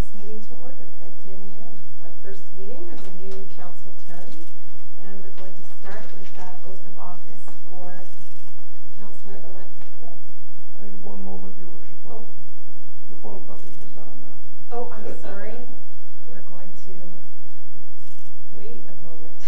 this meeting to order at 10 a.m. Our first meeting of the new council term, and we're going to start with that oath of office for Councillor-elect Vic. I need one moment, Your Worship. Oh. The photocopying is done now. Oh, I'm sorry. We're going to wait a moment.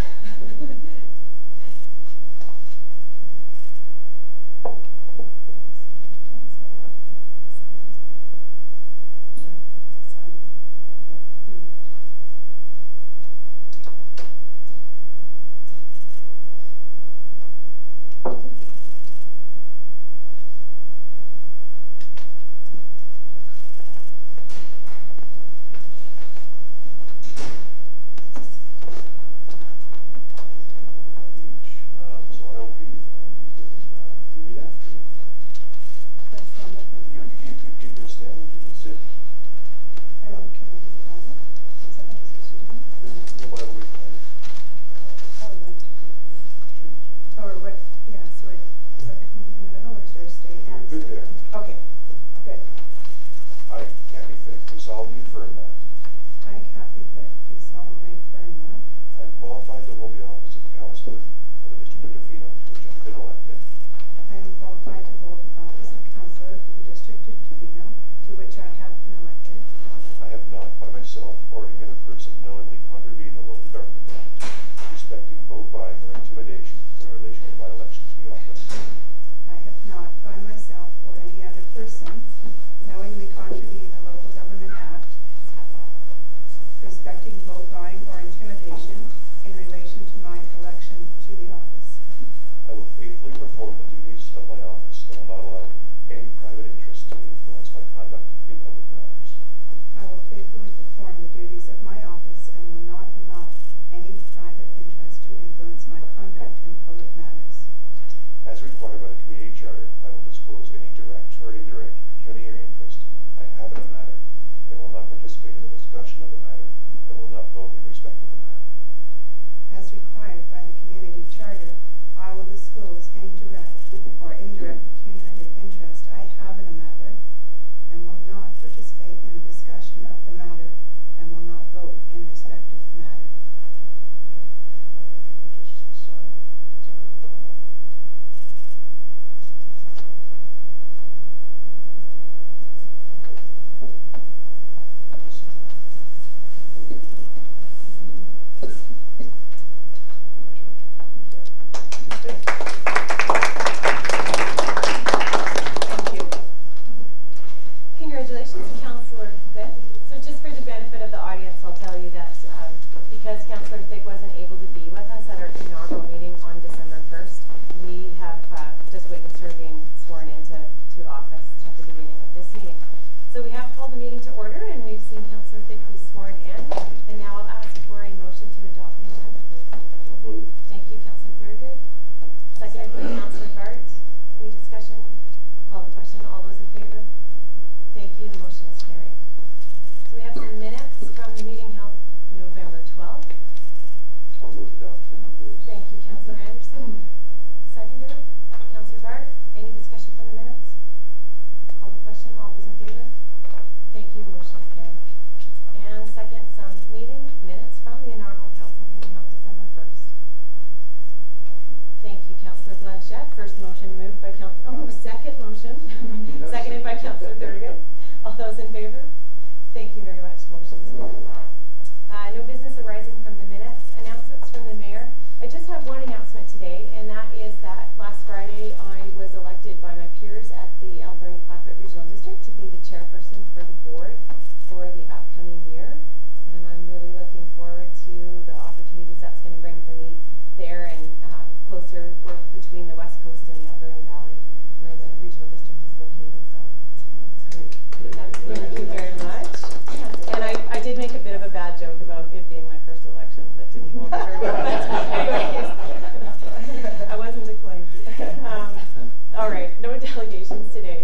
All right, no delegations today.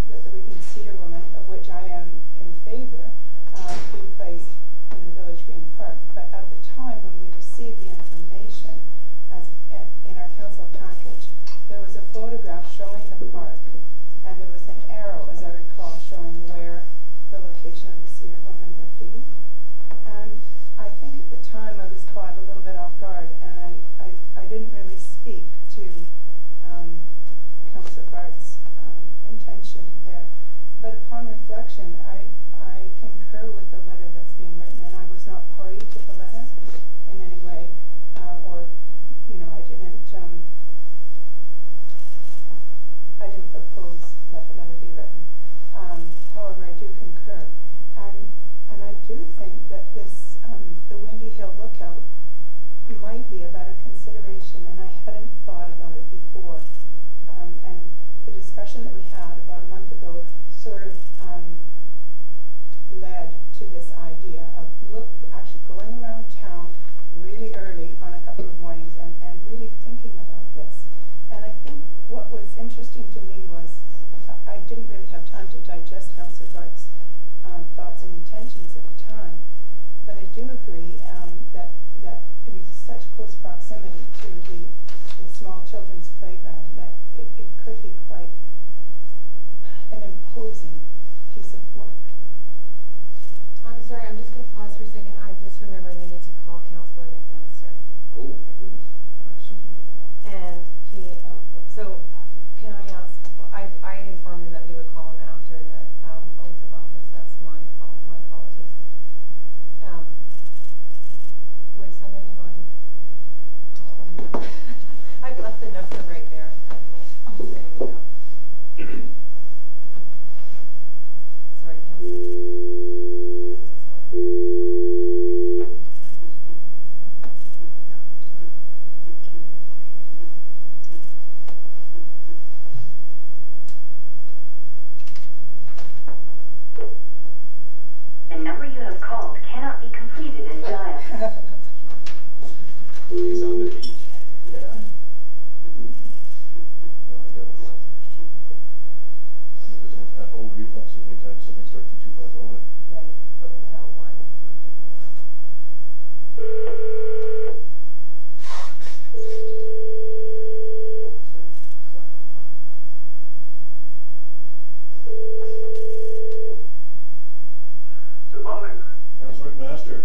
that the Weeping Cedar Woman, of which I am in favor, be placed in the Village Green Park. But at the time when we received the information in our council package, there was a photograph showing the park, and there was an arrow, as I recall, showing where the location of the Cedar Woman would be. And I think at the time I was caught a little bit off guard, and I didn't really speak to Councillor Bart's intention there. But upon reflection, I concur with the letter that's being written, and I was not party to the letter in any way, or, you know, I didn't propose that the letter be written. However, I do concur, and I do think that this the Windy Hill Lookout might be a better consideration, and I hadn't thought about it before. And the discussion that we had about a month ago sort of led to this idea of actually going around town really early on a couple of mornings and really thinking about this. And I think what was interesting to me was I didn't really have time to digest Councillor Bart's thoughts and intentions at the time, but I do agree that in such close proximity to the small children's playground, that it could be quite an imposing piece of work. I'm sorry, I'm just going to pause for a second. I just remembered we need to call Councillor McMaster. Oh, my goodness. I assumed it was And so can I ask, well, I informed him that we would call him after the oath of office. That's my fault, my apologies. Would somebody mind calling me? I've left the number right there. There you go. Sorry, Councillor. The number you have called cannot be completed as dialed. He's on the beach. Yeah. No, I got it all. I think there's that old reflex anytime something starts at 250. Right. Tell one. Good morning. Councillor McMaster,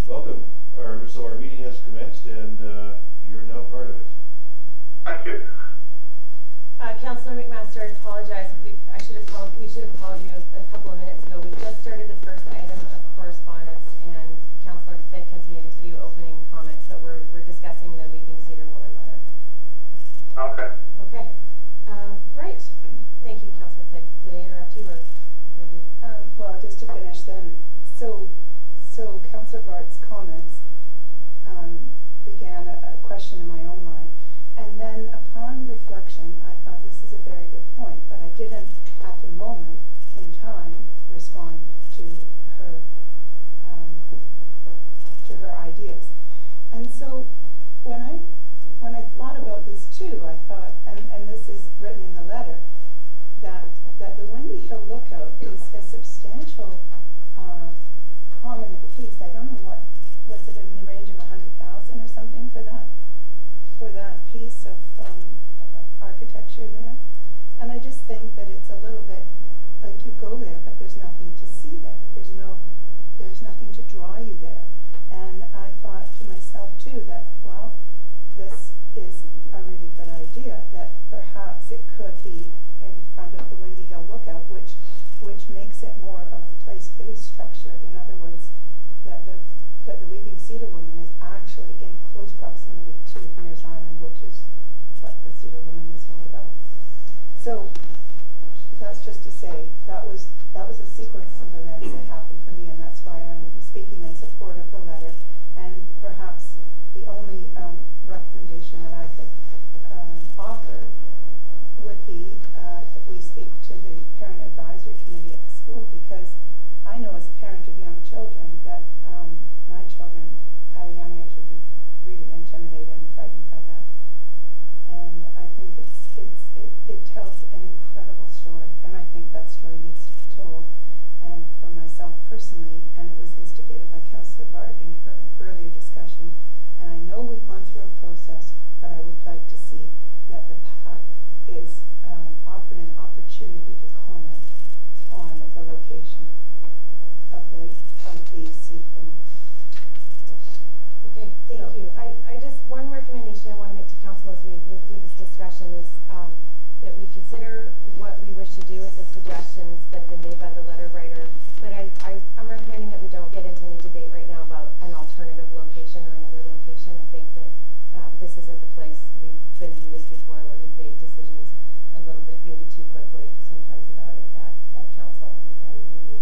welcome. So our meeting has commenced, and you're now part of it. Thank you. Councillor McMaster, I apologize. We should have called you a couple of minutes ago. We just started the first item of correspondence, and Councillor Thicke has made a few opening comments, but we're discussing the Weeping Cedar Woman letter. Okay. Okay. Right. Thank you, Councillor Thicke. Did I interrupt you, or did you? Well, just to finish then, so Councillor Bart's comments began a question in my own mind, and then upon reflection, I thought this is a very good point, but I didn't at the moment in time respond to her ideas. And so when I thought about this too, I thought, and this is written in the letter, that the Windy Hill Lookout is a substantial prominent piece. I don't know what was it, in the range of 100,000 or something for that piece of architecture there. And I just think that it's a little bit like you go there, but there's nothing to see there. There's nothing to draw you there. And I thought to myself too that, well, this is a really good idea, that perhaps it could be in front of the Windy Hill Lookout, which makes it more of a place-based structure. In other words, that the Weeping Cedar Woman is actually in close proximity to Mears Island, which is what the Cedar Woman is all about. So that's just to say that was a sequence of events that happened for me, and that's why I'm speaking in support of the letter. And perhaps the only recommendation that I could offer would be that we speak to the Parent Advisory Committee at the school, because I know as a parent of young children that my children at a young age would be really intimidated and frightened by that. And I think it tells an incredible story think that story needs to be told. And for myself personally, and it was instigated by Councillor Bart in her earlier discussion, and I know we've gone through a process, but I would like to see that the PAC is offered an opportunity to comment on the location of the seafoam. Okay, thank you. I just, one recommendation I want to make to council as we move through this discussion is that we consider what we wish to do with the suggestions that have been made by the letter writer. But I'm recommending that we don't get into any debate right now about an alternative location or another location. I think that this isn't the place. We've been through this before where we've made decisions a little bit maybe too quickly sometimes about it at council, and we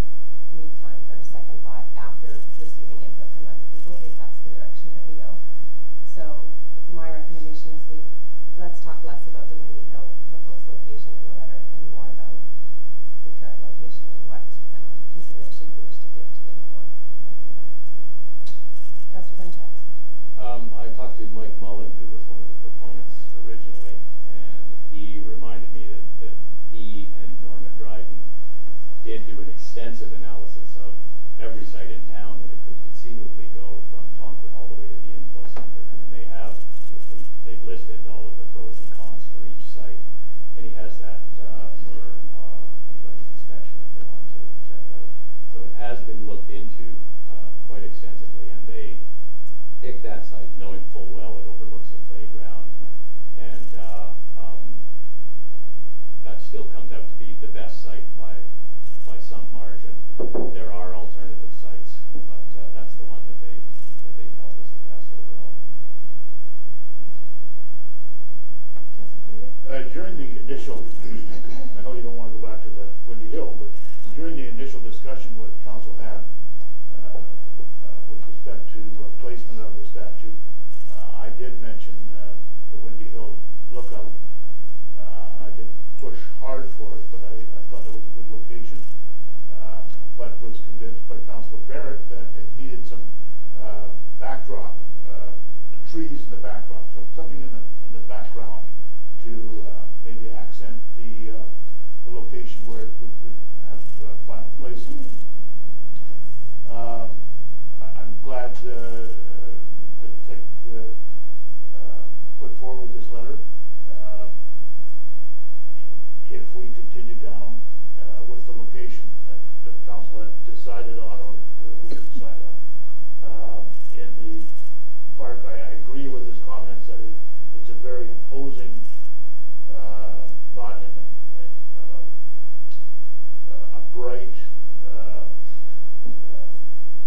need time for a second thought after receiving input from other people if that's the direction that we go. So my recommendation is let's talk less about the Windy Hill proposed location in the letter and more about the current location and what consideration you wish to give to getting more. Councillor Ventura. I talked to Mike Mullen, who was one of the proponents originally, and he reminded me that he and Norman Dryden did do an extensive analysis of every site in town that it could conceivably go from Tonquin all the way to the info center, and they've listed all of the pros and cons for each site, and he has that for anybody's inspection if they want to check it out. So it has been looked into quite extensively, and they picked that site knowing full well it overlooks a playground, and that still comes out to be the best site by some margin. There are alternative sites, but that's the one that they felt was the best overall. During the initial, I know you don't want to go back to the Windy Hill, but during the initial discussion what council had with respect to placement of the statue, I did mention the Windy Hill lookout. I didn't push hard for it, but I thought it was a good location, but was convinced by Councillor Barrett that it needed some backdrop, trees in the backdrop, something in the background to maybe accent the location where it would have final placing. I'm glad that Thicke put forward this letter. If we continue down with the location that the council had decided on, or we decided on, in the park, I agree with his comments that it's a very imposing, not in a bright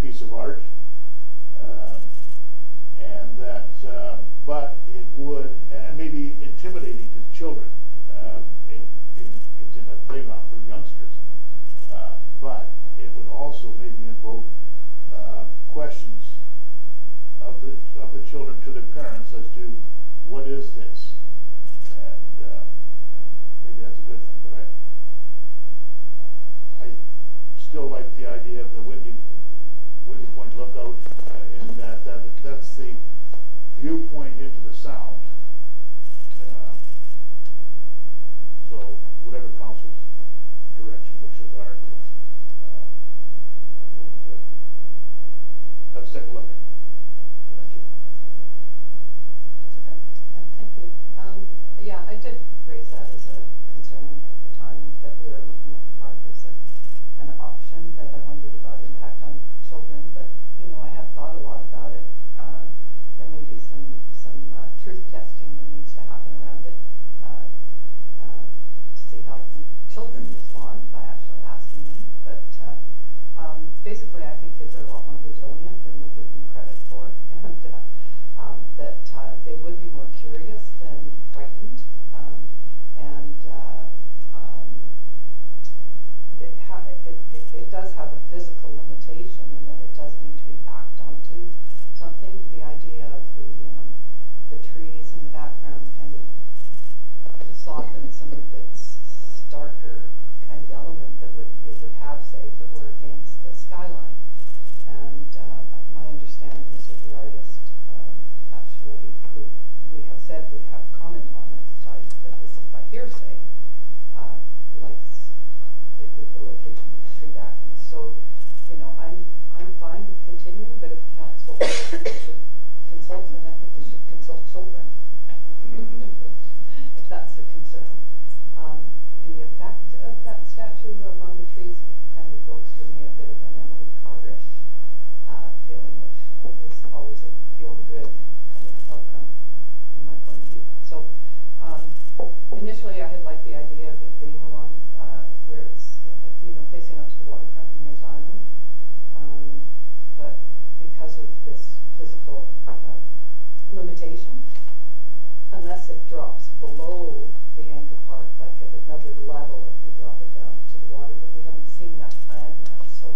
piece of art, and that, but it would, and maybe intimidating to children. It's in a playground for youngsters, but it would also maybe invoke questions of the children to their parents as to what is this, and maybe that's a good thing. But I still like the idea of the Windy Point lookout, in that's the viewpoint into the sound. So whatever council's direction wishes are, I'm willing to have a second look. Thank you. Yeah, thank you. Yeah, I did raise that as a concern at the time that we were looking at the park as an option, that I wondered about impact on children, but you know, I have thought a lot about it. There may be some truth testing that needs to happen around it to see how children respond by actually asking them. But basically, I think kids are a lot more resilient than we give them credit for, and that they would be more curious than frightened, and it does have a physical limitation in that it does need to be backed onto something. The idea of the trees in the background kind of softens some of its starker kind of element that it would have, say, if it were against the skyline. And my understanding is that the artist actually, who we have said would have comment on it, but this is by hearsay, likes you know, I'm fine with continuing, but if council should consult, then I think we should consult children. If that's a concern. The effect of that statue among the trees kind of evokes for me a bit of an Emily Carrish feeling, which is always a feel-good kind of outcome in my point of view. So initially I had liked the idea of it being along where it's, you know, facing up to the waterfront in Mayor's Island. But because of this physical limitation, unless it drops below the anchor park, like at another level, if we drop it down to the water, but we haven't seen that plan yet, so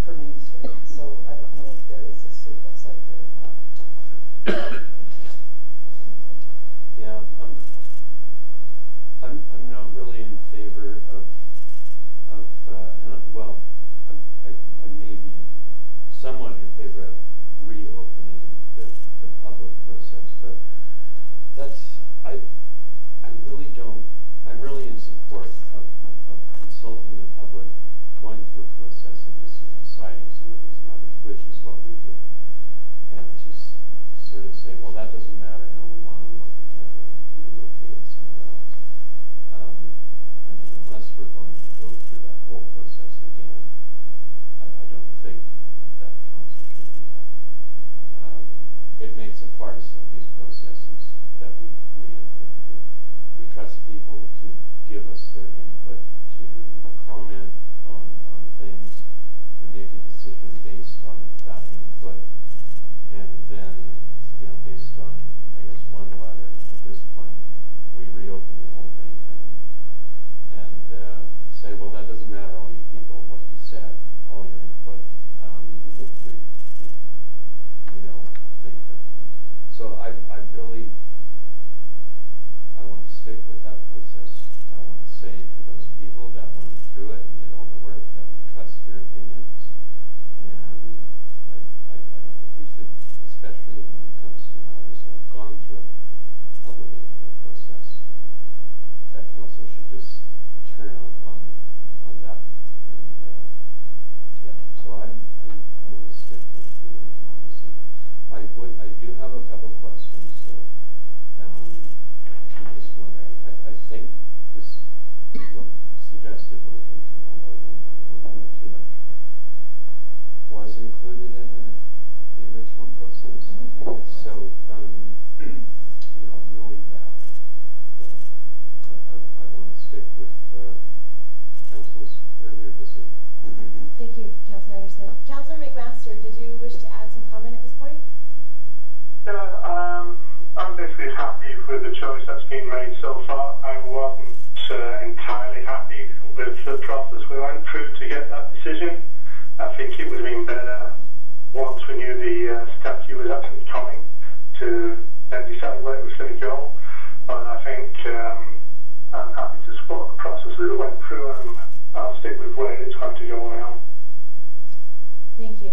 for Main Street, so I don't know if there is a suitable site there or not. Yeah, I'm not really in favor of well, I may be somewhat in favor of reopening the public process, but that's, I really don't, I'm really in support of consulting the public, going through a process and just deciding some of these matters, which is what we did. And to sort of say, well, that doesn't matter now, we want to look again and relocate it somewhere else. I mean, unless we're going to go through that whole process again, I don't think that council should do that. It makes a farce of these processes that we enter into. We trust people to give us their input, to comment on things. We make a decision based on that input, and then, you know, based on, I guess, one letter at this point, we reopen the whole thing and say, well, that doesn't matter, all you people, what you said, all your input. We don't think differently. So I really, I want to stick with that process. I want to say to those people that went through it and did all the work that we trust your opinions. And I don't think we should, especially when it comes to matters that have gone through a public input process, that council should just turn on that. And yeah, so I want to stick with the original decision. I do have a couple questions, so I'm just wondering, I think this suggested location, although I don't want to go into that too much, was included in the original process. I think it's so, you know, knowing that, I want to stick with council's earlier decision. Thank you, Councillor Anderson. Councillor McMaster, did you wish to add some comment at this point? Yeah, I'm basically happy with the choice that's been made so far. I wasn't entirely happy with the process we went through to get that decision. I think it would have been better once we knew the statue was actually coming to then decide where it was going to go. But I think I'm happy to support the process that we went through, and I'll stick with where it's going to go now. Thank you.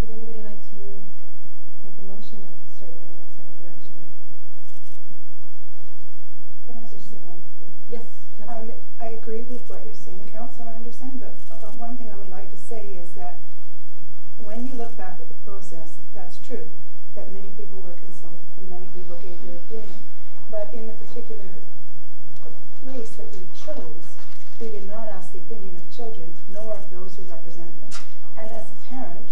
Would anybody like to make a motion or start in some direction? Can I just say one thing? Yes, Councillor. I agree with what you're saying, Councillor Anderson, but one thing I would like to say is that when you look back at the process, that's true, that many people were consulted and many people gave their opinion. But in the particular place that we chose, we did not ask the opinion of children, nor of those who represent them. And as a parent,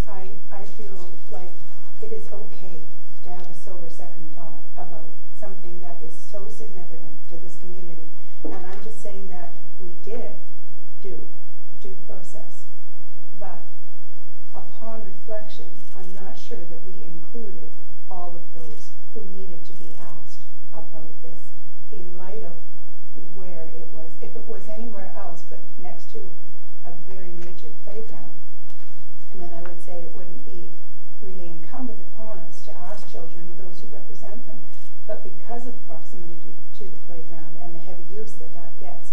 I feel like it is okay to have a sober second thought about something that is so significant to this community. And I'm just saying that we did do due process. But upon reflection, I'm not sure that we included all of those who needed to be asked about this in light of where it was. If it was anywhere else but next to a very major playground, and then I would say it wouldn't be really incumbent upon us to ask children or those who represent them. But because of the proximity to the playground and the heavy use that that gets,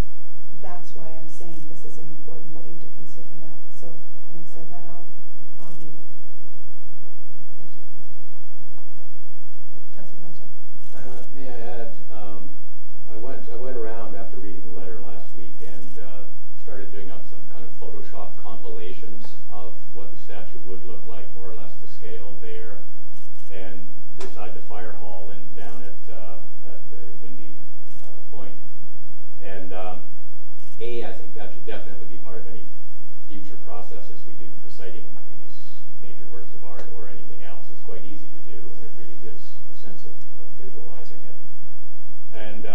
that's why I'm saying this is an important thing to consider now. So having said that, I'll leave it. Thank you. Councillor Hunter? May I add, I went around after reading the letter last week and started doing up some definitely be part of any future processes we do for citing these major works of art or anything else. It's quite easy to do, and it really gives a sense of visualizing it. And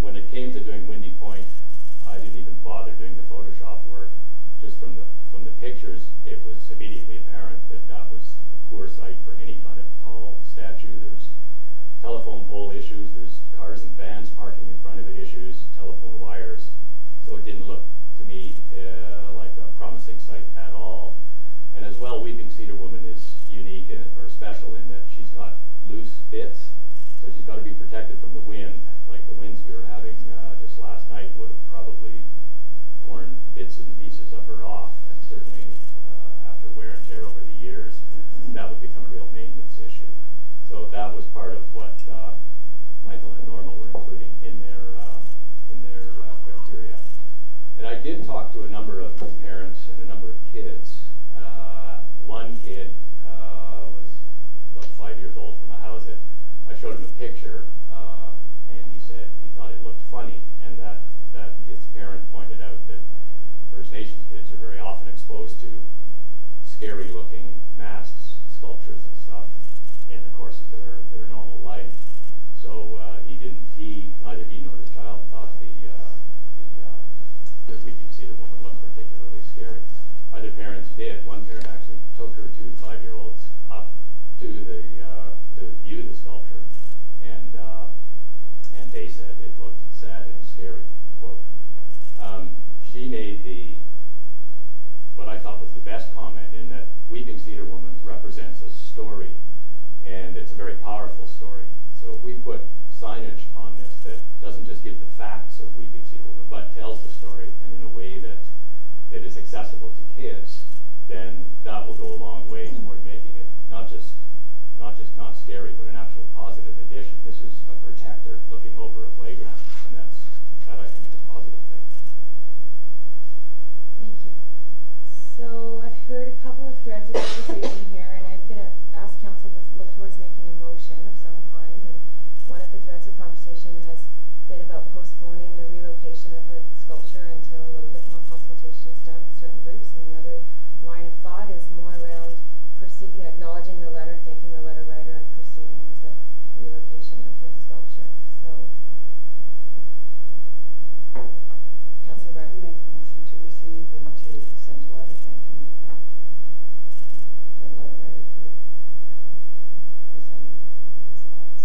when it came to doing Windy Point, I didn't even bother doing the Photoshop work. Just from the pictures, it was immediately apparent that that was a poor site for any kind of tall statue. There's telephone pole issues, there's cars and vans parking in front of it issues, telephone wires. So it didn't look to me like a promising site at all. And as well, Weeping Cedar Woman is unique or special in that she's got loose bits, so she's got to be protected from the wind. Like the winds we were having just last night would have probably torn bits and pieces of her off, and certainly after wear and tear over the years, that would become a real maintenance issue. So that was part of what Michael and Norma were including in their criteria. And I did talk to a number of parents and a number of kids. One kid was about 5 years old from a house that I showed him a picture, and he said he thought it looked funny, and that kid's parent pointed out that First Nations kids are very often exposed to scary-looking masks, sculptures, and stuff in the course of their normal life. So neither he nor his child thought the Weeping Cedar Woman looked particularly scary. Other parents did. One parent actually took her 2 5-year-olds up to view the sculpture, and they said it looked sad and scary. Quote. She made what I thought was the best comment, in that Weeping Cedar Woman represents a story, and it's a very powerful story. So if we put signage on this that doesn't just give the facts of Weeping Cedar Woman, but tells the story, and in a way that is accessible to kids, then that will go a long way toward making it not just not scary, but an actual positive addition. This is a protector looking over a playground, and that I think is a positive thing. Thank you. So I've heard a couple of threads of conversation here, and I'm going to ask council to look towards making a motion of some kind. And one of the threads of conversation has been about postponing the relocation of the sculpture until a little bit more consultation is done with certain groups. And another line of thought is more around acknowledging the letter, thanking the letter writer, and proceeding with the relocation of the sculpture. So, Councillor Barton. Make a motion to receive and to send a letter thanking the letter writer for presenting his thoughts.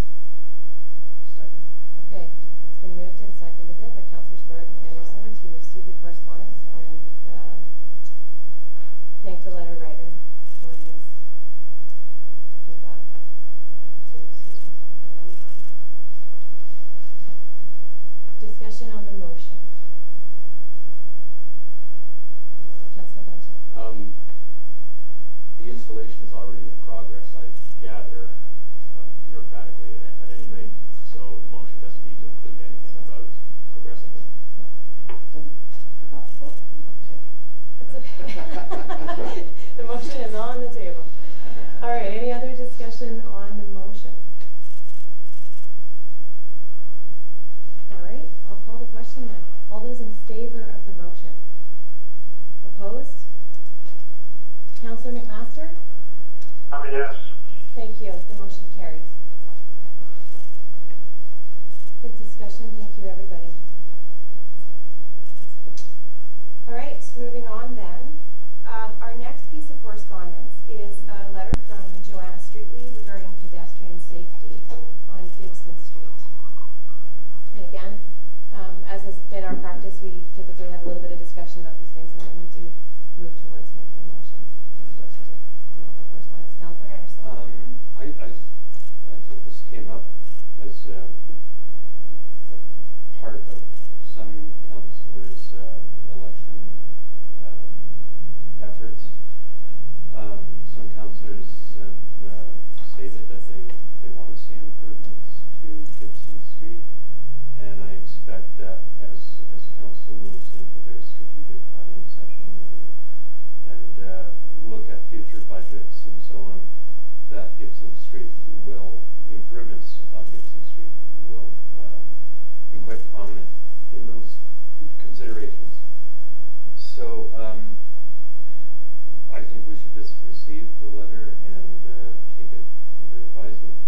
Second. Okay, it's been moved and seconded by Councillors Barton and Anderson to receive the correspondence and thank the letter writer for his feedback. Discussion on the motion. Councillor Benton. The installation is already in progress, I gather, bureaucratically at any rate. So the motion doesn't need to include anything about progressing it. Forgot to vote on the table. That's okay. The motion is on the table. All right, any other discussion on the motion? All right, I'll call the question then. All those in favor of the motion? Opposed? Councillor McMaster? I'm a yes. Thank you. The motion carries. Good discussion. Thank you, everybody. All right, moving on then. Our next piece of correspondence is a letter from Joanna Streetly regarding pedestrian safety on Gibson Street. And again, as has been our practice, we typically have a little bit of discussion about these things, and then we do move towards making a motion. Correspondence. Councillor Anderson. I think this came up as part of some councillors' election efforts. Some councillors have stated that they want to see improvements to Gibson Street, and I expect that as council moves into their strategic planning session and look at future budgets and so on, that Gibson Street improvements on Gibson Street will be quite prominent in those considerations. just receive the letter and take it under advisement.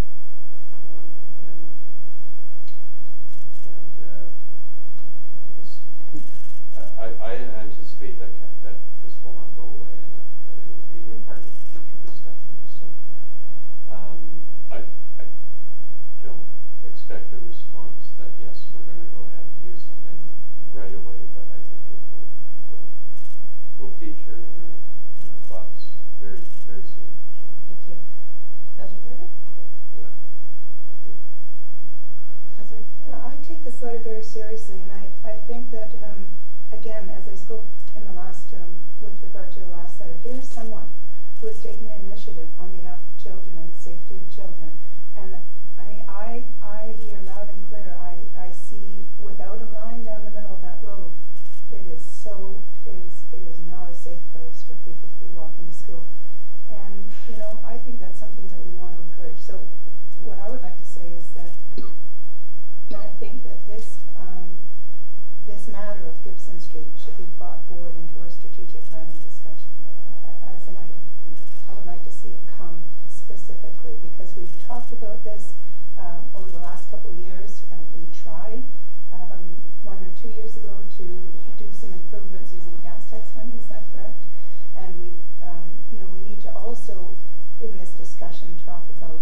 I anticipate that this will not go away and that it will be part of future discussions. So I don't expect a response that yes, we're going to go ahead and do something right away, but I think it will feature in our thoughts very, very soon. Thank you. Councillor Berger? Yeah. Councillor? Yeah, I take this letter very seriously, and I think that, again, as I spoke in the last, with regard to the last letter, here's someone who has taken an initiative on behalf of children and the safety of children. And I hear loud and clear, I see without a line down the middle of that road, it is not a safe place for people to be walking to school. And, you know, I think that's something that we want to encourage. So what I would like to say is that I think that this matter of Gibson Street should be brought forward into our strategic planning discussion as an item. I would like to see it come specifically, because we've talked about this over the last couple of years. We tried 1 or 2 years ago to do some improvements using gas tax money. Is that correct? And we, you know, we need to also in this discussion talk about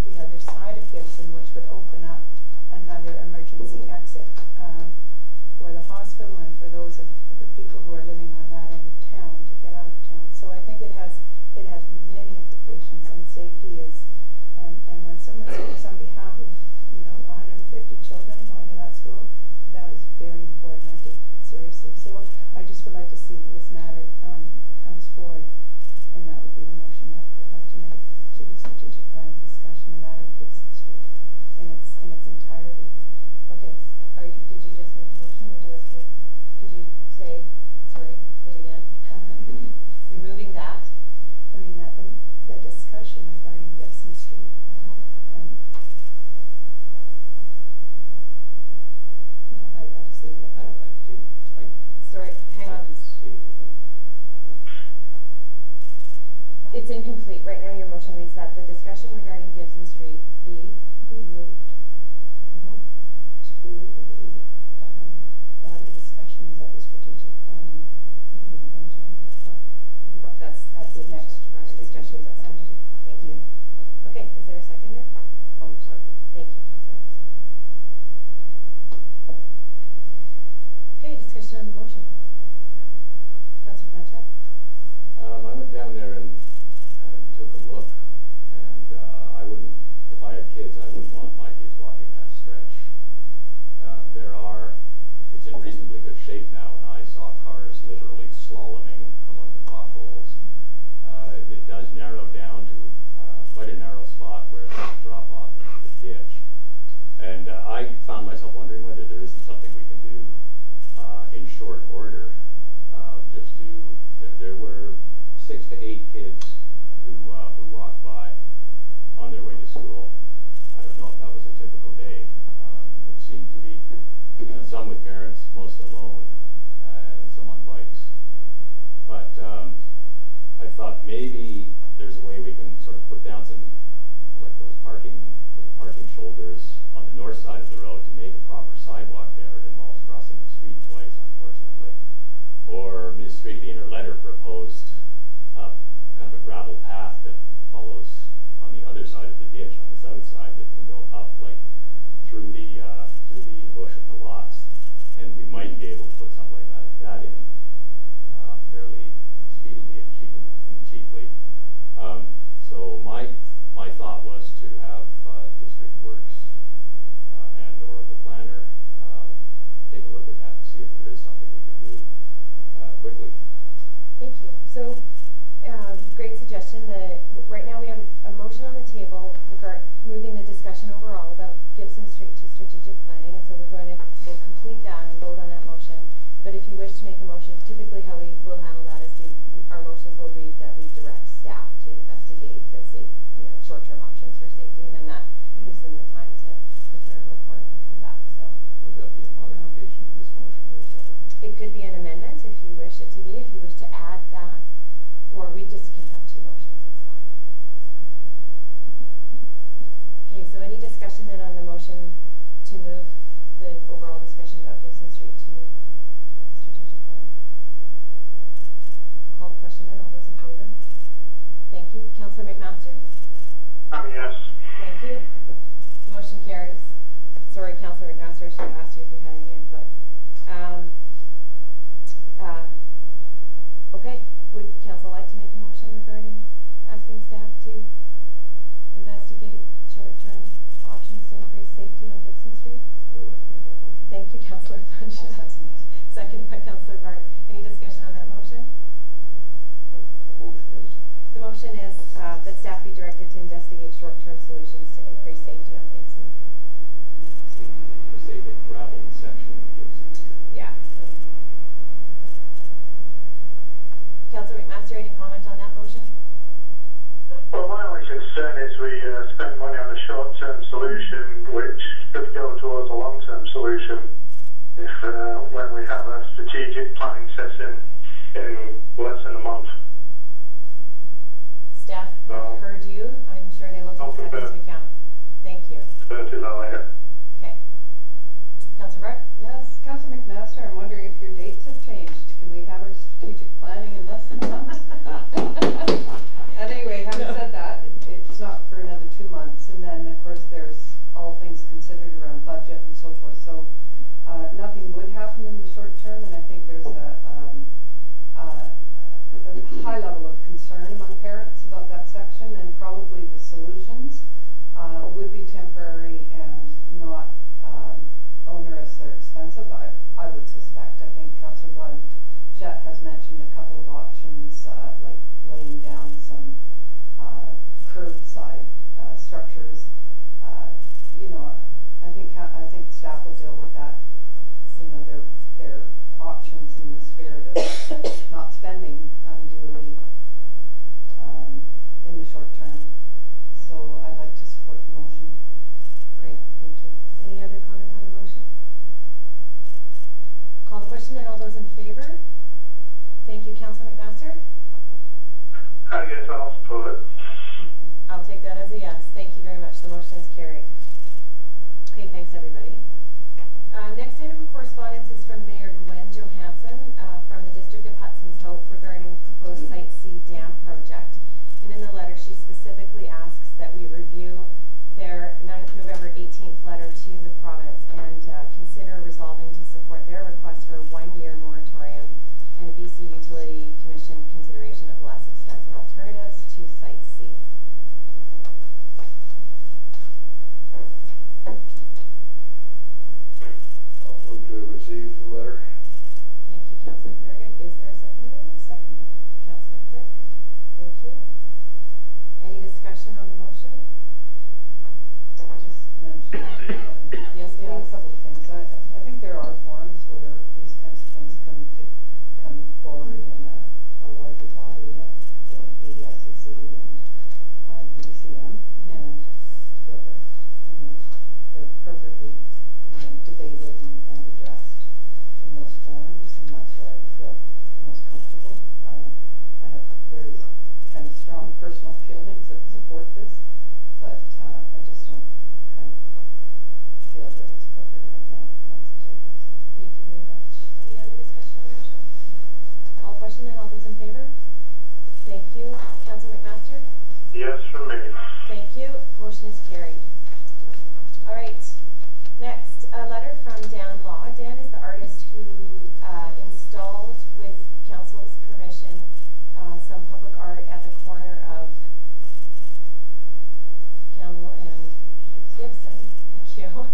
the other side of Gibson, which would open up another emergency exit for the hospital and for those of the people who are living on that end of town to get out of town. So I think it has many implications, and safety is, and when someone speaks on behalf of, you know, 150 children going to that school, that is very important. I take it seriously. So I just would like to see that this matter comes forward, and that would be the motion that I would like to make to the strategic planning discussion, the matter of Gibson Street in its entirety. Okay. Did you just make a motion? Could you say, sorry, say it again? Removing that? I mean, the discussion regarding Gibson Street. And no, I just leave it at that. Sorry, hang on. It's incomplete. Right now your motion reads that the discussion regarding Gibson Street be Moved to the broader discussions at the strategic planning meeting in January. That's At the next discussion. strategic planning. Thank you. Okay, is there a seconder? I'll second. Thank you, Councillor. Okay, discussion on the motion. Councillor Blanchett? I went down there and took a look, and I wouldn't, if I had kids, I wouldn't want my kids walking that stretch. It's in reasonably good shape now, and I saw cars literally slaloming among the potholes. It does narrow down to quite a narrow spot where there's a drop off into the ditch. And I found myself wondering whether there isn't something we can do in short order. There were 6 to 8 kids who walked by on their way to school. I don't know if that was a typical day. It seemed to be some with parents, most alone, and some on bikes. But I thought maybe there's a way we can sort of put down some, like those parking shoulders on the north side of the road to make a proper sidewalk there. It involves crossing the street twice, unfortunately. Or Ms. Streetly in her letter proposed kind of a gravel path that follows on the other side of the ditch on the south side that can go up like through the bush and the lots, and we might be able to put something like that in fairly speedily and cheaply. So my thought was to have District Works and or the planner take a look at that to see if there is something we can do quickly. Thank you. So, great suggestion. Right now we have a motion on the table moving the discussion overall about Gibson Street to strategic planning, and so we'll complete that and vote on that motion. But if you wish to make a motion, typically how we will handle that is our motions will read that we direct staff to investigate the short-term options for safety, and then that gives them the time to prepare a report and come back. So would that be a modification to this motion, or is that what? It could be an amendment if you wish it to be. If you wish to add that or we just can have two motions, it's fine. Okay, so any discussion then on the motion to move the overall discussion about Gibson Street to strategic plan? Call the question then, all those in favor? Thank you. Councillor McMaster? Yes. Thank you. Motion carries. Sorry, Councillor McMaster, I should have asked you if you had any input. Okay, would council like to make a motion regarding asking staff to investigate short-term options to increase safety on Gibson Street? I would like to make that motion. Thank you, Councillor Blanchett. Seconded by Councillor Bart. Any discussion on that motion? The motion is that staff be directed to investigate short-term solutions to increase safety on Gibson Street. To say the gravel section of Gibson Street. Yeah. Councillor McMaster, any comment on that motion? Well, my only concern is we spend money on a short-term solution which could go towards a long-term solution if when we have a strategic planning session in less than a month. Staff have heard you. I'm sure they will take that into account. Thank you. Okay. Councillor Bart? Yes, Councillor McMaster, I'm wondering if your dates have changed. Can we have our strategic planning in less than a month? And anyway, having said that, it's not for another 2 months, and then of course there's all things considered around budget and so forth. So nothing would happen in the short term, and I think there's a high level of concern among parents about that section, and probably the solutions would be temporary and not onerous or expensive. I would suspect. I think Councillor Blanchett has mentioned a couple of options, like laying down some curbside structures. You know, I think staff will deal with that. You know, their options in the spirit of not spending unduly in the short term. So I'd like to support the motion. Great, thank you. Any other comment on the motion? Call the question and all those in favor? Thank you, Councillor McMaster. I guess I'll support it. I'll take that as a yes. Thank you very much. The motion is carried. Okay, thanks everybody. Next item of correspondence is from Mayor Gwen Johansson from the District of Hudson's Hope regarding proposed Site C dam project. And in the letter, she specifically asks that we review their November 18th letter to the province and consider resolving to support their request for a 1-year moratorium and a BC Utility Commission consideration of less expensive alternatives to Site C. I'll move to receive the letter. Thank you, Councillor Thurgood. Is there a seconder? Second. Councillor Thicke. Thank you. Any discussion on the motion? I just mentioned. Yes, Yeah, a please. couple of things. I think there are forums where these kinds of things come forward in a larger body, the ADICC and UBCM, and I feel that they're appropriately debated and addressed in those forums, and that's where I feel most comfortable. I have very kind of strong personal feelings that support this, but I just don't kind of feel that it's appropriate right now to come to the table. Thank you very much. Any other discussion on the motion? All question and all those in favor? Thank you. Councillor McMaster? Yes, from me. Thank you. Motion is carried. All right. Next, a letter from Dan Law. Dan is the artist who installed, with council's permission, some public art at the corner of Campbell and Gibson. Thank you.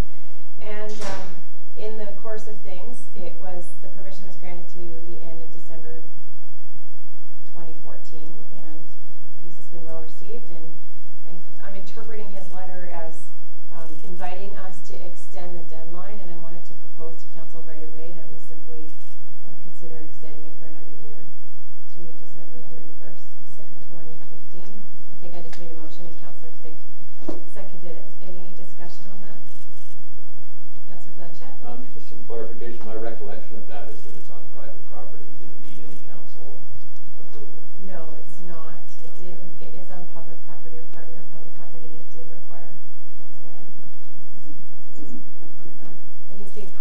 And in the course of things, the permission was granted to the end of December 2014, and the piece has been well received. And I'm interpreting his letter as inviting us to extend the deadline, and I wanted to propose to council right away that we simply consider extending it for another year to December 31st, 2015. I think I just made a motion and Councillor Thicke seconded it. Any discussion on that? Councillor Blanchett? Just some clarification. My recollection of that is that it's on private property. It didn't need any council approval. No, it's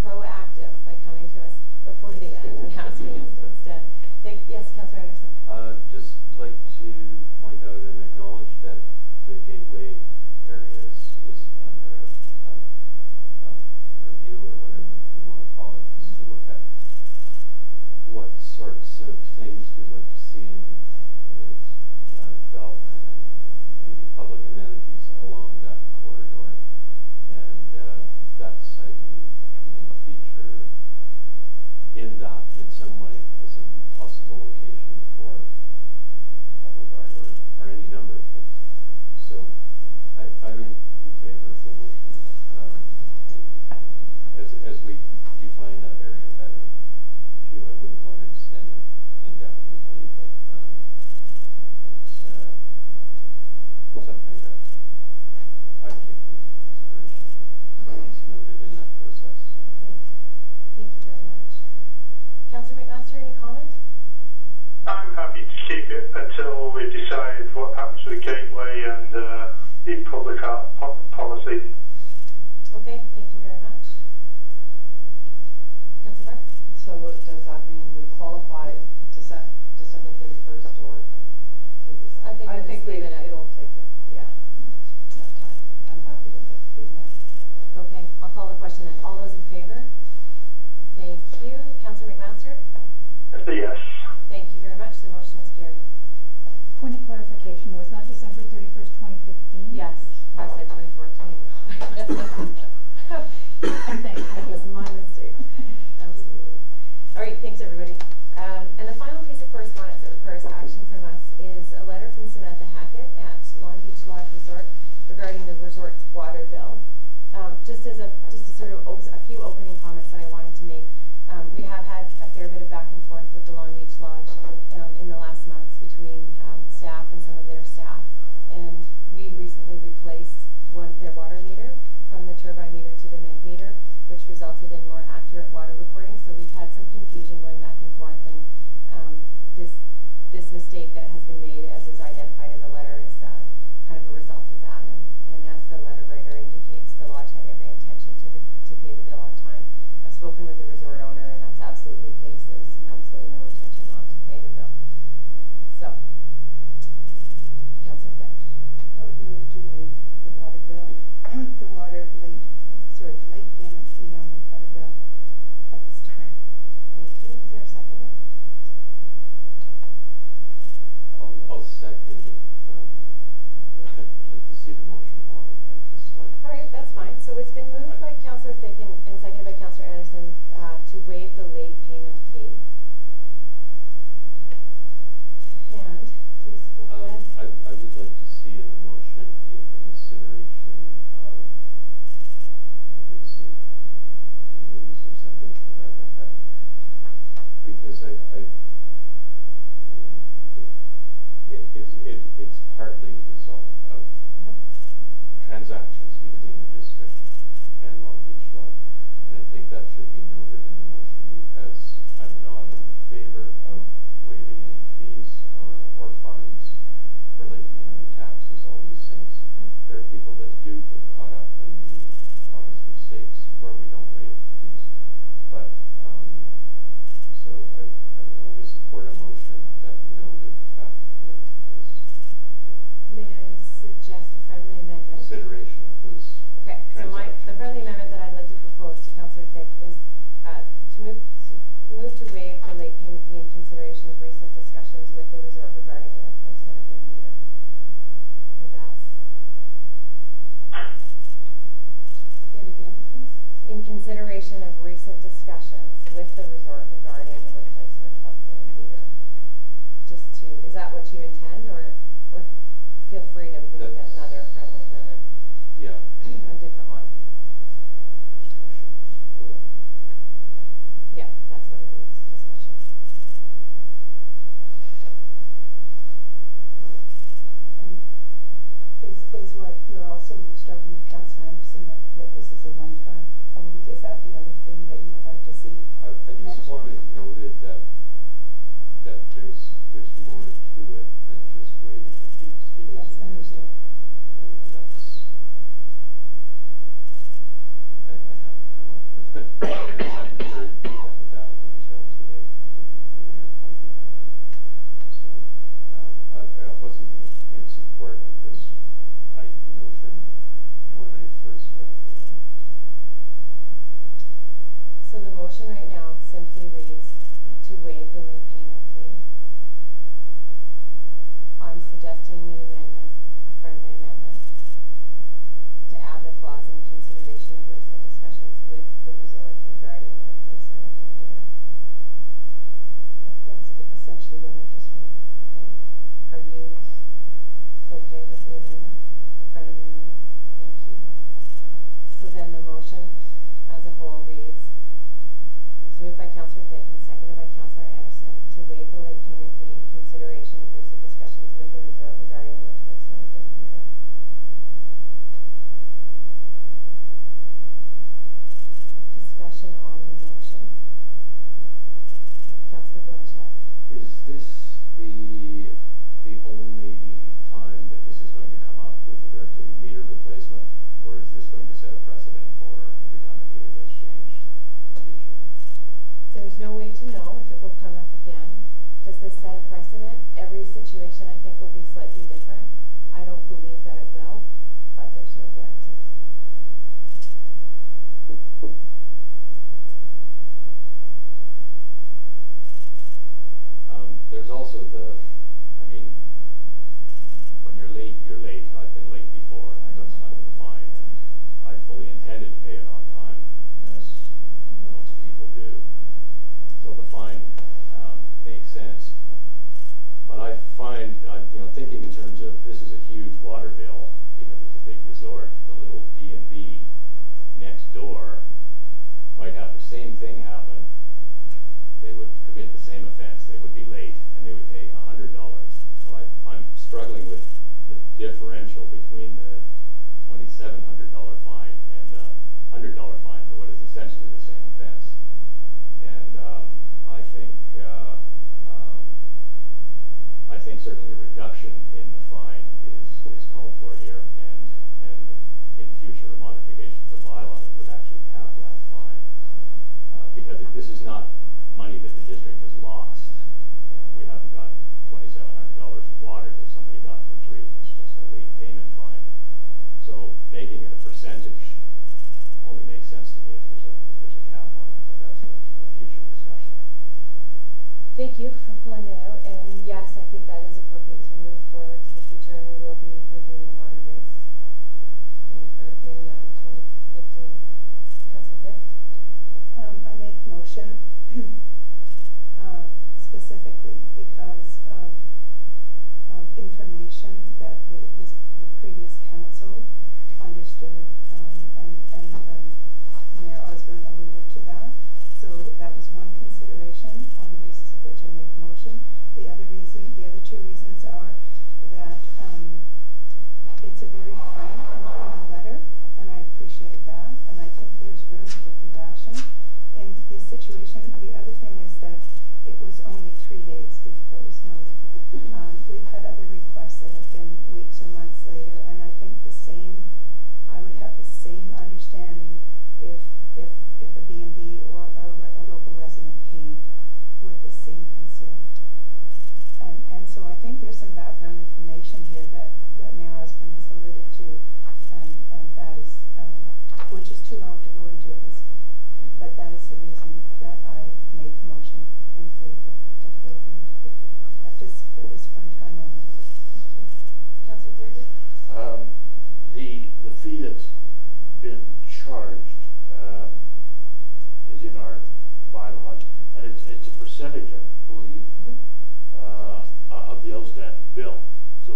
proactive by coming to us before the end and asking us to extend. Yes, Councillor Anderson. Just like to point out and acknowledge that the gateway area is under a review or whatever you want to call it, just to look at what sorts of things we'd like to see in development and maybe public amenities along that corridor. And that site may feature in that in some way as a possible location for public art or any number of things. So I'm in favor of the motion. As we define that area better, too, I wouldn't want to extend it indefinitely, but it's something that I've taken into consideration. It's noted in that process. Okay. Thank you very much. Councillor McMaster, any comment? I'm happy to keep it until we decide what happens with the gateway and the public art policy. Okay, thank you very much. Councillor Barr? So does that mean we qualify December 31st or to decide? I think we'll just leave it at- it'll take it, yeah, that time. I'm happy with it being there. Okay, I'll call the question then. All those in favor? Thank you. Councillor McMaster? That's a yes. Thank you very much. The motion is carried. Point of clarification, was that December 31st, 2015? Yes, I said 2014. Thank you. That was my mistake. Absolutely. All right, thanks everybody. And the final piece of correspondence that requires action from us is a letter from Samantha Hackett at Long Beach Lodge Resort regarding the resort's water bill. Just a sort of a few opening comments that I wanted to make. We have had a fair bit of back and forth with the Long Beach Lodge in the last months between staff and some of their staff, and we recently replaced their water meter from the turbine meter to the meg meter, which resulted in more accurate water reporting. So we've had some confusion going back and forth, and this mistake that has been made, as is identified in the letter, is kind of a result of that. And as the letter writer indicates, the lodge had every intention to pay the bill on time. I've spoken with the resort owner, and that's absolutely the case. There's absolutely no intention not to pay the bill. So, Councillor Thicke. I would move to waive the water bill, the late payment fee on the water bill at this time. Thank you. Is there a seconder? I'll second it. I'd like to see the motion modified just slightly. All right, that's fine. So it's been moved by Councillor Thicke and seconded by Councillor Anderson to waive the late payment fee. And please go ahead. I would like to see in the motion a consideration of recent dealings or something to that effect, because it's partly the result of transactions between the district and Long Beach Lodge, and I think that should be noted in the motion, because I'm not in favor of waiving any fees or fines for late payment of taxes, all these things. There are people that do get caught up in honest mistakes where we don't waive fees, but so I would only support a motion that noted the fact that this May I suggest a friendly amendment? consideration of those Okay, so the friendly amendment that I'd like to propose to Councillor Thicke is to move to waive the late payment fee in consideration of recent discussions with the resort regarding the replacement of their meter. And that's Say it again, please. in consideration of recent discussions with the resort regarding the replacement of their meter. Is that what you intend, or feel free to make another friendly amendment? Yeah. A different one. Yeah, that's what it means, discussion. And is what you're also struggling with, Councillor Anderson, that this is a one-time only? Is that the other thing that you would like to see? I just want it noted that there's more to it than just waiving the fees, because Yes, understood. and that's I have to come up with I hadn't heard that Windy Hill today when you're pointing that out. So I wasn't in support of this notion when I first read it. So the motion right now simply reads to waive the late payment fee. I'm suggesting an amendment, a friendly amendment, to add the clause in consideration of recent discussions with the resort regarding the replacement of the meter. That's essentially what I just wrote. Okay. Are you okay with the amendment, the friendly amendment? Thank you. So then the motion as a whole reads, it's moved by Councillor Thicke and seconded by Councillor Anderson to waive the late payment fee in consideration of recent discussions with the resort regarding the replacement of the meter. Discussion on the motion. Councillor Blanchett. Is this the only time that this is going to come up with regard to meter replacement? Or is this going to set a precedent for every time a meter gets changed in the future? There's no way to know if it will come up again. Does this set a precedent? Every situation I think will be slightly different. I don't believe that it will, but there's no guarantee. There's also when you're late, you're late. I've been late before and I got stung with a fine, and I fully intended to pay it on time, as most people do. So the fine makes sense. But I find, thinking in terms of this is a huge water bill because it's a big resort. The little B&B next door might have the same thing happen. They would commit the same offense. They would be late and they would pay $100. So I'm struggling with the differential between the $2,700 fine and the $100 fine for what is essentially the same offense. And I think certainly a reduction in the fine is called for here, and in future a modification of the bylaw that would actually cap that fine, because this is not money that the district has lost. We haven't got $2,700 of water that somebody got for free. It's just a late payment fine. So making it a percentage only makes sense to me if there's a cap on it, but that's a future discussion. Thank you for pulling it out, and yes, I think that is appropriate to move forward to the future, and we will be reviewing water rates in 2015. Councillor Thicke? I made the motion specifically because of information that the previous council understood, and Mayor Osborne alluded to that. So that was one consideration on the basis of which I made the motion. The other two reasons are that it's a very frank and open letter, and I appreciate that, and I think there's room for compassion in this situation. The other thing is that it was only 3 days before it was noted. We've had other requests that have been weeks or months later, and I think I would have the same understanding if a B&B or a local resident came with the same concern. And so I think there's some background information here that Mayor Osborne has alluded to, and that is, which is too long to go into at this point. But that is the reason that I made the motion in favor of waiving at this point in time only. Councillor Thurgood? The fee that's been charged is in our bylaws, and it's a percentage, I believe, of the outstanding bill. So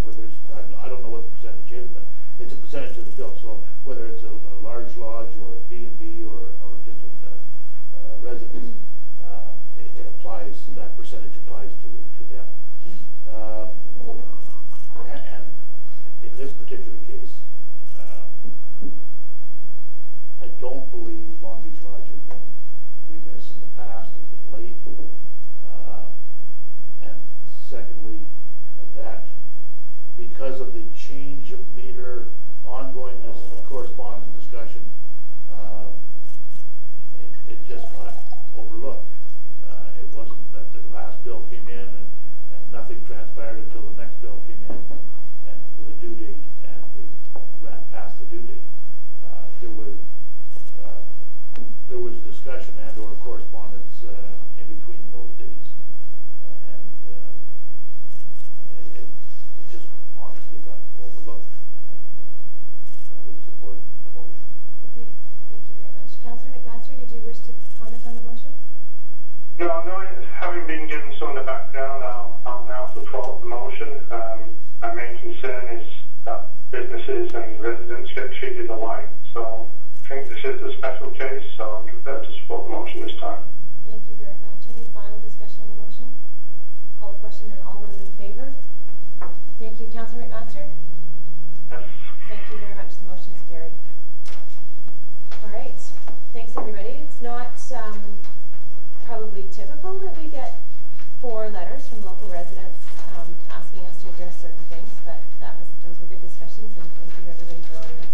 whether it's, I don't know what the percentage is, but it's a percentage of the bill. So whether it's a large lodge or a B&B or just a residence, it applies. That percentage applies to them. And in this particular case, I don't believe Long Beach Lodge has been remiss in the past and been late. And secondly, that because of the change of meter, ongoing correspondence discussion transpired until the next bill came in and with a due date, and we ran past the due date. There was discussion and or correspondence in between those dates, and it just honestly got overlooked. I would support the motion. Okay, thank you very much. Councillor McMaster, did you wish to comment on the motion? No, having been given some of the background, I'll now support the motion. My main concern is that businesses and residents get treated alike. So I think this is a special case, so I'm prepared to support the motion this time. Thank you very much. Any final discussion on the motion? Call the question and all those in favor? Thank you. Councillor McMaster? Yes. Thank you very much. The motion is carried. All right. Thanks, everybody. It's not probably typical that we get 4 letters from local residents asking us to address certain things, but those were good discussions, and thank you everybody for all your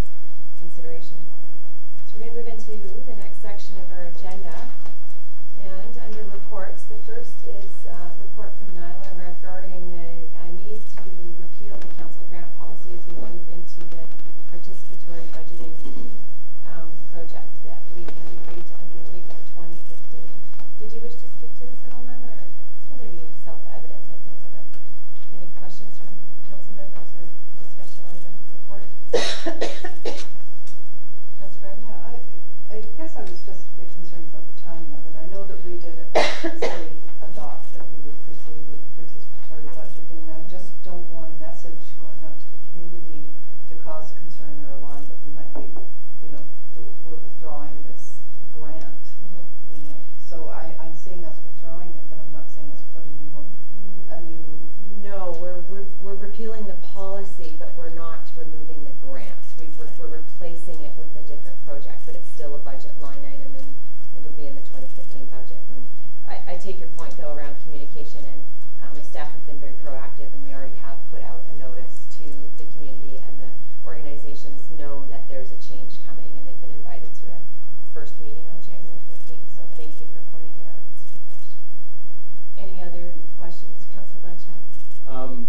consideration. So we're going to move into the next section of our agenda, and under reports, the first is a report from Nyla regarding the need to repeal the council grant policy as we move into the participatory budgeting project that we have agreed to undertake for 2015. Did you wish to speak to this at all, Nyla, or it's maybe self-evident, I think, but any questions from council members or discussion on the report? Councillor Barry? Yeah, I guess I was just a bit concerned about the timing of it. I know that we did say adopt that we would proceed with participatory budgeting. I just don't want a message going out to the community to cause concern or alarm that we might be, we're withdrawing this grant. So I'm seeing us withdrawing it, but I'm not seeing us putting in a new. No, we're repealing the policy, but we're not removing the grant. We're replacing it with a different project, but it's still a budget line item, and it'll be in the 2015 budget. And I take your point though around communication, and the staff have been very proactive, and we already have put out a notice to the community, and the organizations know that there's a change coming, and they've been invited to a first meeting on January 15th. So thank you for pointing it out. It's a good question. Any other questions, Councillor Blanchett?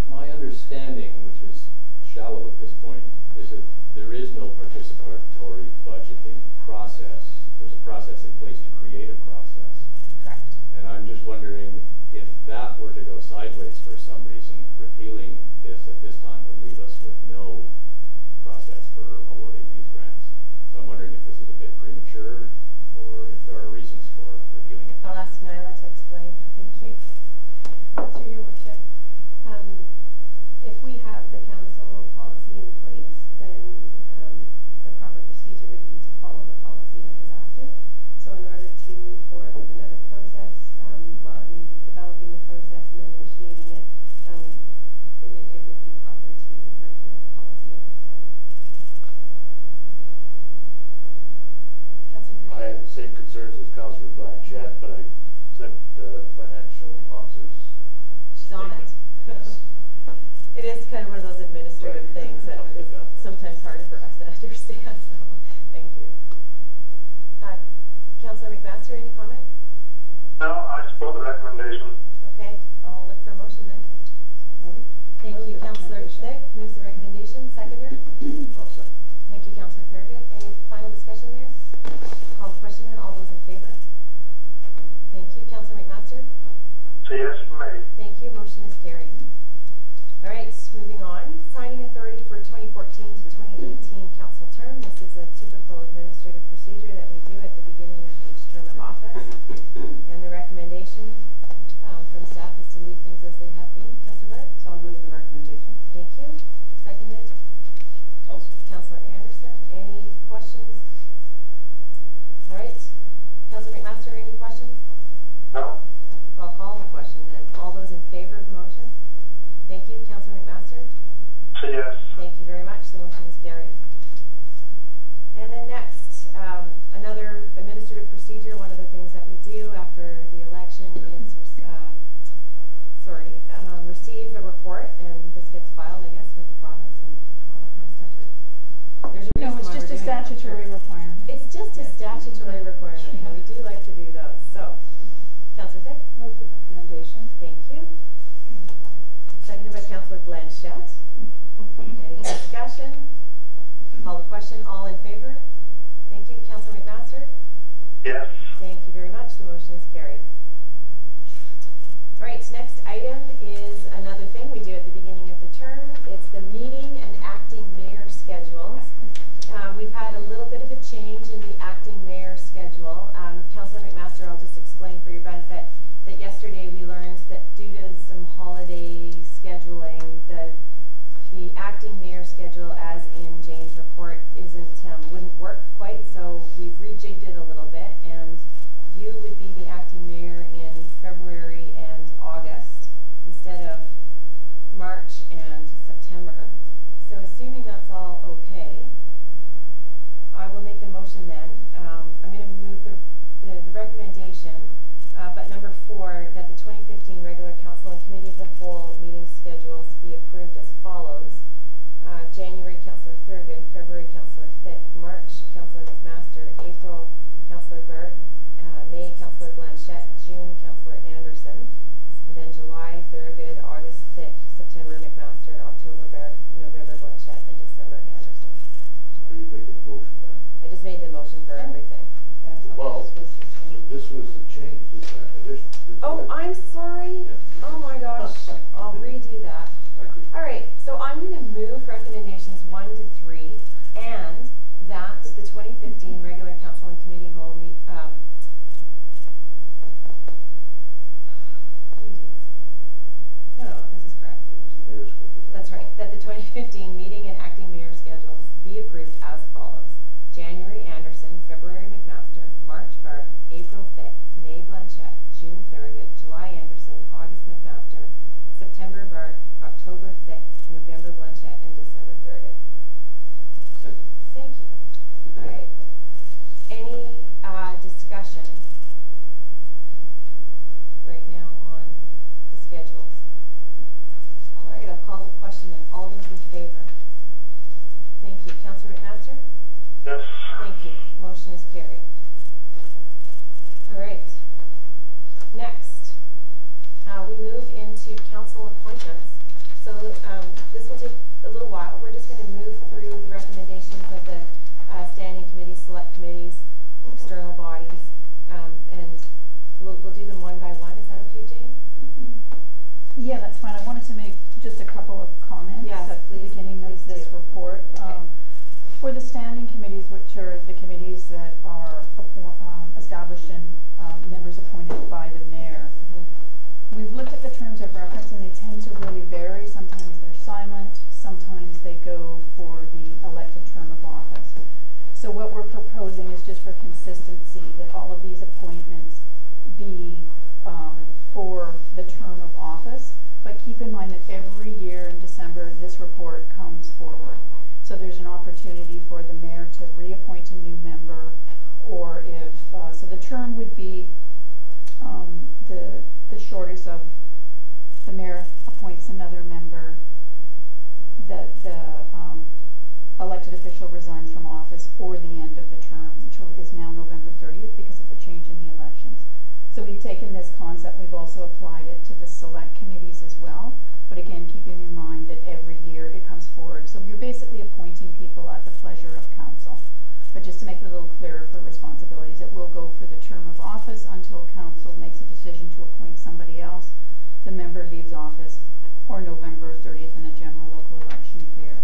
My understanding, which is shallow at this point, is that there is no participatory budgeting process. There's a process in place to create a process. Correct. And I'm just wondering if that were to go sideways for some reason, repealing this at this time would leave us with no process for awarding these grants. So I'm wondering if this is a bit premature, or if there are reasons for repealing it. I'll ask Nyla to explain. Thank you. Through your worship, if we have the council policy in place, then the proper procedure would be to follow the policy that is active. So in order to move forward with another process, while it may be developing the process and then initiating it, it would be proper to repeal the policy at this time. I have the same concerns as Councillor Blanchett, but I accept financial officer's She's on it. Yes. It is kind of one of those administrative things that is sometimes harder for us to understand, so thank you. Councillor McMaster, any comment? No, I support the recommendation. Okay, I'll look for a motion then. Thank you, Councillor Thicke moves the recommendation. Seconder? Thank you, Councillor Farragut. Any final discussion there? Call the question then. All those in favor? Thank you, Councillor McMaster. So yes for me. Thank you. Motion is carried. All right, moving on. Signing authority for 2014 to 2018 council term. This is a typical administrative procedure that we do at the beginning of each term of office. And the recommendation from staff is to leave things as they have been. Councillor Bart? So I'll move the recommendation. Thank you. Seconded. Councillor Anderson. Any questions? All right. Councillor McMaster, any questions? No. I'll call the question then. All those in favor of the motion? Thank you. Councillor McMaster? So yes. Thank you very much. The motion is carried. And then next, another administrative procedure. One of the things that we do after the election is receive a report, and this gets filed, I guess, with the province and all that kind of stuff. There's a No, reason it's why just we're a doing that, statutory sure. requirement. It's just a statutory requirement, and we do like to do those. So, Councillor Thicke? Move the recommendation. Thank you. Blanchette. Any discussion? Call the question. All in favor? Thank you. Councillor McMaster? Yes. Thank you very much. The motion is carried. All right, next item is another thing we do at the beginning of the term. It's the meeting and acting mayor schedules. We've had a little bit of a change in the acting mayor schedule. Councillor McMaster, I'll just explain for your benefit that yesterday we learned that due to some holiday scheduling, the acting mayor schedule as in Jane's report wouldn't work quite, so we've rejigged it a little bit, and you would be the acting mayor in February and August instead of March and September. So assuming that's all okay, I will make the motion then. I'm going to move the recommendation, but number 4, that the 2015 regular council and committee of the whole meeting schedules be approved as follows. January, Councillor Thurgood, February, Councillor Thicke, March, Councillor McMaster, April, Councillor Burt, May, Councillor Blanchette, June, Councillor Anderson, and then July, Thurgood, August, Thicke, September, McMaster, October, Burt, November, Blanchette, and December, Anderson. Are you making the motion then? I just made the motion for everything. Okay, I thought Well, this was the change. this was the change, this addition. Oh, I'm sorry. Yeah. Oh my gosh. I'll redo that. Thank you. All right, so I'm going to move recommendations 1 to 3, and that the 2015 regular council and committee whole meet. Let me do this again. No, this is correct. Mayor's schedule. That's right. That the 2015 meeting and acting mayor schedules be approved as follows: January Anderson, February McMaster, March Bart, April Thicke, May Blanchette, June Thurgood, July Anderson, August McMaster, September Bart, October Thicke, November Blanchette, and December Thurgood. Second. Thank you. All right. Any discussion right now on the schedules? All right, I'll call the question then. All those in favor? Thank you. Councillor McMaster? Yes. Thank you. Motion is carried. All right. Next, we move into council appointments. So this will take a little while. We're just going to move through the recommendations of the standing committees, select committees, external bodies, and we'll do them one by one. Is that okay, Jane? Yeah, that's fine. I wanted to make just a couple of comments Yes, at please, the beginning of this do. report. Okay. For the standing committees, which are the committees that are established and members appointed by the mayor, we've looked at the terms of reference and they tend to really vary. Sometimes they're silent, sometimes they go for the elected term of office. So what we're proposing is just for consistency that all of these appointments be for the term of office, but keep in mind that every year in December this report comes forward. So there's an opportunity for the mayor to reappoint a new member, or if, so the term would be the shortest of the mayor appoints another member, that the elected official resigns from office, or the end of the term, which is now November 30th because of the change in the elections. So we've taken this concept, we've also applied it to the select committees as well, but again, keeping in mind that every year it comes forward. So you're basically appointing people at the pleasure of council. But just to make it a little clearer for responsibilities, it will go for the term of office until council makes a decision to appoint somebody else. The member leaves office, or November 30th in a general local election year.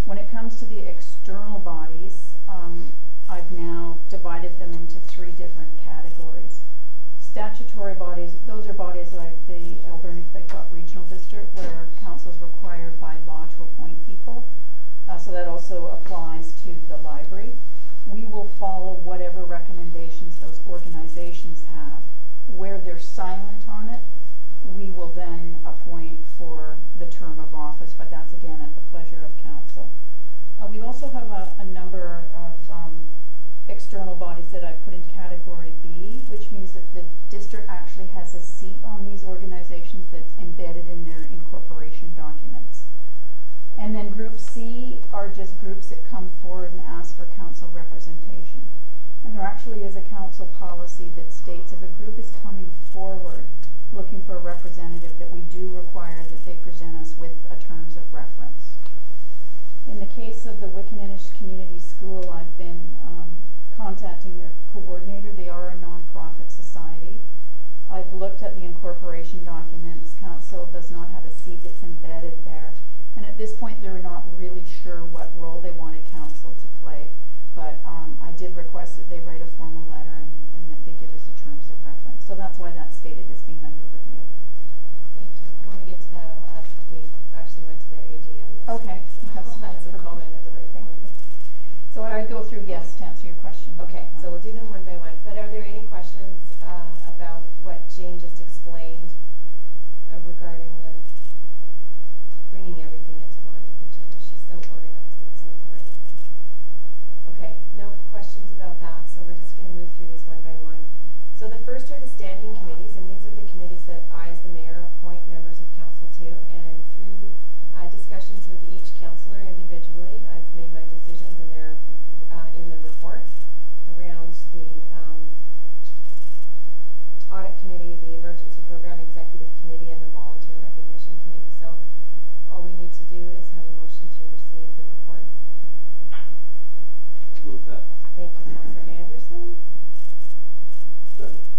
When it comes to the external bodies, I've now divided them into 3 different categories. Statutory bodies, those are bodies like the Alberni-Claycott Regional District, where council is required by law to appoint people. So that also applies to the library. We will follow whatever recommendations those organizations have. Where they're silent on it, we will then appoint for the term of office, but that's again at the pleasure of council. We also have a number of external bodies that I put in category B, which means that the district actually has a seat on these organizations that's embedded in their incorporation documents. And then group C are just groups that come forward and ask for council representation. And there actually is a council policy that states if a group is coming forward looking for a representative, that we do require that they present us with a terms of reference. In the case of the Wickaninnish Community School, I've been contacting their coordinator. They are a non-profit society. I've looked at the incorporation documents. Council does not have a seat, it's embedded there. And at this point, they're not really sure what role they wanted council to play. But I did request that they write a formal letter and that they give us a terms of reference. So that's why that's stated as being under review. Thank you. When we get to that, I'll ask, we actually went to their AGM yesterday. Okay. So I'll add some comment at the right point. So I would go through yes to answer your question. Okay, so we'll do them one by one. But are there any questions about what Jane just explained regarding the bringing everything into line with each other? She's so organized, it's so great. Okay, no questions about that, so we're just going to move through these one by one. So the first are the standing committees, and these are the committees that I, as the mayor, appoint members of council to, and through discussions with each councillor individually, I've made my decisions, and they're in the report around the audit committee, the emergency program executive committee, and the volunteer recognition committee. So all we need to do is have a motion to receive the report. Move that. Thank you, Councillor Anderson.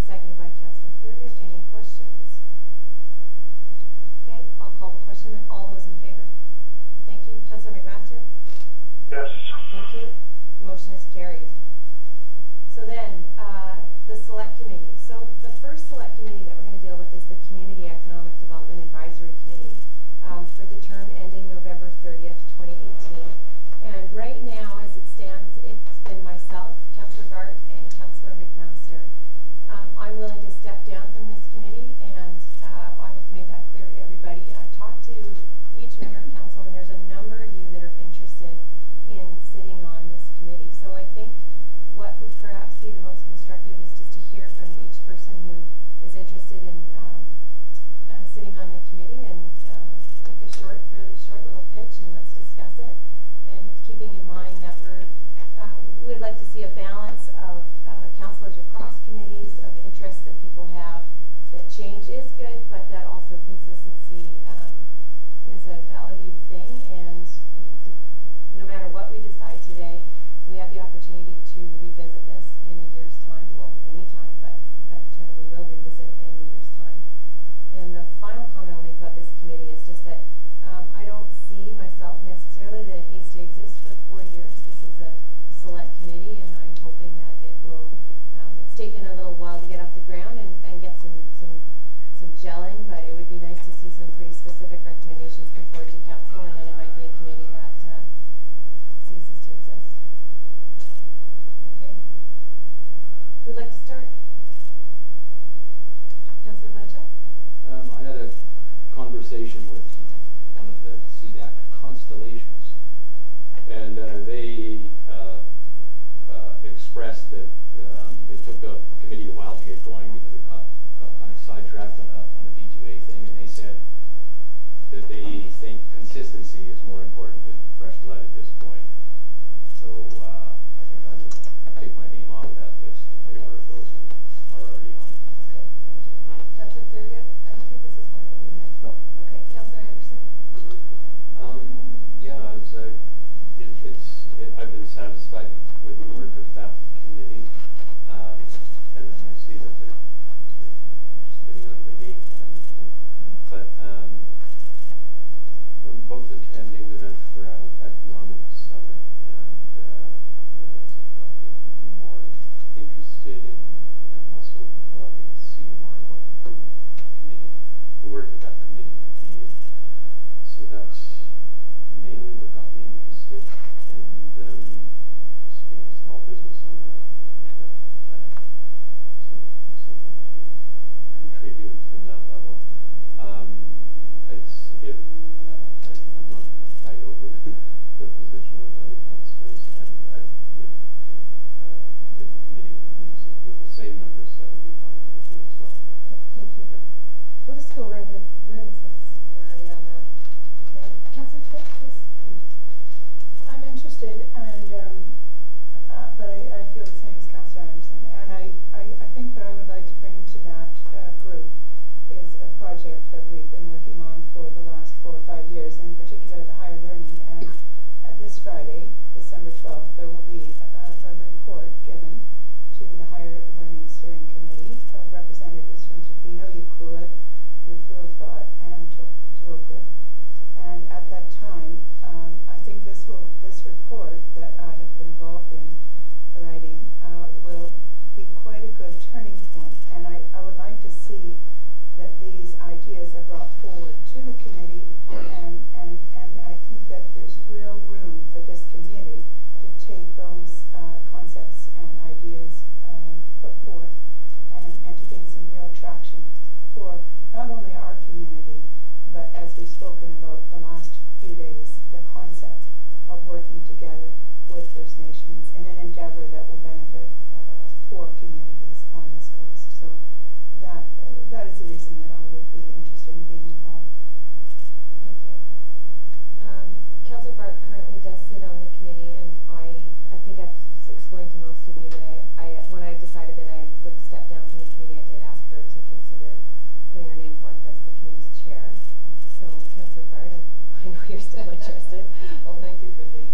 Seconded by Councillor Thurgood. Any questions? Okay, I'll call the question then. All those in favor? Thank you. Councillor McMaster? Yes. Thank you. The motion is carried. So then, the select committee. So the first select committee that we're going to deal with is the Community Economic Development Advisory Committee for the term ending November 30th, 2018. And right now, as it stands, it's been myself, Councillor Gart, and Councillor McMaster. I'm willing to step down from this committee, and I've made that clear to everybody. I've talked to each member of council, and there's a number of you that are interested in sitting on this committee. So I think what would perhaps be the most constructive is just to hear from each person who is interested in sitting on the committee, and make a really short little pitch, and let's discuss it. And keeping in mind that we'd like to see a balance of councillors across committees, of interests that people have, that change is good, but that also consistency is a valued thing. And no matter what we decide today, we have the opportunity to revisit this in a year's time. Well, any time, but we will revisit it in a year's time. And the final comment I'll make about this committee is just that I don't see myself necessarily that it needs to exist for 4 years. This is a select committee, and I'm hoping that it will. It's taken a little while to get off the ground and get some gelling, but it would be nice to see some pretty specific recommendations come forward to council, and then it might be a committee that ceases to exist. Okay. Who'd like to start? Councillor Blanchett? I had a conversation with one of the CDAC constellations, and they expressed that it took the committee a while to get going because it got kind of sidetracked on a V2A thing, and they said that they think consistency is more important than fresh blood at this point. So I think I would take my name off that list in favor of those who are already on. Okay, thank you. Councillor Thurgood, I don't think this is one that you had. No. Okay, Councillor Anderson? Yeah, I've been satisfied with the work of that committee, and then I see that they're sort of just getting out of the gate kind of thing. But from both attending the Vancouver Economic Summit and steering committee of representatives from Tofino, Euclid, Thought, and Tonquin. And at that time, I think this report that I have been involved in writing will be quite a good turning point. And I would like to see that these ideas are brought forward to the committee, and I think that there's real room for this committee to take those concepts and ideas put forth and to gain some real traction for not only our community, but as we've spoken about the last few days, the concept of working together with First Nations in an endeavor that will benefit four communities on this coast. So that is the reason that I would be interested in being involved. Thank you. Councillor Bart currently does sit on the committee, and I think I've explained to most of you that when I decided that I would step down from the committee, I did ask her to consider putting her name forth as the committee's chair. So, Councillor Bart, I know you're still interested. Well, thank you for the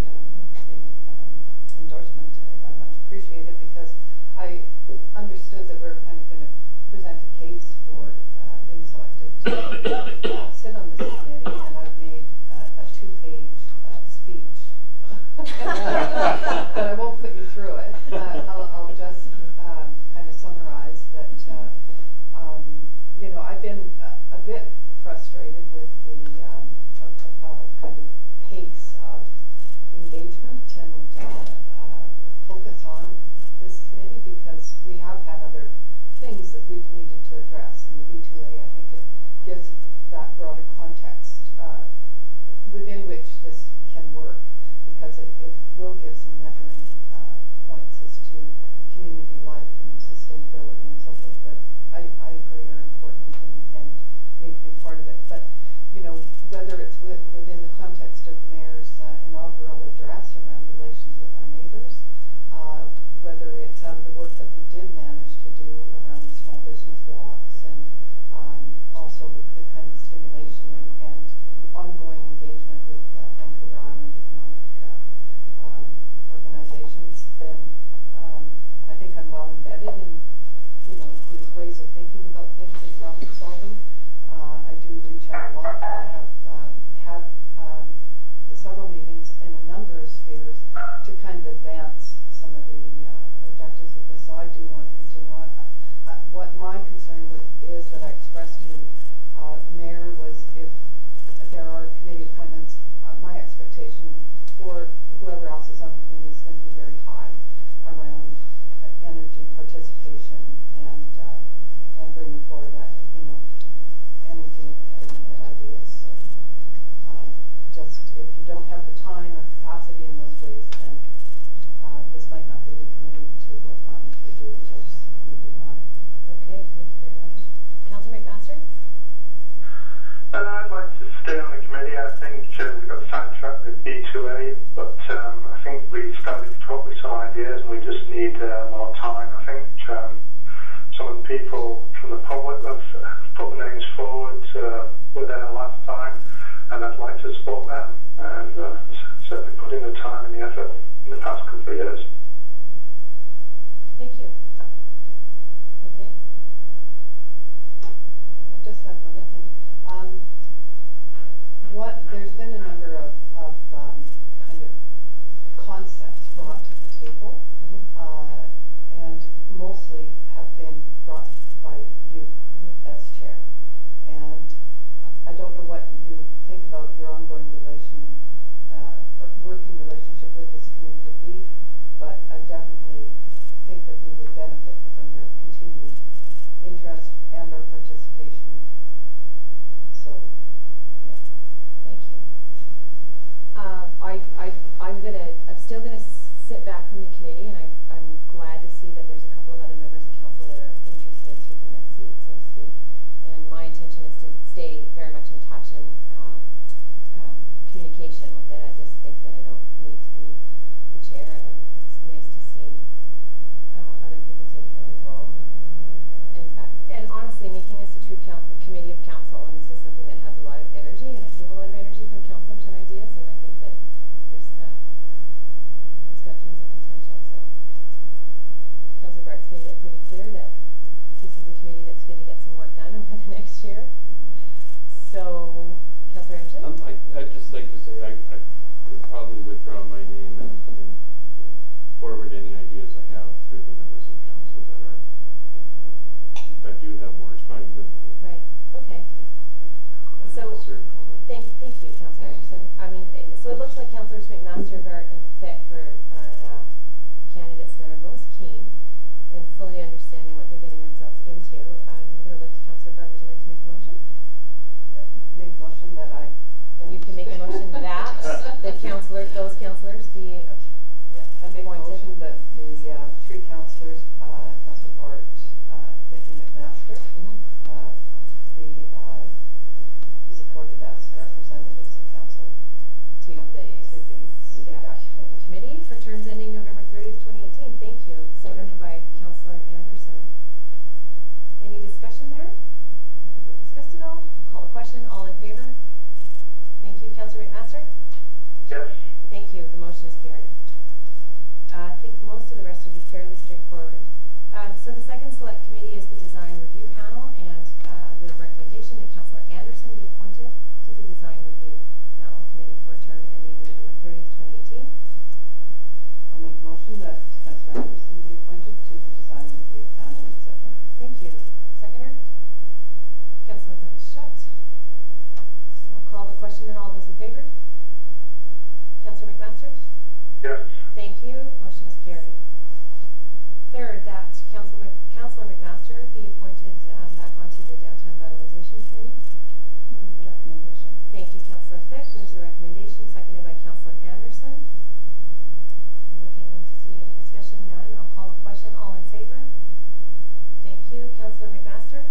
endorsement. I much appreciate it, because I understood that we're kind of going to present a case for being selected to sit on this committee, and I've made a 2-page speech. But I won't put you through it. I'll just kind of summarize that, you know, I've been a bit frustrated with the kind of pace of engagement and focus on this committee, because we have had other things that we've needed to address. And the B2A, I think it gives that broader context within which this can work, because it will give some measuring points as to community life and sustainability and so forth that I agree are important and need to be part of it. But, you know, whether it's within the context of the mayor's inaugural address around relations with our neighbours, whether it's out of the work that we did manage to do around the small business walks, and also the kind of stimulation and ongoing engagement with Vancouver Island economic organizations, then I think I'm well embedded in, you know, these ways of thinking about things and problem solving. I do reach out a lot. I have had several meetings in a number of spheres to kind of advance some of the objectives of this. So I do want to continue on. What my concern is that I expressed to the mayor was, if there are committee appointments, my expectation for whoever else is on the committee is going to be very high around energy participation and bringing forward you know, energy and ideas. So just if you don't have the time or capacity in those ways, then this might not be the committee to work on if you do endorse moving on it. Okay, thank you very much. Councillor McMaster? I'd like to stay on the committee. I think we got sidetracked with B2A, but I think we started to come up with some ideas, and we just need more time. I think some of the people from the public that's put the names forward were there last time, and I'd like to support them, and certainly put in the time and the effort in the past couple of years. Thank you. Okay. I just had one thing. There's been a number of kind of concepts brought to the table, and mostly have been brought by you as chair. And I don't know what you think about your ongoing or working relationship with this committee would be, but I definitely think that we would benefit from your continued interest and our participation. So, yeah. Thank you. I'm still gonna sit back from the committee, and I'm glad to see that there's a couple of other members of council that are interested in taking that seat, so to speak. And my intention is to stay very much in touch and communication with it. I just think that I don't need to be the chair, and it's nice to see other people taking on the role. And honestly, making this a true committee of council, and this is something that has a lot of energy, and I've seen a lot of energy from councillors and ideas, and I think that it's got tons of potential. So Councillor Bart's made it pretty clear that going to get some work done over the next year. So, Councillor Anderson? I'd just like to say I would probably withdraw my name and forward any ideas I have through the members of council that do have more time than me. Right, okay. And So, thank you, Councillor Anderson. I mean, so it looks like Councillors McMaster, Bart, and Thicke are candidates that are most keen in fully understanding what they're getting themselves into. I'm going to look to Councillor Bart. Would you like to make a motion? Make a motion that I. You can make a motion that those councillors be I make a appointed. motion that the three councillors, Councillor Bart, Thicke and McMaster, be supported as representatives of council to the CDAC committee for terms ending November 30th, 2018. Thank you. Seconded by Councillor Anderson. Any discussion there? Have we discussed it all? Call the question. All in favor? Thank you. Councillor McMaster? Yes. Thank you. The motion is carried. I think most of the rest will be fairly straightforward. So the second select committee is the design review panel, and the recommendation that Councillor Anderson be appointed to the design review panel committee for a term ending November 30th, 2018. I'll make a motion that Councillor Anderson be appointed to the design review panel, etc. Thank you. Seconder? Councillor Shut. I'll call the question and all those in favor? Councillor McMaster? Yes. Thank you. Motion is carried. Third, that Councillor McMaster be appointed back onto the Downtown Vitalization Committee. Move the recommendation. Thank you, Councillor Thicke. Moves the recommendation, seconded by Councillor Anderson. I'm looking to see any discussion. None. I'll call the question. All in favor? Thank you. Councillor McMaster?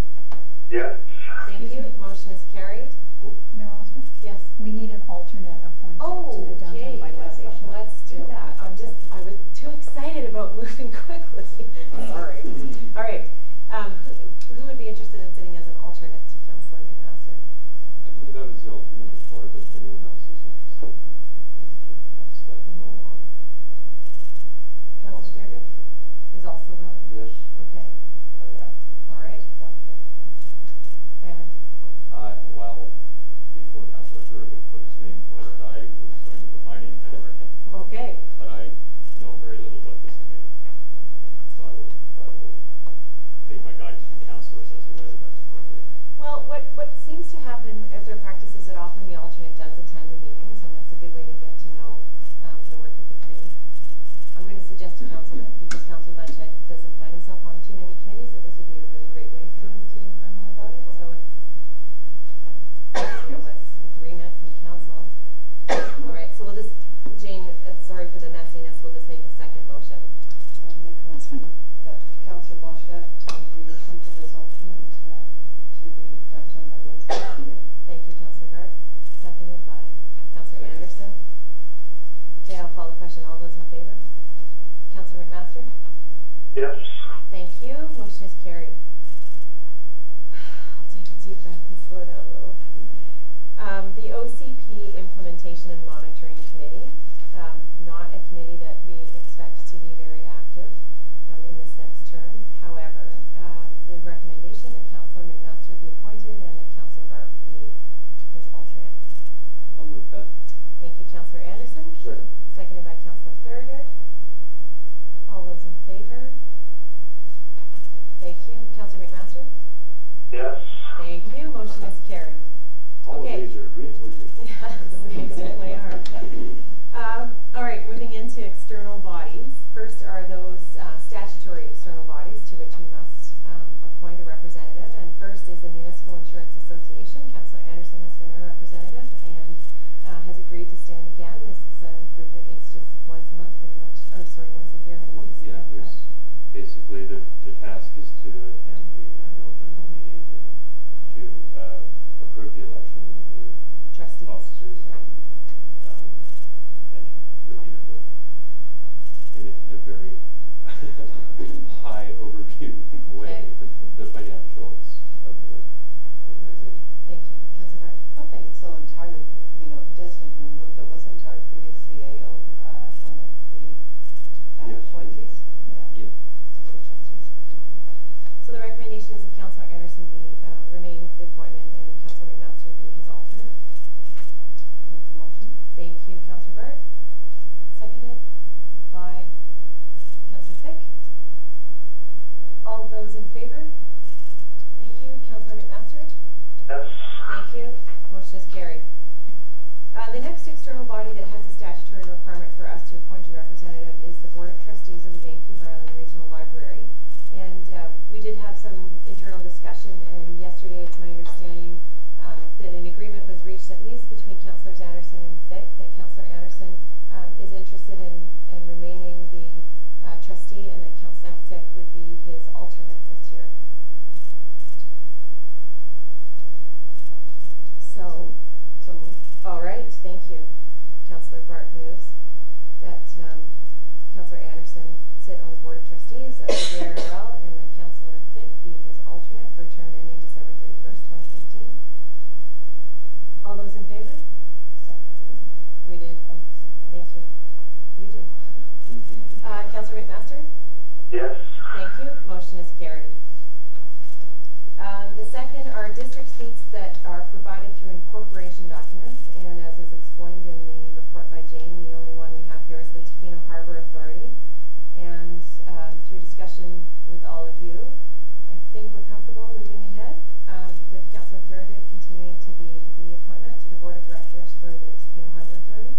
Yes. Thank you. Motion is carried. Mayor Osmond? Yes. We need an alternate appointed to the downtown vitalization. Let's do that. I was too excited about moving quickly. Sorry. All right. Who would be interested in sitting as an alternate to Councillor McMaster? I believe I was the alternate before, but if anyone else is interested, just let them know on. Councillor Durgan is also willing? Yes. Okay. All right. And Well, before Councillor Durgan put his name forward, I was going to put my name forward. okay. But I know very little about this committee. So I will take my guidance from councillors as to whether that's appropriate. Well, what seems to happen as our practice is that often the alternate does attend the meetings, and it's a good way to get to know the work of the committee. I'm going to suggest to council that because Councillor Blanchett doesn't find himself on too many committees, that this would be a really great way for him to learn more about it. So if there was agreement from council. All right, so we'll just, Jane, sorry for the messiness, we'll just make a second motion. I'll make a motion that Councillor Blanchett be appointed as alternate to the downtown vitalization. Thank you, Councillor Bart. Seconded by Councillor Anderson. Okay, I'll call the question. All those in favor? Councillor McMaster? Yes. Thank you. Motion is carried. I'll take a deep breath and slow down a little. The OCP Implementation and Monitoring Committee, not a committee that we expect to be very active in this next term. However, the recommendation that Councillor McMaster be appointed and that Councillor Bart be his alternate. I'll move that. Thank you, Councillor Anderson. Sure. Seconded by Councillor Thurgood. All those in favor? Thank you. Councillor McMaster? Yes. Thank you. Motion is carried. All Okay. of these are agreeing with you. Yes, they certainly are. All right, moving into external bodies. First are those statutory external bodies to which we must appoint a representative. And first is the Municipal Insurance Association. Councillor Anderson has been a representative and has agreed to stand again. This is a group that meets just once a month, pretty much. Or sorry, once a year. Yeah, there's basically the task is to attend the annual general meeting and to approve the election of new Trustees. officers and review in a very high overview way the financials of the organization. Thank you. Councillor Bart? I don't think it's so entirely, distant removed. That wasn't our previous CAO one of the appointees. Yeah. So the recommendation is that Councillor Anderson appointment and Councillor McMaster be his alternate. Make the motion. Thank you, Councillor Bart. Seconded by Councillor Thicke. All those in favor? Thank you. Councillor McMaster? Yes. Thank you. Motion is carried. The next external body that has a statutory requirement for us to appoint a representative is the Board of Trustees of the Vancouver Island Regional Library. And we did have some internal discussion, and yesterday it's my understanding that an agreement was reached at least between Councillors Anderson and Thicke, that Councillor Anderson is interested in remaining the trustee, and that Councillor Thicke would be his alternate this year. So moved. All right, thank you. Councillor Bart moves that Councillor Anderson sit on the Board of Trustees of the VRL and that Councillor Thicke be his alternate for a term ending December 31st, 2015. All those in favor? We did. Oh, thank you. You did. Councillor McMaster? Yes. Thank you. Motion is carried. The second are district seats that are provided through incorporation documents, and as is explained in the report by Jane, the only one we have here is the Tofino Harbour Authority. And through discussion with all of you, I think we're comfortable moving ahead with Councillor Thurgood continuing to be the appointment to the Board of Directors for the Tofino Harbour Authority.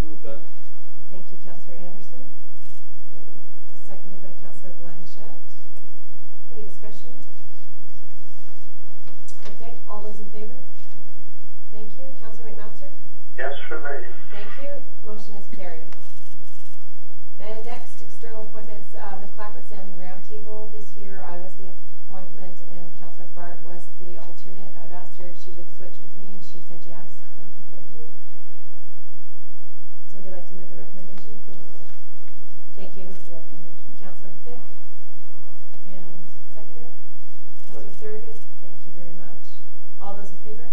Move that. Thank you, Councillor Anderson. Seconded by Councillor Blanchette. Any discussion? Okay, all those in favor? Thank you. Councillor McMaster? Yes for me. Thank you. Motion is carried. And next, external appointments, the Clackwood Salmon Roundtable. This year I was the appointment and Councillor Bart was the alternate. I've asked her if she would switch with me and she said yes. Thank you. Somebody like to move the recommendation? Thank you. Councillor Thicke. And seconder? Councillor Thurgood. Thank you very much. All those in favor?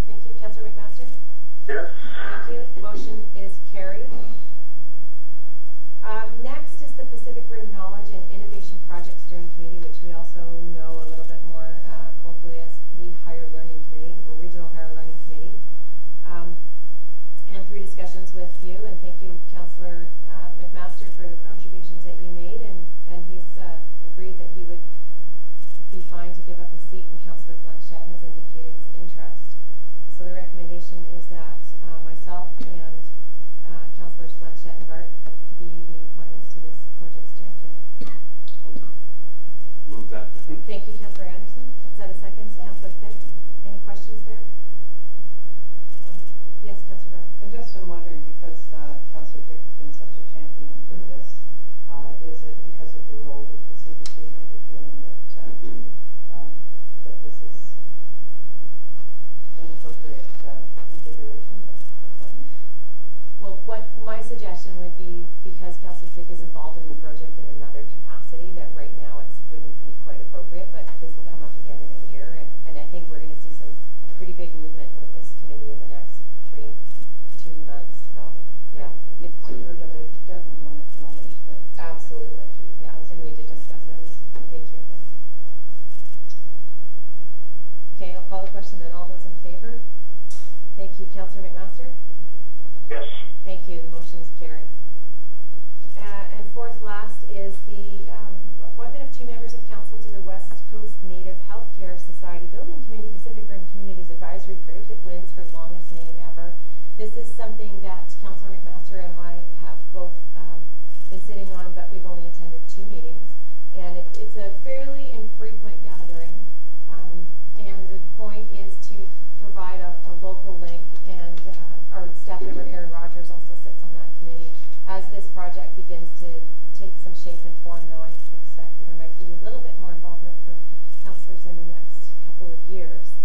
Thank you. Councillor McMaster? Yes. Thank you. Motion is carried. Next is the Pacific Rim Knowledge and Innovation Project Steering Committee, which we also know a little bit more colloquially as the Higher Learning Committee, or Regional Higher Learning Committee. And through discussions with you, and thank you, Councillor McMaster, for the contributions that you made, and he's agreed that he would be fine to give up his seat, and Councillor Blanchette has indicated his interest. So the recommendation is that myself and Councillors Blanchette and Bart be the appointments to this project steering committee. Move that. Thank you, Councillor Anderson. Is that a second? Councillor Thicke? Any questions there? Yes, Councillor Bart. I just am wondering, because Councillor Thicke has been such a champion for this, is it because of your role with the CBC that you're feeling that that this is an appropriate configuration of appointment? Well, what my suggestion would be, because Councillor Thicke is involved in the project in another capacity, that right now it wouldn't be quite appropriate, but this will come up again in a year, and I think we're going to see some pretty big movement with this committee in the next 2 months. So, yeah, good point. But I definitely want to acknowledge that. Absolutely. Yeah, and we did discuss that. Thank you. Okay, I'll call the question then. All those in favor? Thank you. Councillor McMaster? Yes. Thank you. The motion is carried. And fourth last is the appointment of 2 members of council to the West Coast Native Healthcare Society Building Committee, Pacific Rim Communities Advisory Group. It wins for its longest name ever. This is something that Councillor McMaster and I have both been sitting on, but we've only attended 2 meetings. And it's a fairly infrequent gathering. And the point is to provide a local link, and our staff member Aaron Rogers also sits on that committee. As this project begins to take some shape and form, though, I expect there might be a little bit more involvement for councillors in the next couple of years.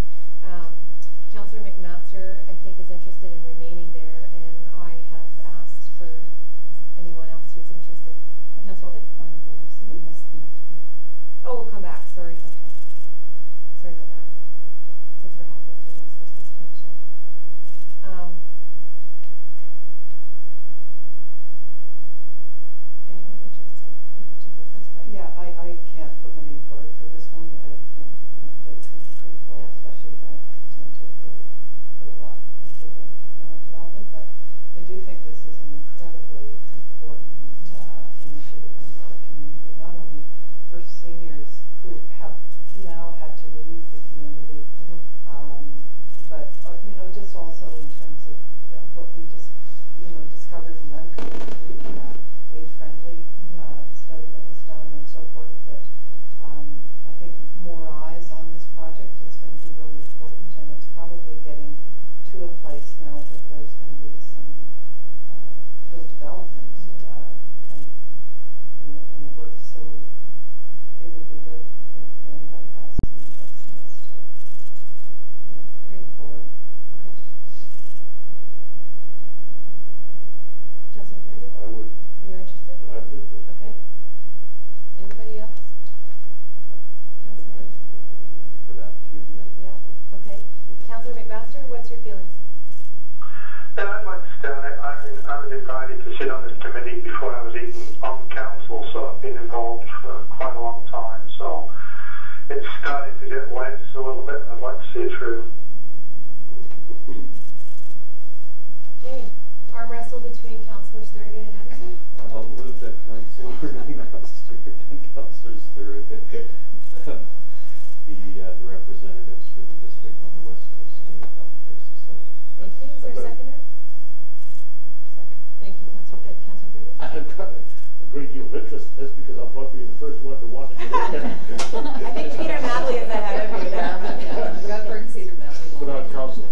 Councillor McMaster, I think, is interested in remaining there, and I have asked for anyone else who's interested. Councillor Thicke? Oh, we'll come back. Sorry. Okay. Sorry about that. Since we're halfway through this, let's just finish up. Anyone interested in particular? Councillor White? Yeah, I can't put my name forward for this one. I think it's going to be pretty cool. Yeah. now had to leave the community. But, you know, just also in terms of what we just, you know, discovered and uncovered through the age-friendly study that was done and so forth, that I think more eyes on this project is going to be really important, and it's probably getting to a place now that there's going to be some real development kind of in the works. So it would be good if anybody has some interest in this to, you know, bring forward. Okay. Councillor Greig? I would. Are you interested? I would. Okay. Anybody else? Councillor? For that too, yeah. Yeah, okay. Councillor McMaster, what's your feelings? Yeah, I'd like to stay on it. I was invited to sit on this committee before I was even on council, so I've been involved for quite a long time. So it's starting to get legs a little bit. I'd like to see it through. Okay. Arm wrestle between Councillors Thurgood and Anderson? I'll move that Councillor McMaster and Councillors Thurgood be the representatives for the district on the West Coast Native Healthcare Society. Thank you. Is there a seconder? Second. Thank you, Councillor Thurgood. I've got a great deal of interest in this because I'll probably be the first one to want to get in there. I think Peter Madley is ahead of you there. Yeah, we got to bring Cedar Madley. But I'm Councillor.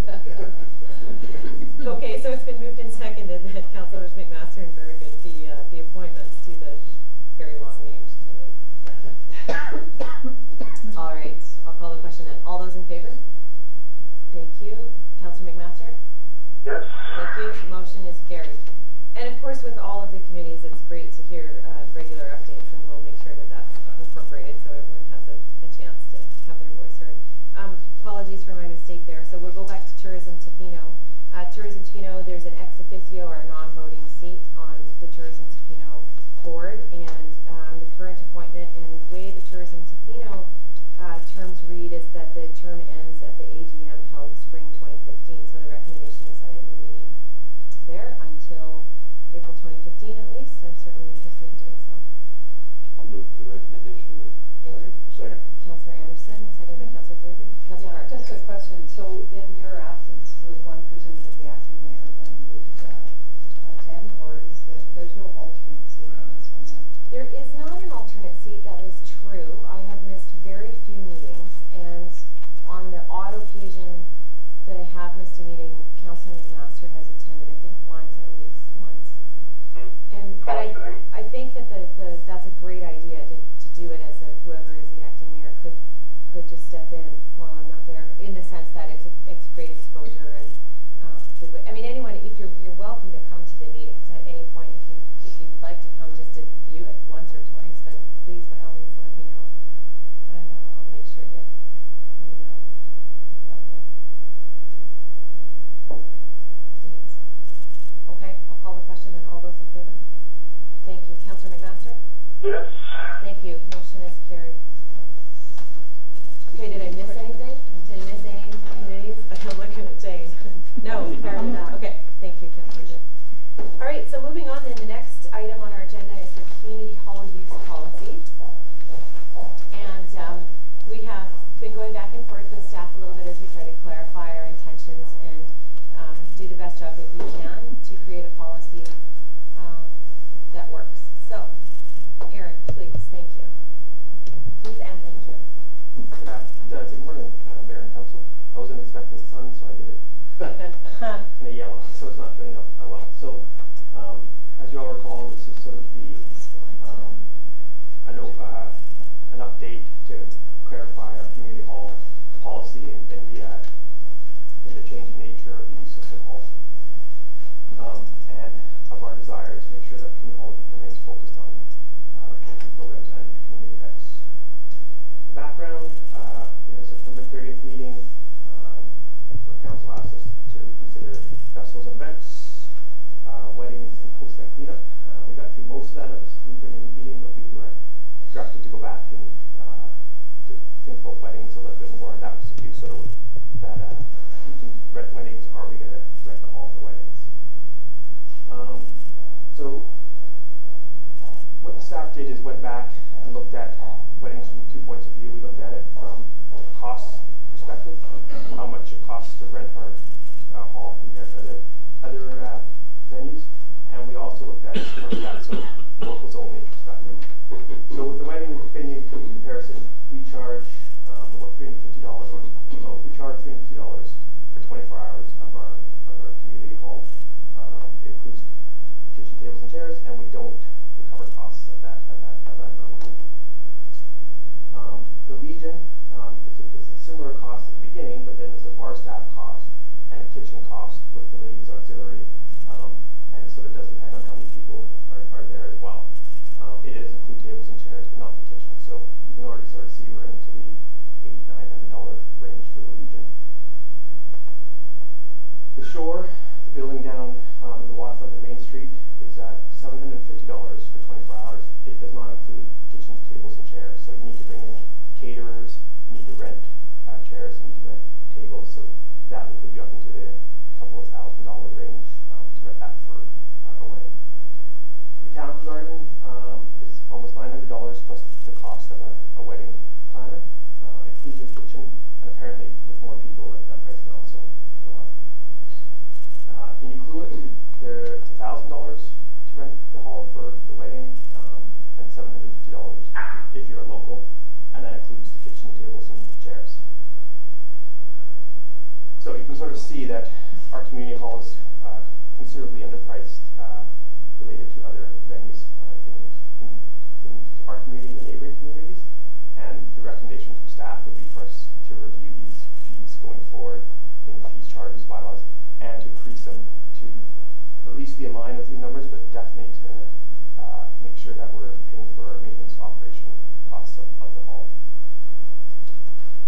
Okay, so it's been moved and seconded that Councillors McMaster and Thurgood be the appointments to the very long named committee. All right, I'll call the question then. All those in favor? Thank you. Councillor McMaster? Yes. Thank you. Motion is carried. And of course, with all of the committees, it's great to hear regular updates, and we'll make sure that that's incorporated so everyone has a chance to have their voice heard. Apologies for my mistake there. So we'll go back to Tourism Tofino. Tourism Tofino, there's an ex officio or non-voting seat on the Tourism Tofino board, and the current appointment and the way the Tourism Tofino terms read is that the term ends at the AGM held spring 2015. So the recommendation is that I remain there until April 2015 at least. I'm certainly interested in doing so. I'll move the recommendation then. Thank you. Second. Councillor Anderson, seconded by Councillor Thurgood. Councillor Hart. Just a question. So in your absence, would one presumably acting mayor then would attend, or is there's no alternate seat on this one then? There is not an alternate seat, that is true. I have missed very few meetings, and on the odd occasion that I have missed a meeting, Councillor McMaster has attended, I think, once or at least once. But I think that that's a great idea to do it as whoever is the acting mayor could just step in while I'm not there, in the sense that it's great exposure and good way. I mean, anyone, if you're welcome to come to the meetings at any point. If you would like to come just to view it once or twice, then please by all means let me know, and I'll make sure that you know about the dates. Okay, I'll call the question then. All those in favor? Thank you. Councillor McMaster? Yes. Thank you. Motion is carried. Okay, did I miss anything? Did I miss any committees? I'm looking at Jane. No, prior to that. Okay, thank you, Councillor. All right, so moving on then, the next item on our agenda is the community hall use policy. And we have been going back and forth with staff a little bit as we try to clarify our intentions and do the best job that we can to create a policy that works. So, Aaron, please, thank you. Please and thank you. Good morning, Mayor and Council. I wasn't expecting the sun, so I did it in a yellow, so it's not turning out well. So, as you all recall, this is sort of the an update to clarify our community hall policy and the changing nature of the use of the hall, and of our desire to make sure that community hall remains focused on recreation programs and community events. The background, we had a September 30th meeting where Council asked us to reconsider festivals and events, weddings, and post-event cleanup. We got through most of that at the September 30th meeting, but we were directed to go back and to think about weddings a little bit more. That was the view, sort of, that we can rent weddings. Are we going to rent the hall for weddings? So what the staff did is went back and looked at weddings from 2 points of view. We looked at it from Legion, it's a similar cost at the beginning, but then there's a bar staff cost and a kitchen cost with the ladies auxiliary, and it sort of does depend on how many people are there as well. It does include tables and chairs, but not the kitchen, so you can already sort of see we're into the $800–900 range for the Legion. The Shore, the building down the waterfront of Main Street, is at $750 for 24 hours. It does not include kitchens, tables, and chairs, so you need to bring in caterers, you need to rent chairs, you need to rent tables, so that will put you up into the couple of $1,000 range to rent that for a wedding. The Botanical Garden is almost $900 plus the cost of a wedding planner, includes a kitchen, and apparently with more people that price can also go up. In Ucluelet, it's $1,000 to rent the hall for the wedding, and $750 if you're a local, and that includes the kitchen, tables, and chairs. So you can sort of see that our community hall is considerably underpriced related to other venues in our community and the neighboring communities. And the recommendation from staff would be for us to review these fees going forward in fees, charges, bylaws, and to increase them to at least be in line with these numbers, but definitely to make sure that we're paying for our maintenance operation costs of the hall.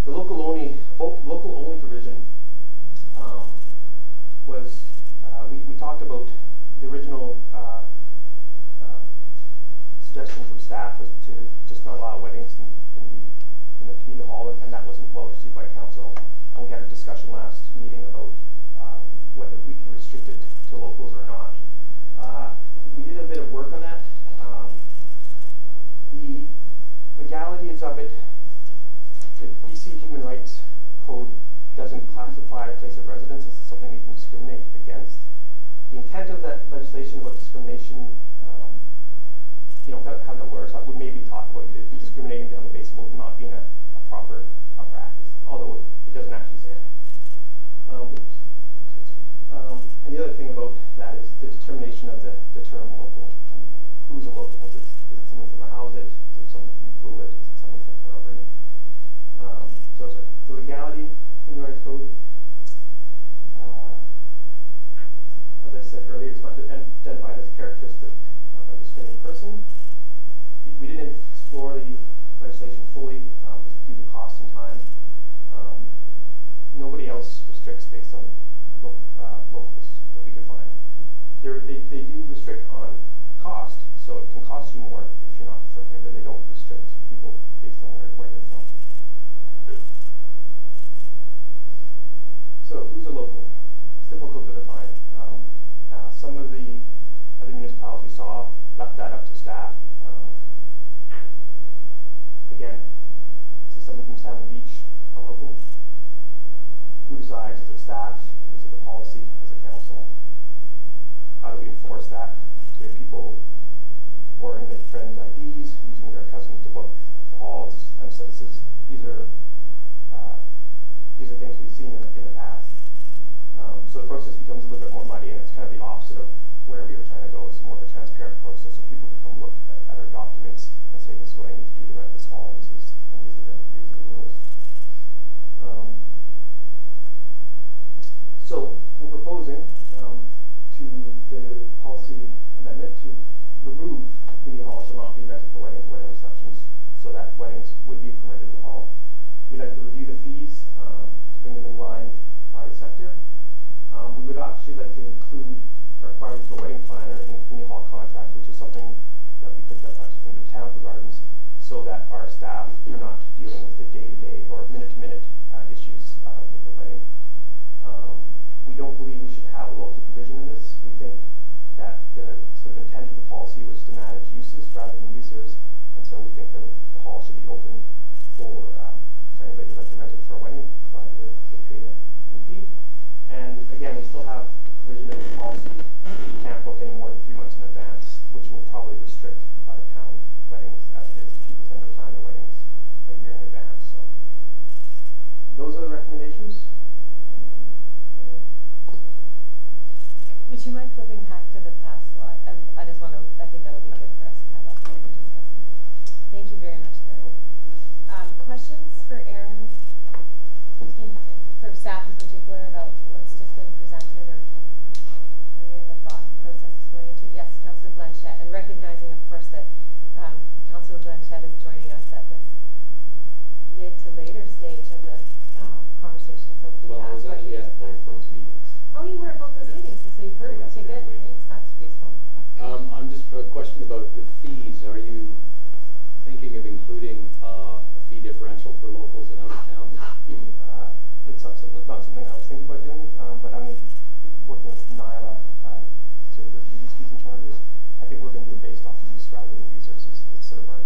The local only provision was, we talked about the original suggestion from staff was to just not allow weddings in the community hall, and that wasn't well received by council. And we had a discussion last meeting about whether we can restrict it to locals or not. We did a bit of work on that. The legalities of it, the BC Human Rights Code doesn't classify a place of residence as something you can discriminate against. The intent of that legislation about discrimination, without having the words, would maybe talk about discriminating on the basis of not being a proper practice, although it doesn't actually say it. And the other thing about that is the determination of the term local. Who's a local? Is it someone from a house? Is it someone from Fluid? Is it someone from Correspondence? So sorry. The legality, Human Rights Code, as I said earlier, it's not identified as a characteristic of a discriminating person. We didn't explore the legislation fully, just due to cost and time. Nobody else restricts based on locals that we can find. They do restrict on cost, so it can cost you more if you're not from here, but they don't restrict people based on where they're from. So who's a local? It's difficult to define. Some of the other municipalities we saw left that up to staff. Again, is someone from Salmon Beach a local? Who decides? Is it staff? Is it the policy as a council? How do we enforce that? Do we have people borrowing their friends' IDs, using their cousin to book the halls? And so these are things we've seen in the past. So the process becomes a little bit more muddy, and it's kind of the opposite of where we were trying to go. It's more of a transparent process, so people can come look at our documents and say, this is what I need to do to rent this hall, and these are the rules. So we're proposing to the policy amendment to remove community hall shall not be rented for weddings or wedding receptions, so that weddings would be permitted in the hall. We'd like to review the fees to bring them in line with the private sector. We would actually like to include a requirement for a wedding planner in the community hall contract, which is something that we picked up actually from the Botanical Gardens, so that our staff are not dealing with the day-to-day or minute-to-minute issues with the wedding. We don't believe we should have a local provision in this. We think that the sort of intent of the policy was to manage uses rather than users, and so we think that the hall should be open for anybody who'd like to rent it for a wedding, provided they pay the fee. And again, we still have the provision in the policy that you can't book any more than 3 months in advance, which will probably restrict out-of-town weddings, as it is. People tend to plan their weddings a year in advance. So those are the recommendations. Would you mind flipping back to the past slide? I just want to, I think that would be good for us to have up here to discuss. Thank you very much, Harry. Question questions for Aaron, for staff in particular, about what's just been presented, or any of the thought processes going into it? Yes, Councillor Blanchette, and recognizing, of course, that Councillor Blanchette is joining us at this mid to later stage of the conversation. So please Well, I was ask what you actually need to at both those meetings. Oh, you were at both those Yes. meetings, so you heard. Okay, good. Thanks. That's useful. I'm just a question about the fees. Are you thinking of including a fee differential for locals and out of town? It's not something I was thinking about doing, but I'm working with Nyla to review these fees and charges. I think we're going to do it based off of use rather than users. It's sort of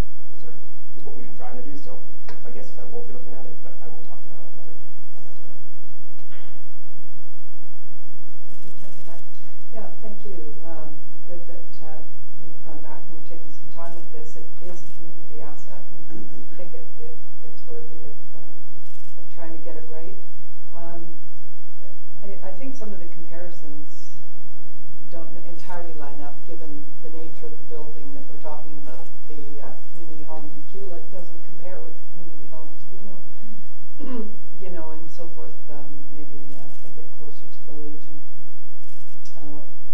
is what we've been trying to do. So I guess I won't be looking at it, but I will talk to Nyla about it. Yeah, thank you. Good that we've gone back and we're taking some time with this. It is a community asset, and I think it's worthy of trying to get it right. I think some of the comparisons don't entirely line up, given the nature of the building that we're talking about. The community hall in Hewlett doesn't compare with the community hall in Tofino, you know, and so forth. Maybe a bit closer to the Legion.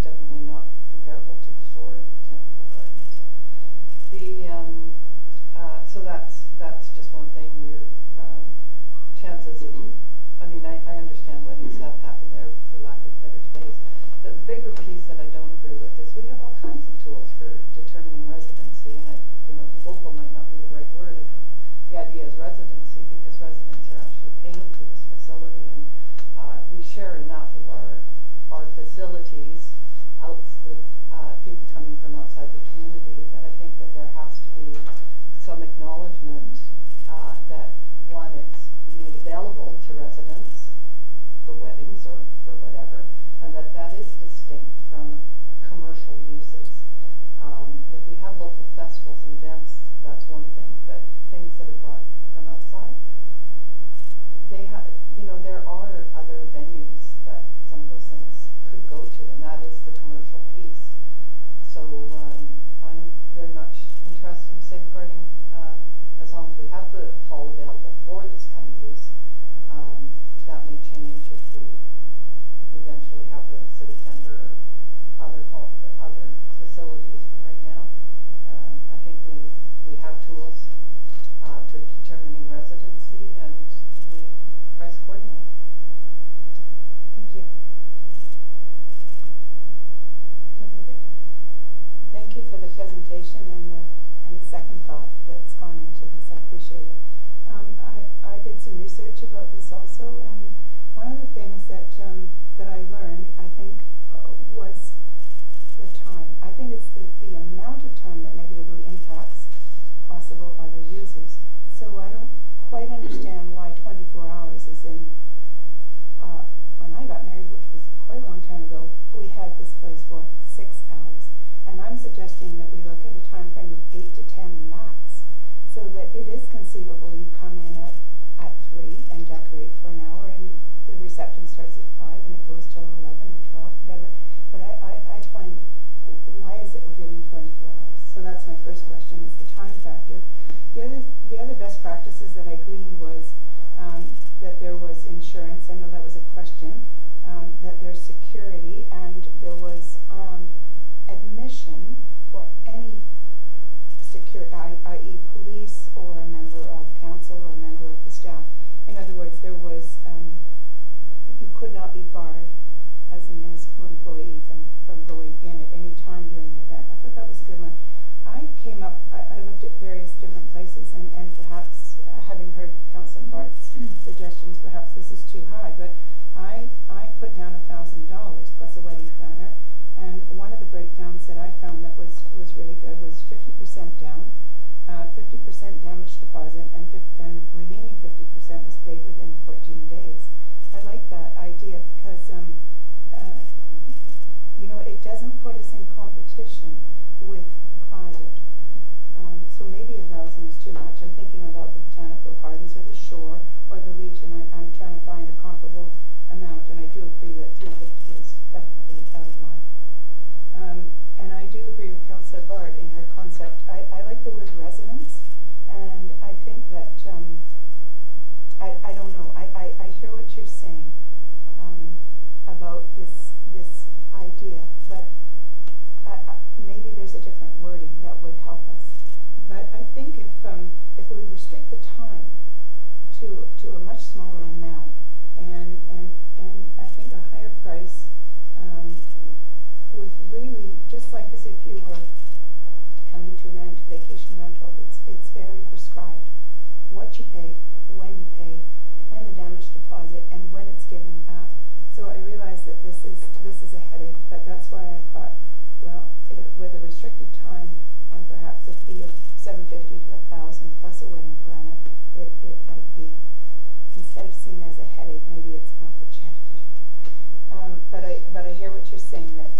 Definitely not comparable to the shore of the Botanical Gardens. So that's just one thing. Your chances of, I mean, I understand weddings have happened there for lack of better space. The bigger piece that I don't agree with is we have all kinds of tools for determining residency, and local might not be the right word. The idea is residency, because residents are actually paying for this facility, and we share enough of our facilities out with people coming from outside the community that I think that there has to be some acknowledgement that, one, it's made available to residents for weddings or for whatever, and that is distinct from commercial uses. If we have local festivals and events, that's one thing, but things that are brought from outside, they have, there are other venues that some of those things could go to, and that is the commercial piece. So I'm very much interested in safeguarding, as long as we have the hall available for this kind of use. That may change if we eventually have a civic center or other facilities. But right now, I think we have tools for determining residency, and we price accordingly. Thank you. Thank you for the presentation and the second thought that's gone into this. I appreciate it. I did some research about this also, and one of the things that I learned, I think, was the time. I think it's the amount of time that negatively impacts possible other users. So I don't quite understand why 24 hours is in. When I got married, which was quite a long time ago, we had this place for 6 hours. And I'm suggesting that we look at a time frame of 8 to 10 max, so that it is conceivable you come in at 3 and decorate for an hour, and the reception starts at 5 and it goes till 11 or 12, whatever. But I find, why is it we're giving 24 hours? So that's my first question, is the time factor. The other best practices that I gleaned was that there was insurance. I know that was a question. That there's security, and there was admission for any security, i.e. police or a member of council or a member of the staff. In other words, there was, you could not be barred as a municipal employee from going in at any time during the event. I thought that was a good one. I looked at various different places, and perhaps, having heard Councillor Bart's suggestions, perhaps this is too high, but I put down $1,000 plus a wedding planner, and one of the breakdowns that I found that was really good was 50% down, 50% damage deposit, and remaining 50% was paid within 14 days. I like that idea because, it doesn't put us in competition with private. So maybe 1,000 is too much. I'm thinking about the Botanical Gardens or the Shore or the Legion. I'm trying to find a comparable amount, and I do agree that 350 is definitely out of line. And I do agree with Councillor Bart in her concept. I like the word residence, and I think that I don't know. I hear what you're saying about this idea, but maybe there's a different wording that would help us. But I think if we restrict the time to a much smaller amount, and I think a higher price with really, just like as if you were coming to rent vacation rental, it's very prescribed what you pay, when you pay, when the damage deposit, and when it's given back. So I realize that this is a headache, but that's why I thought, well, with a restricted time and perhaps a fee of $750 to $1,000 plus a wedding planner, it might be, instead of seen as a headache, maybe it's an opportunity. But I hear what you're saying, that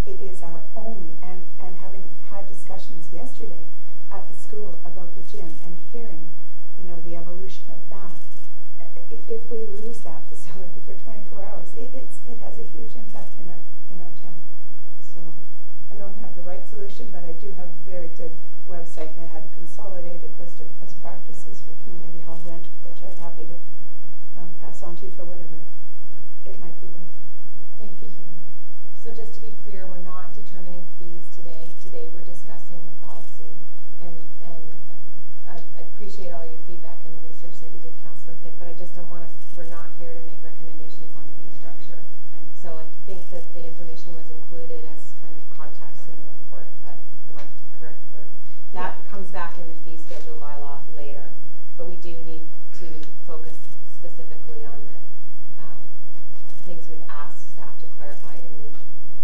it is our only, and having had discussions yesterday at the school about the gym and hearing, the evolution of that. If we lose that facility for 24 hours, it has a huge impact in our town. So I don't have the right solution, but I do have a very good website that had a consolidated list of best practices for community hall rental, which I'm happy to pass on to you for whatever it might be worth. Thank you. So just to be clear, we're not determining fees today. Today we're discussing the policy, and I appreciate all your feedback and the research that you did, Councillor Thicke, but I just don't want us, we're not here to make recommendations on fee structure. So I think that the information was included as kind of context in the report, but am I correct? That comes back in the fee schedule bylaw later, but we do need to focus specifically on the things we've asked staff to clarify in the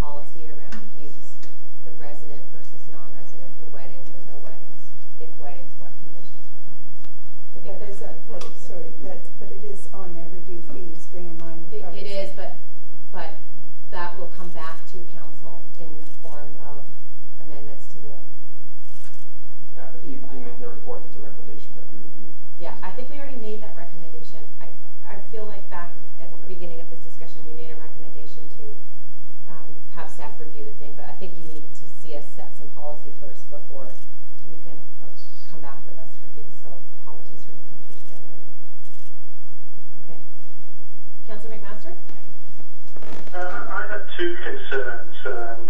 policy around use, the resident versus non-resident, the weddings or no weddings, if weddings, what conditions for weddings. But it is on their review fees, bring in mind. It is, but that will come back to council in the form of amendments to the. Even in the report, it's a recommendation that we review. Yeah, I think we already made that recommendation. I feel like back at the beginning of this discussion, we made a recommendation to have staff review the thing, but I think you need to see us set some policy first before you can come back with us for fees. So apologies for the confusion. Okay. Councillor McMaster? I had two concerns, and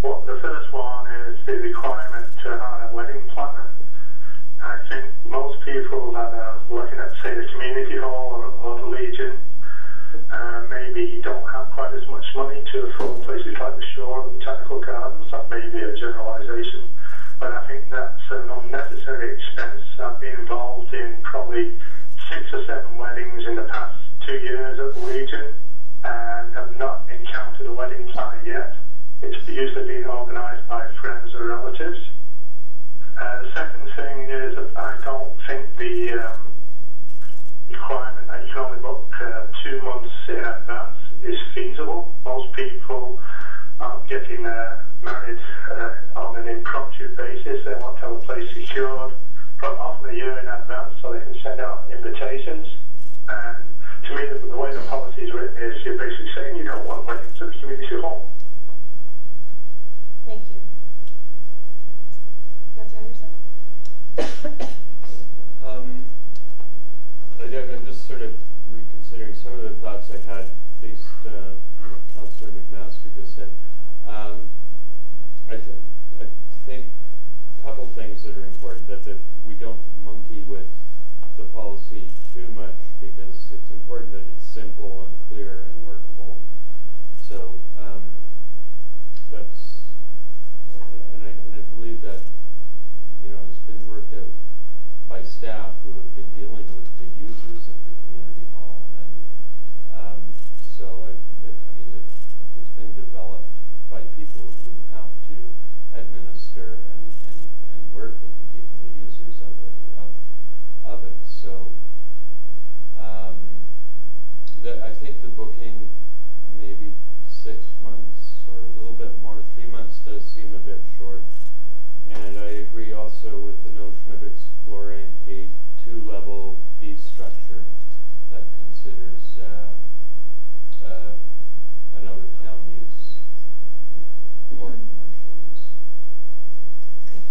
the first one is the requirement to have a wedding planner. I think most people that are looking at, say, the community hall or the Legion, maybe don't have quite as much money to afford places like the Shore or the Botanical Gardens. That may be a generalisation, but I think that's an unnecessary expense. I've been involved in probably 6 or 7 weddings in the past 2 years at the Legion, and have not encountered a wedding planner yet. It's usually been organised by friends or relatives. The second thing is that I don't think the requirement that you can only book 2 months in advance is feasible. Most people aren't getting married on an impromptu basis. They want to have a place secured, often a year in advance, so they can send out invitations. And to me, the way the policy is written is you're basically saying you don't want weddings at the community hall. Thank you. Councillor Anderson? I'm just sort of reconsidering some of the thoughts I had based on what Councillor McMaster just said. I think a couple things that are important, that we don't monkey with the policy too much, because it's important that it's simple and clear and workable. So that's, and I believe that, it's been worked out by staff who have been dealing with the users of the community hall, and so it's been developed by people who have to administer and work with the people, the users of it. So I think the booking maybe 6 months or a little bit more. 3 months does seem a bit short. And I agree also with the notion of exploring a 2-level fee structure that considers an out-of-town use or commercial use. Thank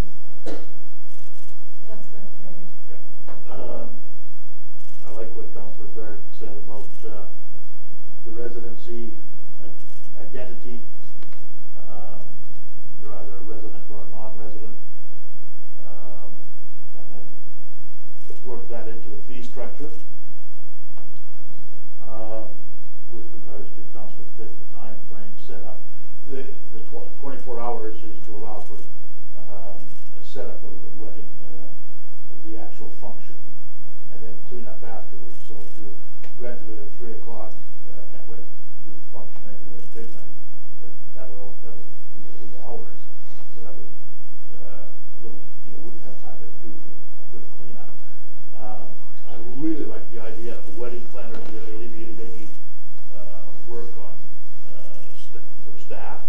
you. Councillor Kerrigan. Councillor Barrett said about the residency identity. You're either a resident or a non-resident. And then work that into the fee structure. With regards to Councillor Thicke, the time frame set up. The 24 hours is to allow for a setup of the wedding, the actual function, and then clean up afterwards. So if you rented it at 3 o'clock and went to function ended at midnight, that would be 8 hours. So that would wouldn't have time to do quick cleanup. I really like the idea of a wedding planner to alleviate any work on for staff.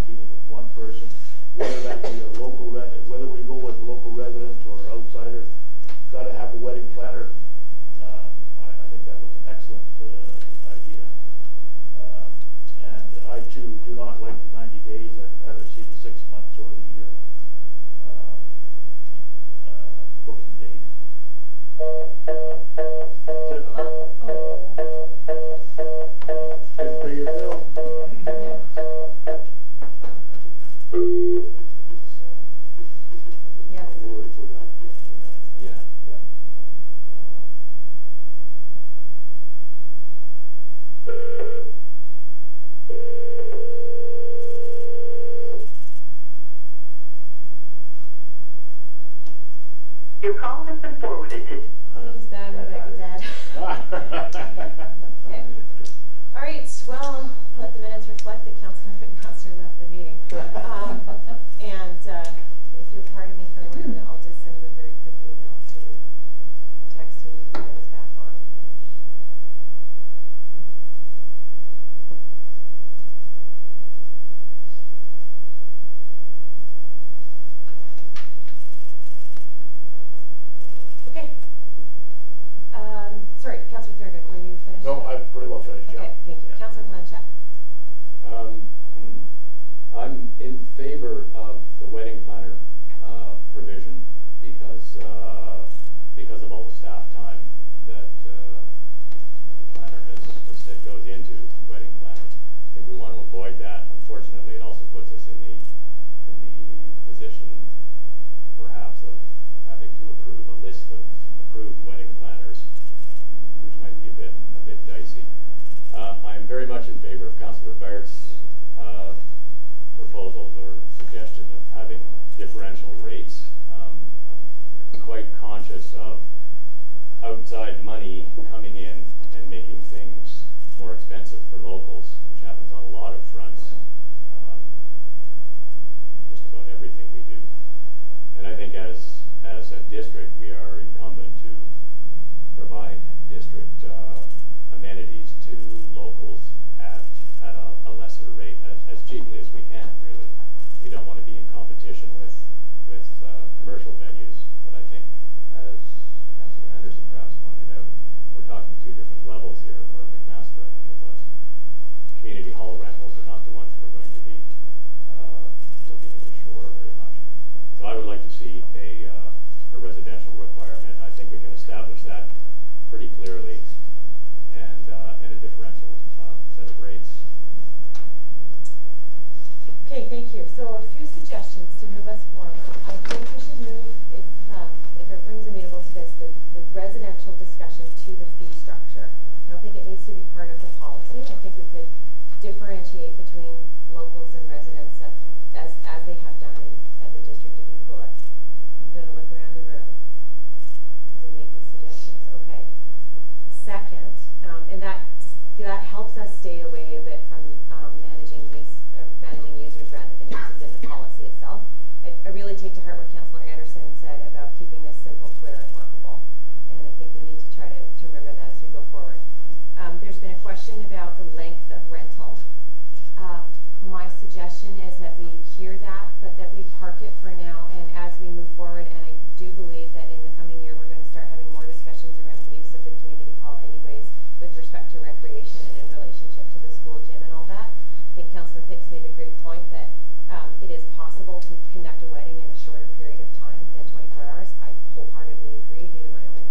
Dealing with one person, whether that be a local, whether we go with local resident or outsider, got to have a wedding planner. I think that was an excellent idea. And I too do not like the 90 days. I'd rather see the 6 months or the year booking date. Didn't pay your bill. Yes. We're done. Yeah. Your call has been forwarded to... He's bad, my back is dead. Okay. All right, well, let the minutes reflect that Councillor McMaster left the meeting. And if you'll pardon me for 1 minute, I'll just send him a very quick email to text me when he is back on. Okay. Sorry, Councillor Thurgood, were you finished? No, I'm pretty well finished, yeah. Okay, thank you. Councillor Blanchett. I'm in favor of the wedding planner provision because of all the staff time that the planner has said goes into wedding planning. I think we want to avoid that. Unfortunately, it also puts us in the position, perhaps, of having to approve a list of approved wedding planners, which might be a bit dicey. I'm very much in favor of Councillor Barrett's proposals or suggestion of having differential rates. I'm quite conscious of outside money coming in and making things more expensive for locals, which happens on a lot of fronts, just about everything we do. And I think as a district, we are incumbent to provide district amenities to locals at a lesser rate, as cheaply as we can, really. We don't want to be in competition with commercial venues, but I think, as Councillor Anderson perhaps pointed out, we're talking two different levels here, or McMaster, I think it was. Community hall rentals are not the ones we're going to be looking at the shore very much. So I would like to see a residential requirement. I think we can establish that pretty clearly, and a differential set of rates. Okay, thank you. So a few suggestions to move us forward. I think we should move, if everyone's amenable to this, the residential discussion to the fee structure. I don't think it needs to be part of the policy. I think we could differentiate between locals and residents as they have done at the District of Upula. I'm going to look around the room as I make these suggestions. Okay. Second, and that helps us stay away a bit from managing users rather than uses in the policy itself. I really take to heart what Councillor Anderson said about keeping this simple, clear, and workable. And I think we need to try to remember that as we go forward. There's been a question about the length of rental. My suggestion is that we hear that, but that we park it for now, and as we move forward, and I do believe that in the coming year we're going to start having more discussions around the use of the community hall anyways, with respect to recreation and in relationship to the school gym and all that. I think Councillor Thicke's made a great point that it is possible to conduct a wedding in a shorter period of time than 24 hours. I wholeheartedly agree due to my own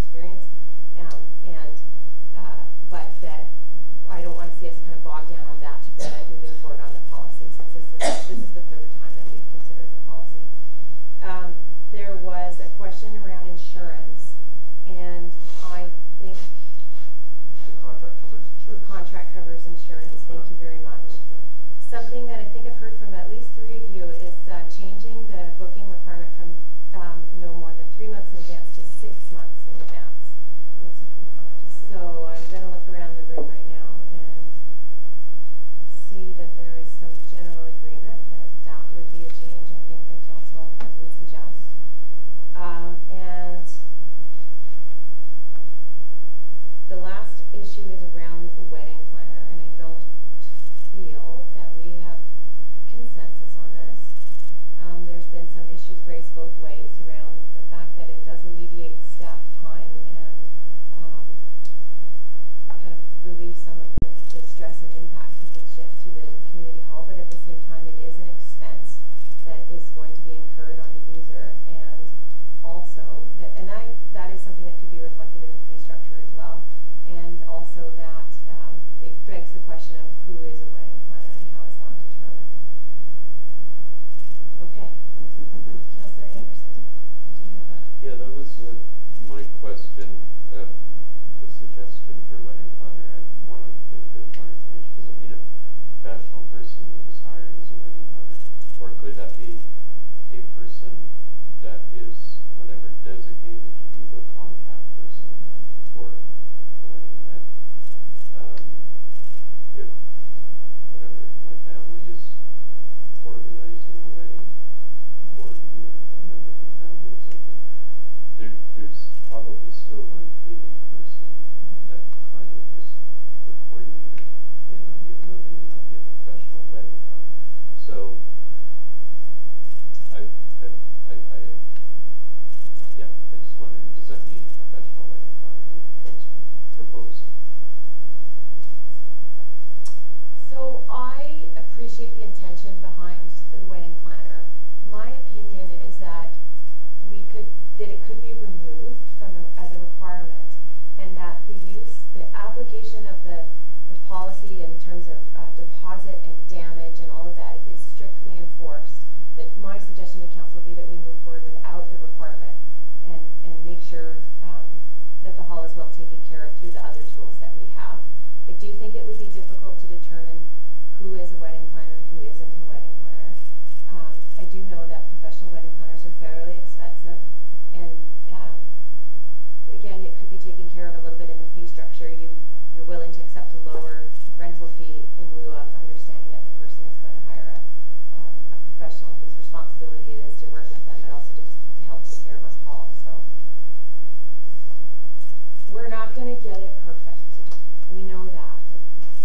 was a question around insurance, and I think The contract covers the insurance. contract covers insurance. Thank you very much. Something that I think I've heard from at least 3 of you is changing the booking requirement from no more than 3 months in advance to 6 months in advance. So I'm going to look around the room right now and see that there is some general agreement that that would be a change I think that council would suggest. And the last issue is around the wedding planner, and I don't feel that we have consensus on this. There's been some issues raised both ways around the fact that it does alleviate staff time and kind of relieve some of the stress and impact we can shift to the community hall, but at the same time it is an expense that is going to be incurred on the user, and also that is something that could be reflected in the fee structure as well, and also that it begs the question of who is a wedding planner and how is that determined. Okay, Councillor Anderson, do you have a? Yeah, that was my question. The suggestion for wedding planner. I want to get a bit more information. Does it mean a professional person that is hired as a wedding planner, or could that be a person that is whatever designated to be the contact person for a wedding event? If whatever my family is organizing a wedding, or you're a member of the family or something, there's probably still going to be a person that kind of is the coordinator, even though they may not be a professional wedding planner. So I just wondered, does that mean a professional wedding planner? What's proposed? So I appreciate the intention behind the wedding planner. My opinion is that it could be removed as a requirement, and that the application of the policy in terms of deposit and damage and all of that is strictly enforced. That my suggestion to council would be that we move forward without the requirement and make sure that the hall is well taken care of through the other tools that we have. I do think it would be difficult to determine who is a wedding planner and who isn't a wedding planner. I do know that professional wedding planners are fairly expensive, and again, it could be taken care of a little bit in the fee structure. You're willing to accept a lower rental fee in lieu of understanding that the person is going to hire a professional whose responsibility it is to work with them, but also just to help take care of our hall. So we're not going to get it perfect. We know that,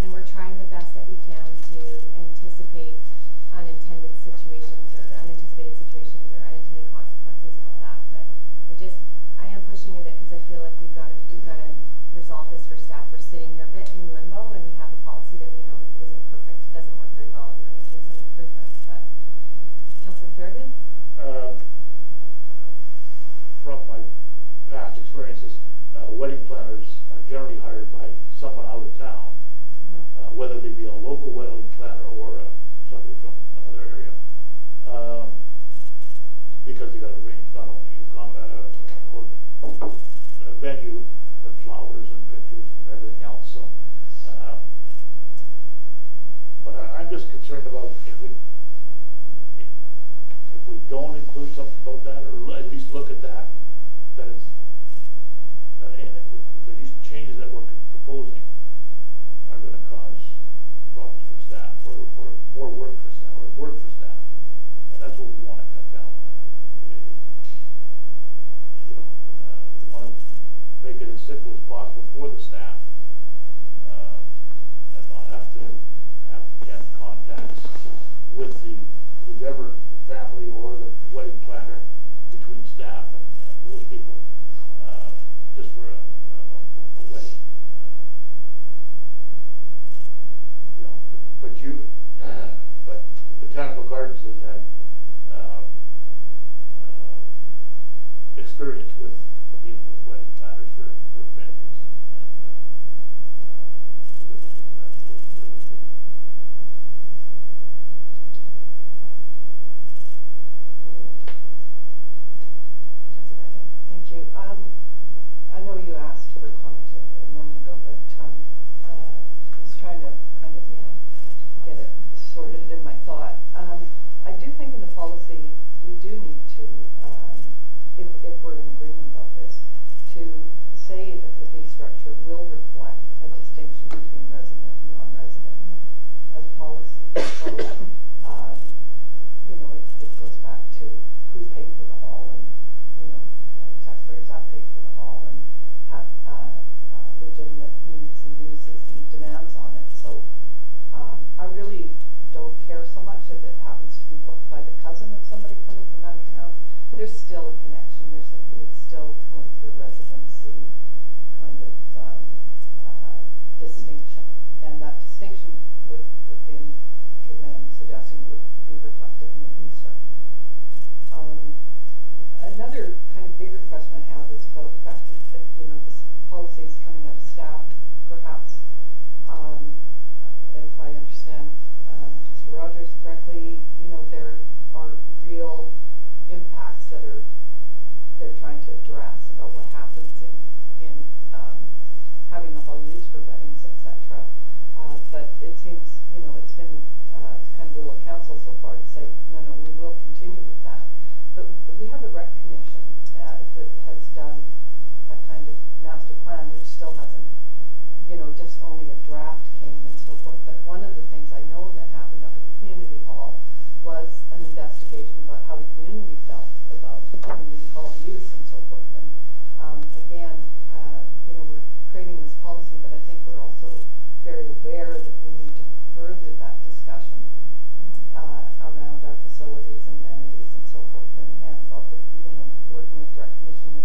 and we're trying the best that we can to anticipate unintended situations or unanticipated situations or unintended consequences and all that. But I am pushing a bit because I feel like we've got to resolve this for staff. We're sitting here a bit in limbo, and we have a policy that we know isn't perfect, doesn't work very well, and we're making some improvements. But Councillor Thurgood? From my past experiences, wedding planners are generally hired by someone out of town, whether they be a local wedding planner or somebody from another area, because they got to arrange not only a venue, but flowers and pictures and everything else. So, but I'm just concerned about if we don't include something about that, or at least look at that, that these changes that we're proposing are going to cause problems for staff, or more work for staff, or work for staff. And that's what we want to cut down on. We want to make it as simple as possible for the staff, and not have to get contacts with whoever family or the wedding planner between staff and those people, just for a wedding. But the Botanical Gardens has had experience with dealing with wedding planners for venues, and we're looking for that a little further. to, if we're in agreement about this, to say that the fee structure will reflect a distinction between resident and non-resident as policy. So, you know, it goes back to who's paying for the hall, and, you know, taxpayers have paid for the hall and have legitimate needs and uses and demands on it. So I really don't care so much if it happens to be booked by the cousin of somebody coming from out of town. There's still a connection. It's still going through residency kind of distinction, and that distinction would, in the way I'm suggesting, would be reflected in the fee structure. Another kind of bigger question I have is about the fact that, you know, this policy is coming out of staff, perhaps. If I understand Mr. Rogers correctly, you know, there are real impacts that they're trying to address about what happens in having the hall used for weddings, etc. But it seems, you know, it's been kind of will of council so far to say, no, we will continue with that. But we have a rec commission that has done a kind of master plan, which still hasn't, you know, just only a draft came and so forth. But one of the things I know that happened up at the community hall was an investigation about how the community felt about community hall use and so forth. And again, you know, we're creating this policy, but I think we're also very aware that we need to further that discussion around our facilities and amenities and so forth, and about, you know, working with direct commission in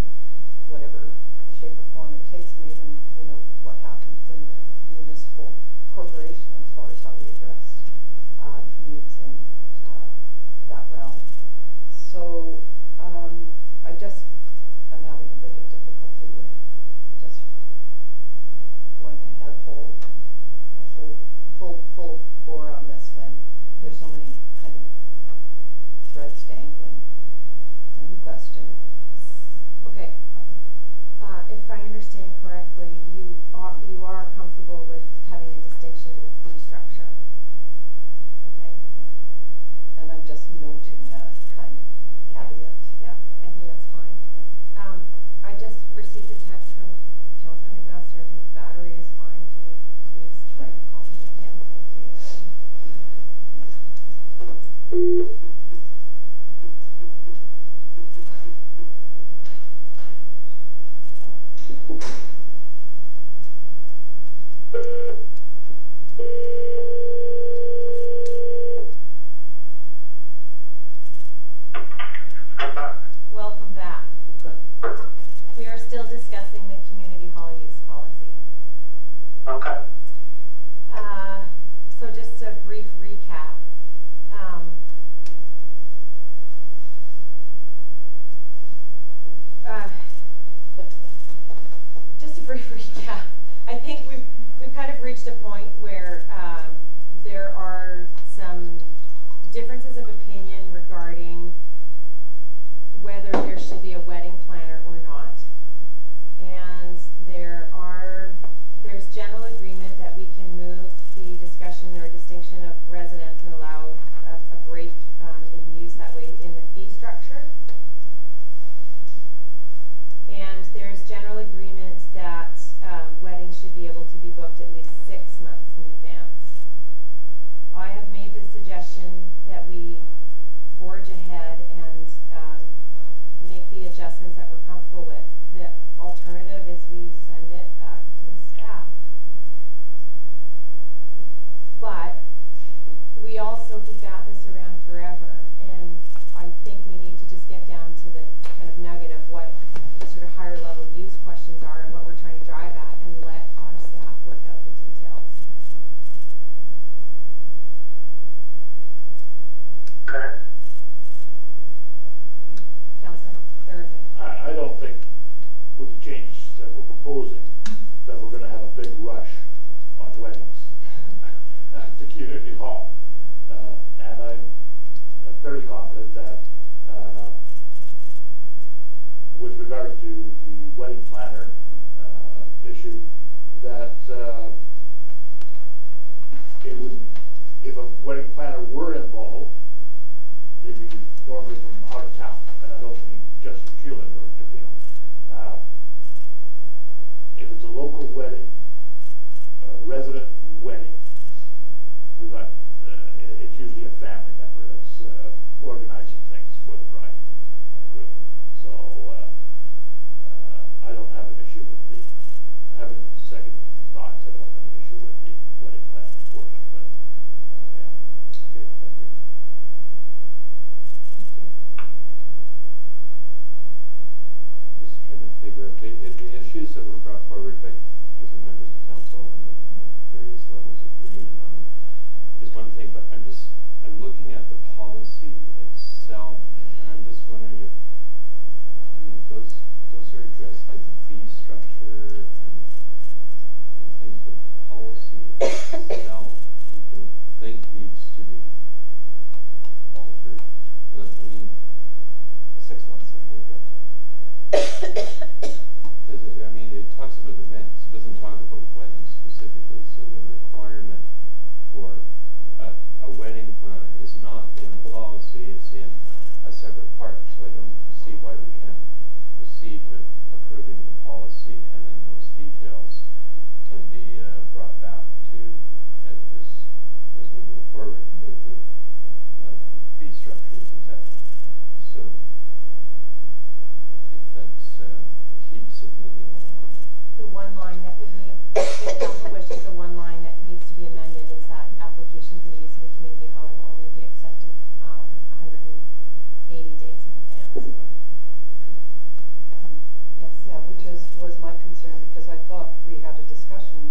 whatever shape or form it takes, and even, you know, what happens in the municipal corporation as far as how we address needs in that realm. So I'm having a bit of difficulty with just going ahead full bore on this when there's so many kind of threads dangling in question. Okay. If I understand correctly, you are comfortable with having a distinction in the fee structure. Okay. And I'm just noting that kind of caveat. Yeah, I think that's fine. I just received a text from Councillor McMaster. His battery is fine. Can you please try to call me again? Thank you. I'm back. Welcome back. We are still discussing the community hall use policy. Okay. So just a brief recap. Just a brief recap. I think we've kind of reached a point where there are some differences of opinion regarding whether there should be a wedding planner or not. And there's general agreement that we can move the discussion or distinction of residents and allow a break in use that way in the fee structure. And there's general agreement that weddings should be able to be booked at least 6 months in advance. I have made the suggestion that we forge ahead and make the adjustments that we're comfortable with. The alternative is we send it back to the staff. But we also could bat this around forever, and I think we need to just get down to the kind of nugget of what the sort of higher level use questions are and what we're trying to drive at, and let our staff work out the details. Okay. Councillor Thurgood. I don't think with the change that we're proposing that we're going to have a big rush on weddings at the community hall. And I'm fairly confident that with regard to the wedding planner issue, that it would, if a wedding planner were involved, they'd be normally from out of town. the issues that were brought forward by different members of the council and the various levels of agreement on them is one thing, but I'm looking at the policy itself, and I'm just wondering if, I mean, those are addressed in the fee structure and things, but the policy itself, I don't think needs to be altered. I mean, 6 months of new director. I mean, it talks about events. It doesn't talk about weddings specifically. So the requirement for a wedding planner is not in the policy. It's in a separate part. So I don't see why we can't proceed with approving the policy, and then those details can be brought back to as we move forward with the fee structures, etc. So I think that's keeps it moving along. The one line that would need, if council wishes, the one line that needs to be amended is that application for the use of the community hall will only be accepted 180 days in advance. Yes. Yeah, which was my concern, because I thought we had a discussion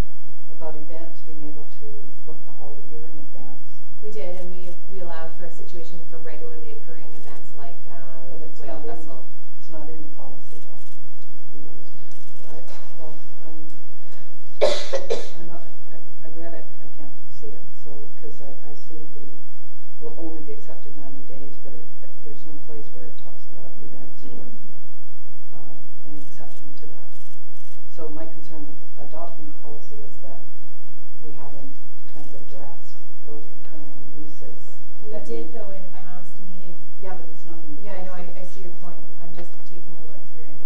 about events being able to book the whole year in advance. We did, and we allowed for a situation for regularly occurring events like Whale Festival. It's not in the policy though. I read it, I can't see it, so, because I see will only be accepted 90 days, but there's no place where it talks about events or any exception to that. So my concern with adopting the policy is that we haven't kind of addressed those recurring uses. We did though in a past meeting. Yeah, but it's not in the policy. Yeah, I know, I see your point. I'm just taking a look through it.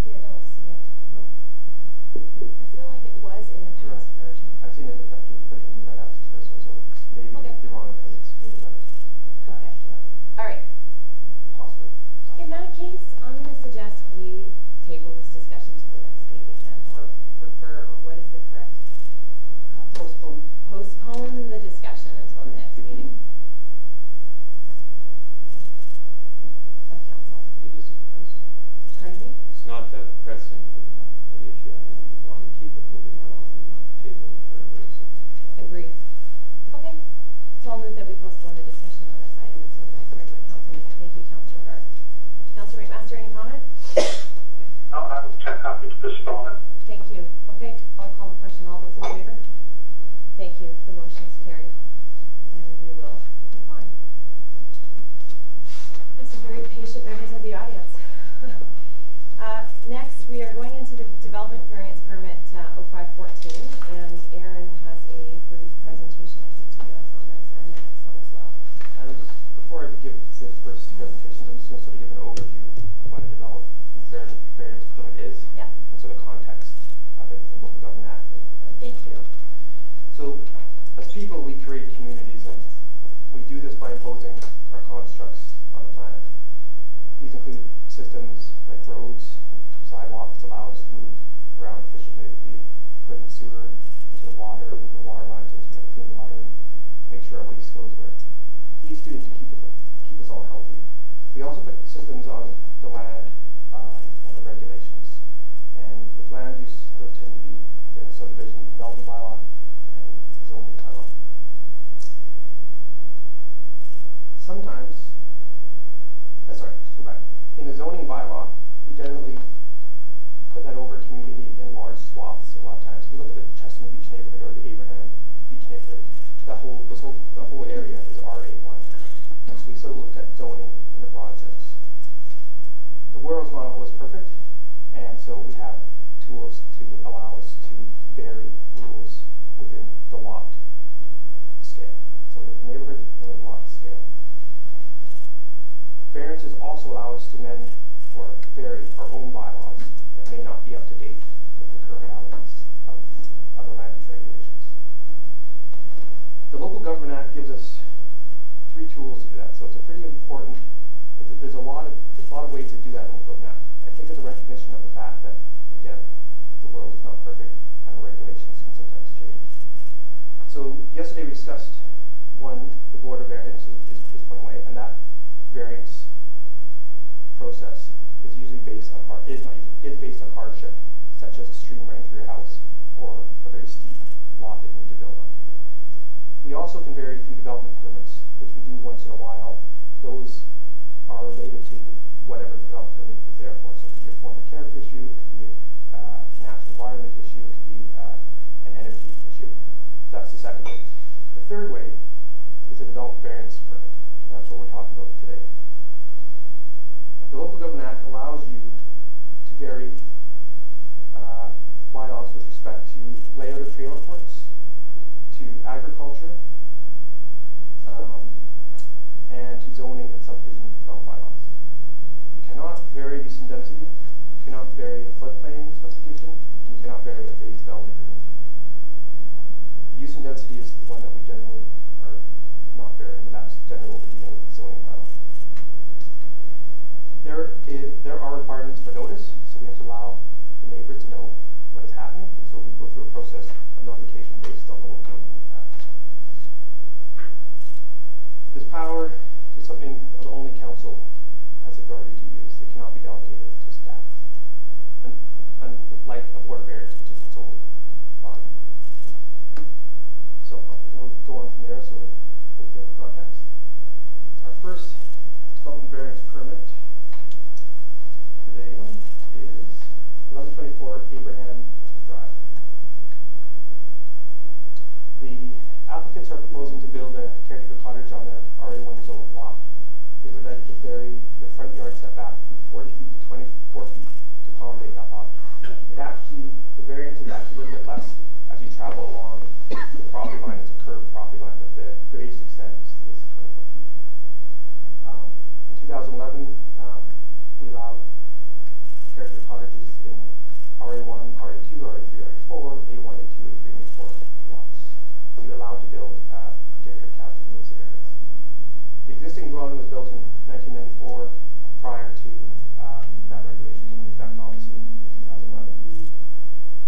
Yeah, I don't see it. No. I feel like it was in a past version. I've seen it written right after this one, so maybe Okay. the wrong appendix, maybe not attached to that. All right. Possibly. In that case, I'm going to suggest we table this discussion to the next meeting then, or refer, or what is the correct? Postpone. Postpone the discussion until the next meeting of council. It isn't pressing. Pardon me? It's not that pressing an issue. I mean, we want to keep it moving along and not table it forever or something. Agreed. Okay. So I'll move that we postpone the discussion on this item until the next regular council meeting. Thank you, Councillor Gard. Councillor McMaster, any comment? No, I'm happy to postpone it. Thank you. Okay, I'll call the question. All those in favor? Thank you. The motion is carried. And we will move on. There's some very patient members of the audience. Next, we are going into the development variance permit 0514, and Aaron has a brief presentation to give us on this and the next one as well. And before I give the first presentation, I'm just going to sort of give an overview of what a development variance permit is, Yeah. and sort of context of it, the Local Government Act. Thank you. So, as people, we create communities, and we do this by imposing our constructs on the planet. These include systems like roads, sidewalks, allow us to move around efficiently. We put in sewer into the water, into the water lines, into clean water, and make sure our waste goes where it needs to keep us all healthy. We also put systems on the land in the form of regulations. And with land use, those tend to be the subdivision development bylaw and the zoning bylaw. Sometimes, let's go back. In the zoning bylaw, we generally put that over a community in large swaths a lot of times. If you look at the Chesterton Beach neighborhood or the Abraham Beach neighborhood, the whole area is RA1. And so we sort of looked at zoning in a broad sense. The world's not always perfect, and so we have tools to allow us to vary rules within the lot scale. So we have the neighborhood and we have lot scale. Variances also allow us to amend or vary our own bylaws that may not be up to date with the current realities of other land use regulations. The Local Government Act gives us 3 tools to do that, so it's a pretty important. There's a lot of ways to do that in the Local Government Act. I think it's a recognition of the fact that, again, the world is not perfect, and regulations can sometimes change. So yesterday we discussed the border variance is one way, and that variance process is usually based on is based on hardship, such as a stream running through your house or a very steep lot that you need to build on. We also can vary through development permits, which we do once in a while. Those are related to whatever the development permit is there for. So it could be a form of character issue, it could be a natural environment issue, it could be an energy issue. That's the second way. The third way is a development variance permit. That's what we're talking about today. The Local Government Act allows you to vary bylaws with respect to layout of trailer courts, to agriculture, and to zoning and subdivision development bylaws. You cannot vary use and density, you cannot vary a floodplain specification, and you cannot vary a phase development agreement. Use and density is the one that we generally are not varying, but that's generally what we're dealing with the zoning bylaw. There are requirements for notice, so we have to allow the neighbors to know what is happening, and so we go through a process of notification based on the Local Government Act. This power is something that only council has authority to use. It cannot be delegated to staff, unlike a board of variance, which is its own body. So I'll go on from there so that we have context. Our first development variance permit today is 1124 Abraham Drive. The applicants are proposing to build a caretaker cottage on their RA1 zone lot. They would like to vary the front yard setback from 40 feet to 24 feet to accommodate that lot. The variance is actually a little bit less as you travel along the property line. It's a curved property line, but the greatest extent is 24 feet. In 2011, we allowed character cottages in RA1, RA2, RA3, RA4, A1, A2, A3, and A4 lots. So you're allowed to build character cabins in those areas. The existing dwelling was built in 1994 prior to that regulation coming into effect, obviously, in 2011.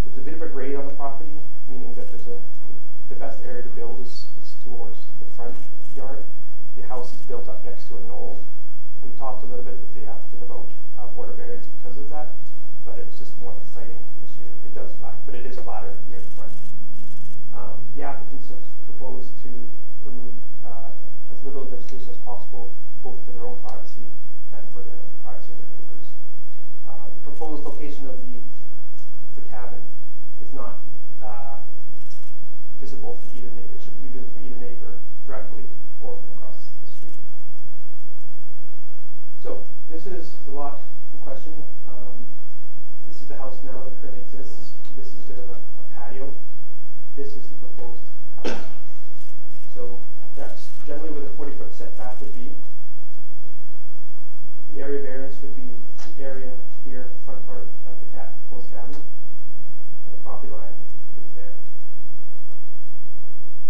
There's a bit of a grade on the property, meaning that the best area to build is towards the front yard. The house is built up next to a knoll. We talked a little bit with the applicant about border variance because of that, but it's just more of a sighting issue. It does flat, but it is flatter near the front. The applicants have proposed to remove as little vegetation as possible, both for their own privacy and for the privacy of their neighbors. The proposed location of the cabin is not visible from either neighbor. It shouldn't be visible from either neighbor directly or from across the street. So this is the lot in question. This is the house now that currently exists. This is a bit of a patio. This is the proposed house. So that's generally where the 40-foot setback would be. The area variance would be the area here, the front part of the proposed cabin. And the property line is there.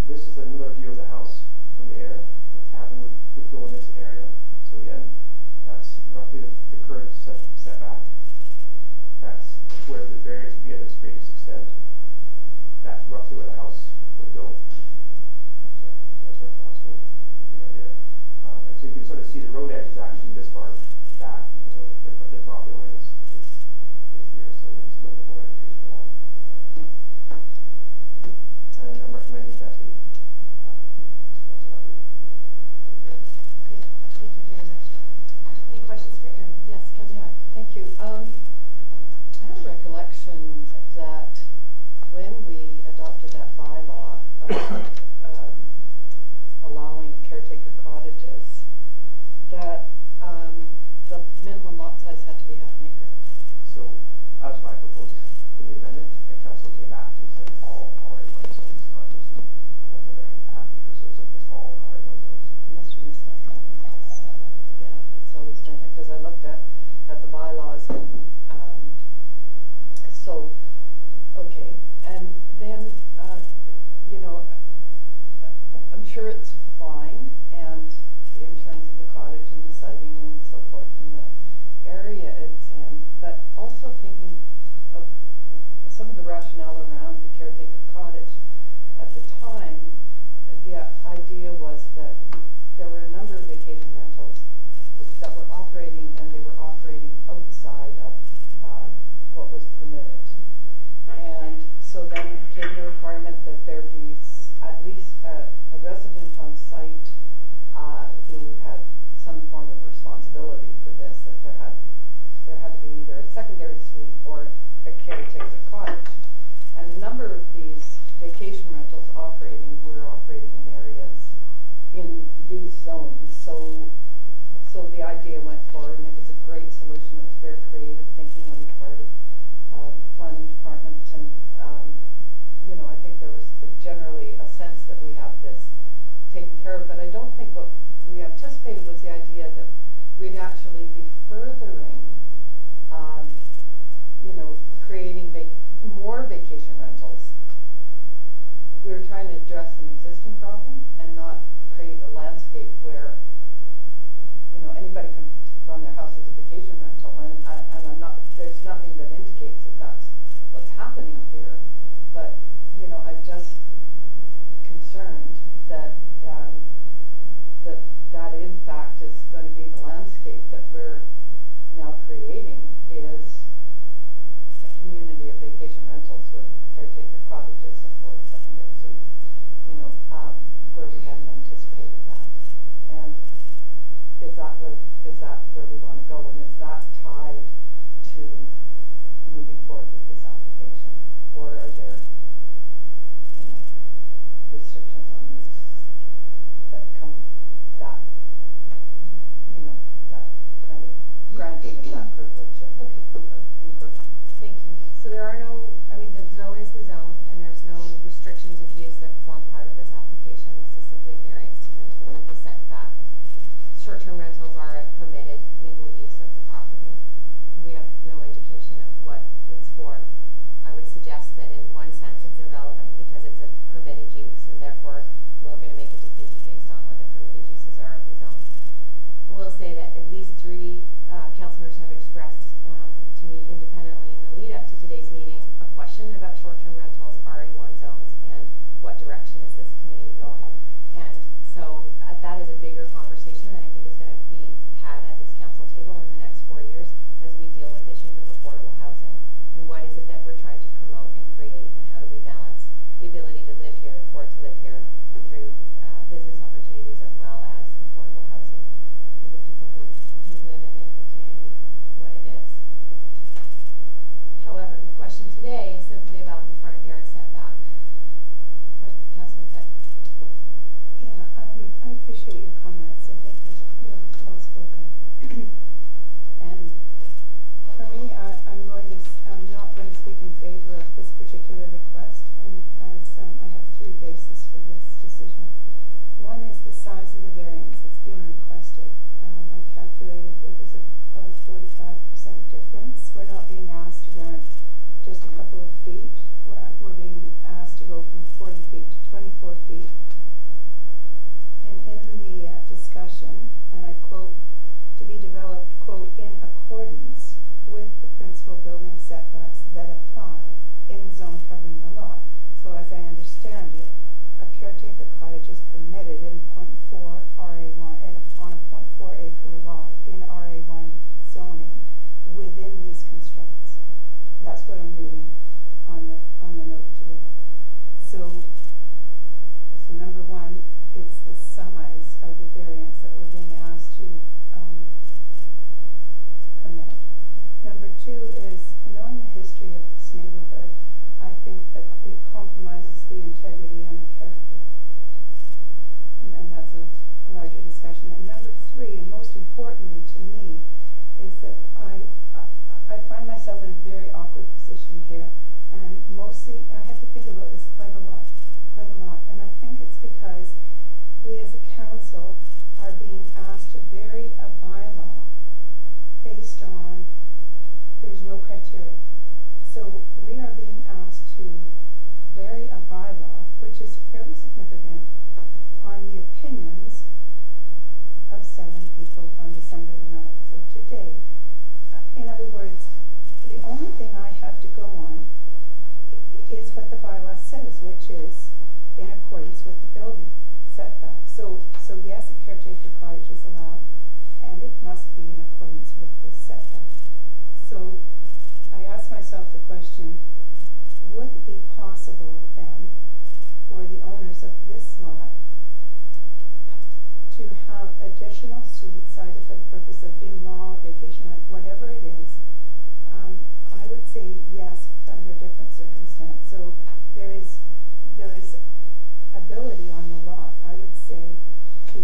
This is another view of the house from the air. The cabin would go in this area. So again, that's roughly the current setback. That's where the variance would be at its greatest extent. That's roughly where the house would go. So that's where the house would be right there. And so you can sort of see the road edge is actually this far back. So the property line is here. So there's a little bit more vegetation along. And I'm recommending that the council not do it. Great. Thank you very much. Any questions for Erin? Yes, Councillor. Yeah, thank you. I have a recollection that when we adopted that bylaw about allowing caretaker cottages, that the minimum lot size had to be half an acre. So that's why I proposed in the amendment, and council came back and said all RA1 zones, not just the ones that are half acre, so it's all RA1 zones. I must have missed that one because, yeah, it's always been, because I looked at the bylaws and so, okay, and then, you know, I'm sure it's fine, and in terms of the cottage and the siding and so forth and the area it's in, but also thinking of some of the rationale rationale around the caretaker cottage. At the time, the idea was that there were a number of vacation rentals that were operating, and they were operating outside of what was permitted. And so then came the requirement that there be at least a resident on site who had some form of responsibility for this, that there had to be either a secondary suite or a caretaker cottage. And a number of these vacation rentals were operating in areas in these zones. So the idea went forward, and it was a great solution. It was very creative thinking on the part of the planning department, and you know, I think there was generally a sense that we have this taken care of. But I don't think what we anticipated was the idea that we'd actually be furthering, you know, creating more vacation rentals. We were trying to address an existing problem and not create a landscape where, you know, anybody can run their house as a vacation rental, and I'm not, there's nothing that indicates that that's what's happening here, but, you know, I'm just concerned that that in fact is going to be the landscape that we're now creating, is a community of vacation rentals with caretaker cottages and for secondary suites, you know, where we hadn't anticipated that. And is that where we want to go, and is that tied to moving forward with this application, or are there, you know, restrictions on these that come that, you know, that kind of granting of that privilege of encroachment? Thank you. So there are no, I mean, the zone is the zone, and there's no restrictions of use that form part of this application. This is simply a variance to the setback. Short-term rentals are a permitted legal use of the property. We have no indication of what it's for. I would suggest that in one sense it's irrelevant because it's a permitted use, and therefore we're going to make a decision based on what the permitted uses are of the zone. I will say that at least 3 councillors have expressed to me independently in the lead up to today's meeting a question about short-term rentals, RA1 zones, and what direction is this community going. And so that is a bigger conversation that I think is going to be had at this council table in the next 4 years as we deal with issues of affordable housing. And what is it that we're trying to promote and create, and how do we balance the ability to live here, afford to live here, through business opportunities as well as affordable housing for the people who live and make the community what it is. However, the question today is simply about the front yard setback. Councillor Thicke. Yeah, I appreciate your comments. I think they're well spoken. And for me, I'm not going to speak in favor of this particular request, and I have 3 bases for this decision. One is the size of the variance that's being requested. I calculated it was about a 45% difference. We're not being asked to grant just a couple of feet. We're being asked to go from 40 feet to 24 feet. And in the discussion, and I quote, to be developed, quote, in accordance with the principal building setbacks that apply in the zone covering the lot. So as I understand it, a caretaker cottage is permitted in 0.4 RA1 and on a 0.4 acre lot in RA1 zoning within these constraints. That's what I'm reading on the note today. So number 1, it's the size of the variance that we're being asked to permit. Number 2 is, knowing the history of this neighborhood, I think that it compromises the integrity and the character. And that's a larger discussion. And number 3, and most importantly to me, is that I find myself in a very awkward position here. And mostly, I had to think about this quite a lot. And I think it's because we as a council are being asked to vary a bylaw based on there's no criteria. So we are being asked to vary a bylaw, which is fairly significant, on the opinions of 7 people on December the 9th. So today, in other words, the only thing I have to go on says, which is in accordance with the building setback. So yes, a caretaker cottage is allowed, and it must be in accordance with this setback. So I asked myself the question, would it be possible then for the owners of this lot to have additional suites, either for the purpose of in-law, vacation, whatever it is? I would say yes, but under a different circumstance. So there is ability on the lot, I would say, to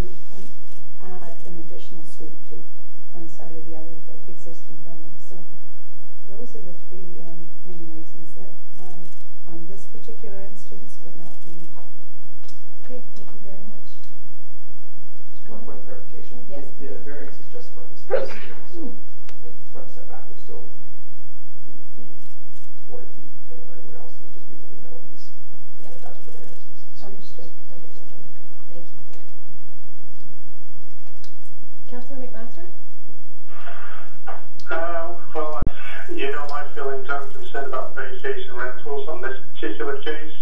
add an additional suite to one side or the other of the existing building. So those are the three main reasons that I, on this particular instance, would not be. Okay, thank you very much. Just one point of clarification. Yes. The variance is just for the space. So the front setback would still be 40 feet anywhere else. It would just be for the middle piece. Yeah, that's what the variance is. Understood. Thank you. Councillor McMaster? Well, you know my feelings. I'm concerned about vacation rentals on this particular case.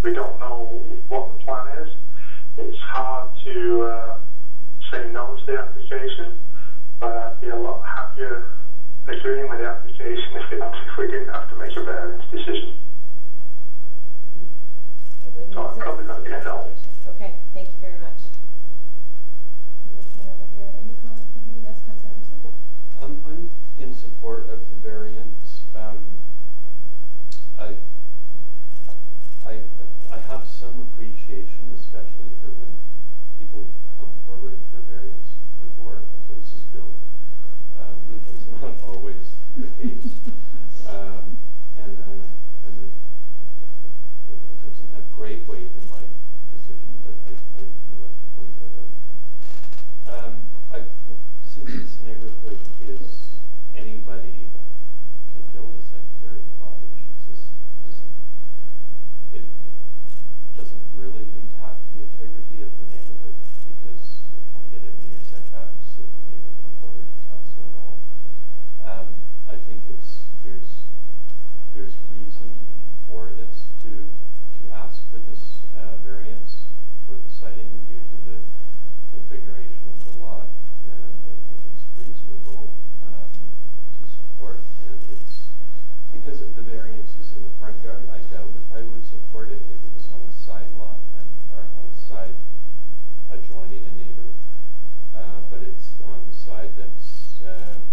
We don't know what the plan is. It's hard to say no to the application, but I'd be a lot happier agreeing with the application if we didn't have to make a variance decision. So I'll probably not get no. Okay, thank you very much. Looking over here, any comments from here? Yes, Councillor Anderson? I'm in support of the variance. I have some appreciation, especially for when people come forward for variance before a place is built. It's not always the case. And it doesn't have great weight in my decision, but I would like to point that out. Since this neighborhood is anybody can build a secondary cottage, it doesn't really impact the integrity of the neighborhood, because if you get it in your setbacks, it wouldn't even come forward to council at all. I think there's reason for this to ask for this variance for the siting due to the configuration of the lot, and I think it's reasonable to support. And it's because the variance is in the front yard. I doubt if I would support it if it was on the side lot or on the side adjoining a neighbor. But it's on the side that's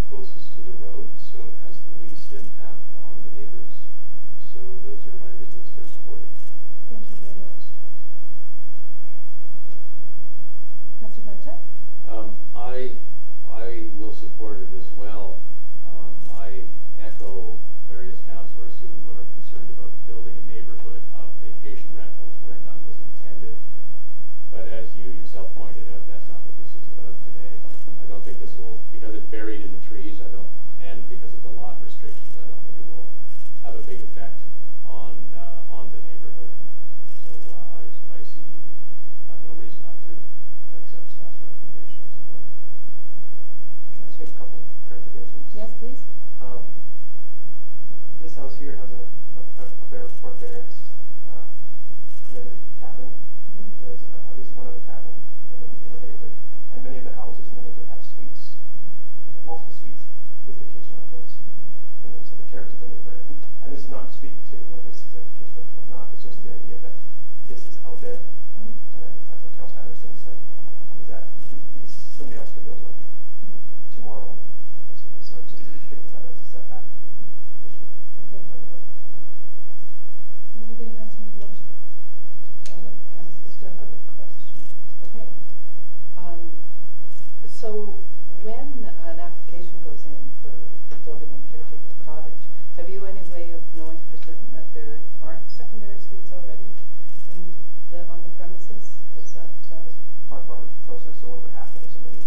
closest to the road, so it has the least impact on the neighbors. So those are my reasons for supporting. Thank you very much. Councillor Blanchett? I will support it as well. I echo various councillors who are concerned about building a neighborhood of vacation rentals where none was intended. But as you yourself pointed out, that's not what this is about today. I don't think this will, because it's buried in the trees, and because of the lot restrictions, I don't think it will have a big effect on the neighborhood. So I see no reason not to accept staff's recommendation and support. Can I just make a couple clarifications? Yes, please. This house here has a variance permitted cabin. There's at least one other cabin in the neighborhood, and many of the houses in the neighborhood have suites, multiple suites with vacation rentals. And so the character of the neighborhood, and this is not to speak to whether this is a vacation rental or not, it's just the idea that this is out there. And then like what Councillor Anderson said, is that somebody else could build one tomorrow. So I just think of that as a setback issue. Okay. Anybody else make a motion? Still have a question. Okay. So when an application goes in for building a caretaker cottage, have you any way of knowing for certain that there aren't secondary suites already on the premises? Is that Part of our process? So what would happen if somebody,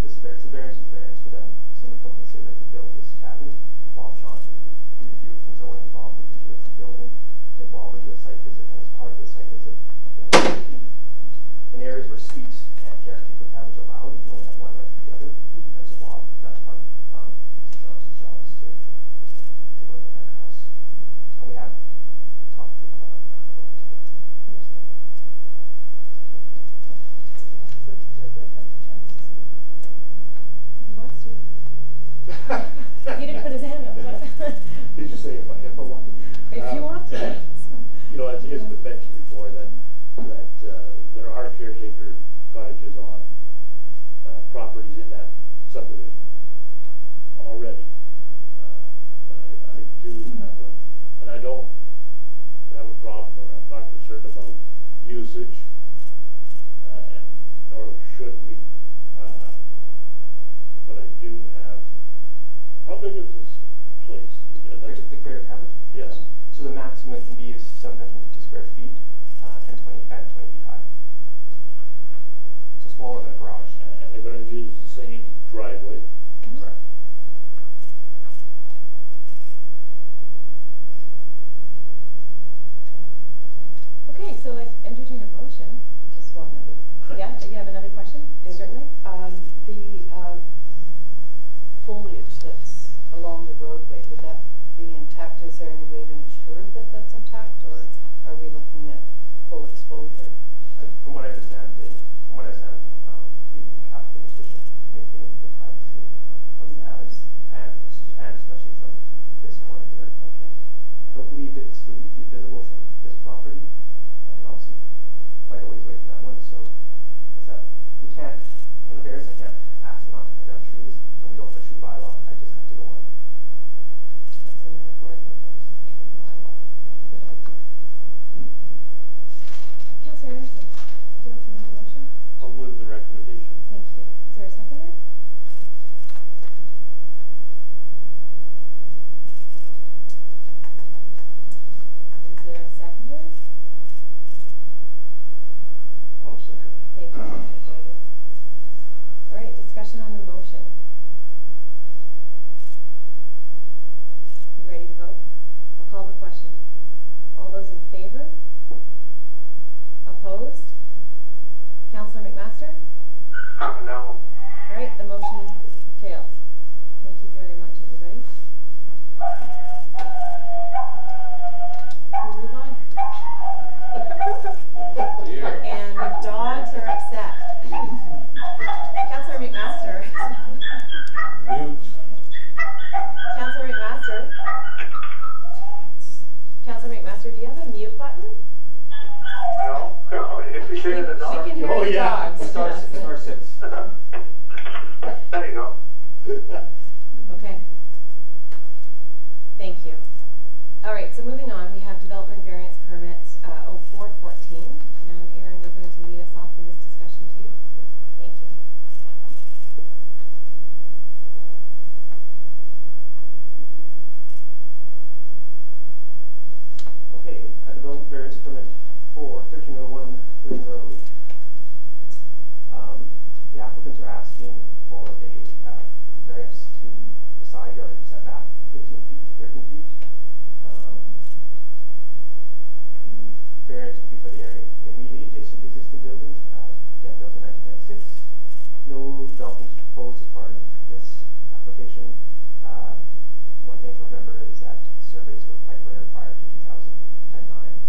this is a variance for them. Somebody comes and say that to build this cabin, Bob Johansson would review it from zoning, Bob would review it from building, then Bob would do a site visit, and as part of the site visit, in areas where suites and caretaker cabins are allowed, you can only have one right for the other. And so Bob, that's part of Mr. Johnson's job, is to take a look at that house. And we have talked to him about usage, and nor should we. But I do have, how big is this place? The creative cabinet? Yes. So the maximum can be is 750 square feet and 20 feet high. So smaller than a garage. And they're going to use the same driveway. Correct. Okay, so I entertain a motion. Just one other. Yeah, do you have another question? Certainly. The foliage that's along the roadway, would that be intact? Is there any way to ensure that that's intact, or are we looking at full exposure? From what I understand, the applicant is wishing to maintain the privacy of the atoms, and especially from this corner here. Okay. I don't believe it would be visible from this property, and obviously quite a ways away from that one. So, we can't, in variance, I can't ask them not to cut down trees, and we don't have a tree bylaw. I just have to go on. That's in the report. Councillor Anderson, would you like to make a motion? I'll move the recommendation. Thank you. Is there a seconder? Is there a seconder? I'll second it. Thank you, Councillor Greig. All right, discussion on the motion. You ready to vote? I'll call the question. All those in favor? Opposed? Councillor McMaster? No. All right, the motion fails. Thank you very much, everybody. We'll move on. And the dogs are upset. Councillor McMaster. Mute. Councillor McMaster. Councillor McMaster, do you have a mute button? No. If you hear the dog. We can hear the dogs. Star 6. There you go. Okay. Thank you. All right, so moving on, we have development variance permit 0414. And Aaron, you're going to lead us off in this discussion too? Thank you. Okay, a development variance permit for 1301 Lynn Road. The applicants are asking for a variance to the side yard setback 15 feet to 13 feet. The variance will be for the area immediately adjacent to the existing building, again built in 1996. No development is proposed as part of this application. One thing to remember is that surveys were quite rare prior to 2009,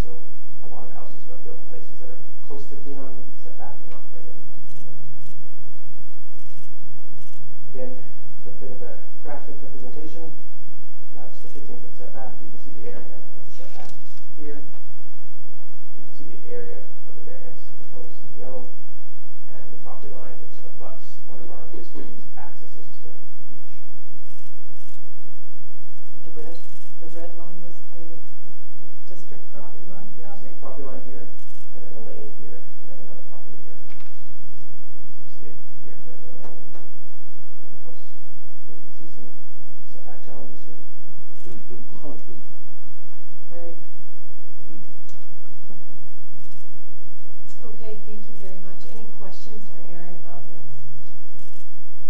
so a lot of houses were built in places that are close to being on setback, but not quite in. Again, a bit of a graphic representation. That's the 15-foot setback. You can see the area of the setback here. You can see the area of the variance proposed in yellow, and the property line which abuts one of our district accesses to the beach. The red line was the district property line? Yes, so the property line here, and then a lane here, and then another property here. So you see it here, there's a lane. And the house. You can see some setback challenges here. Right. Okay, thank you very much. Any questions for Aaron about this?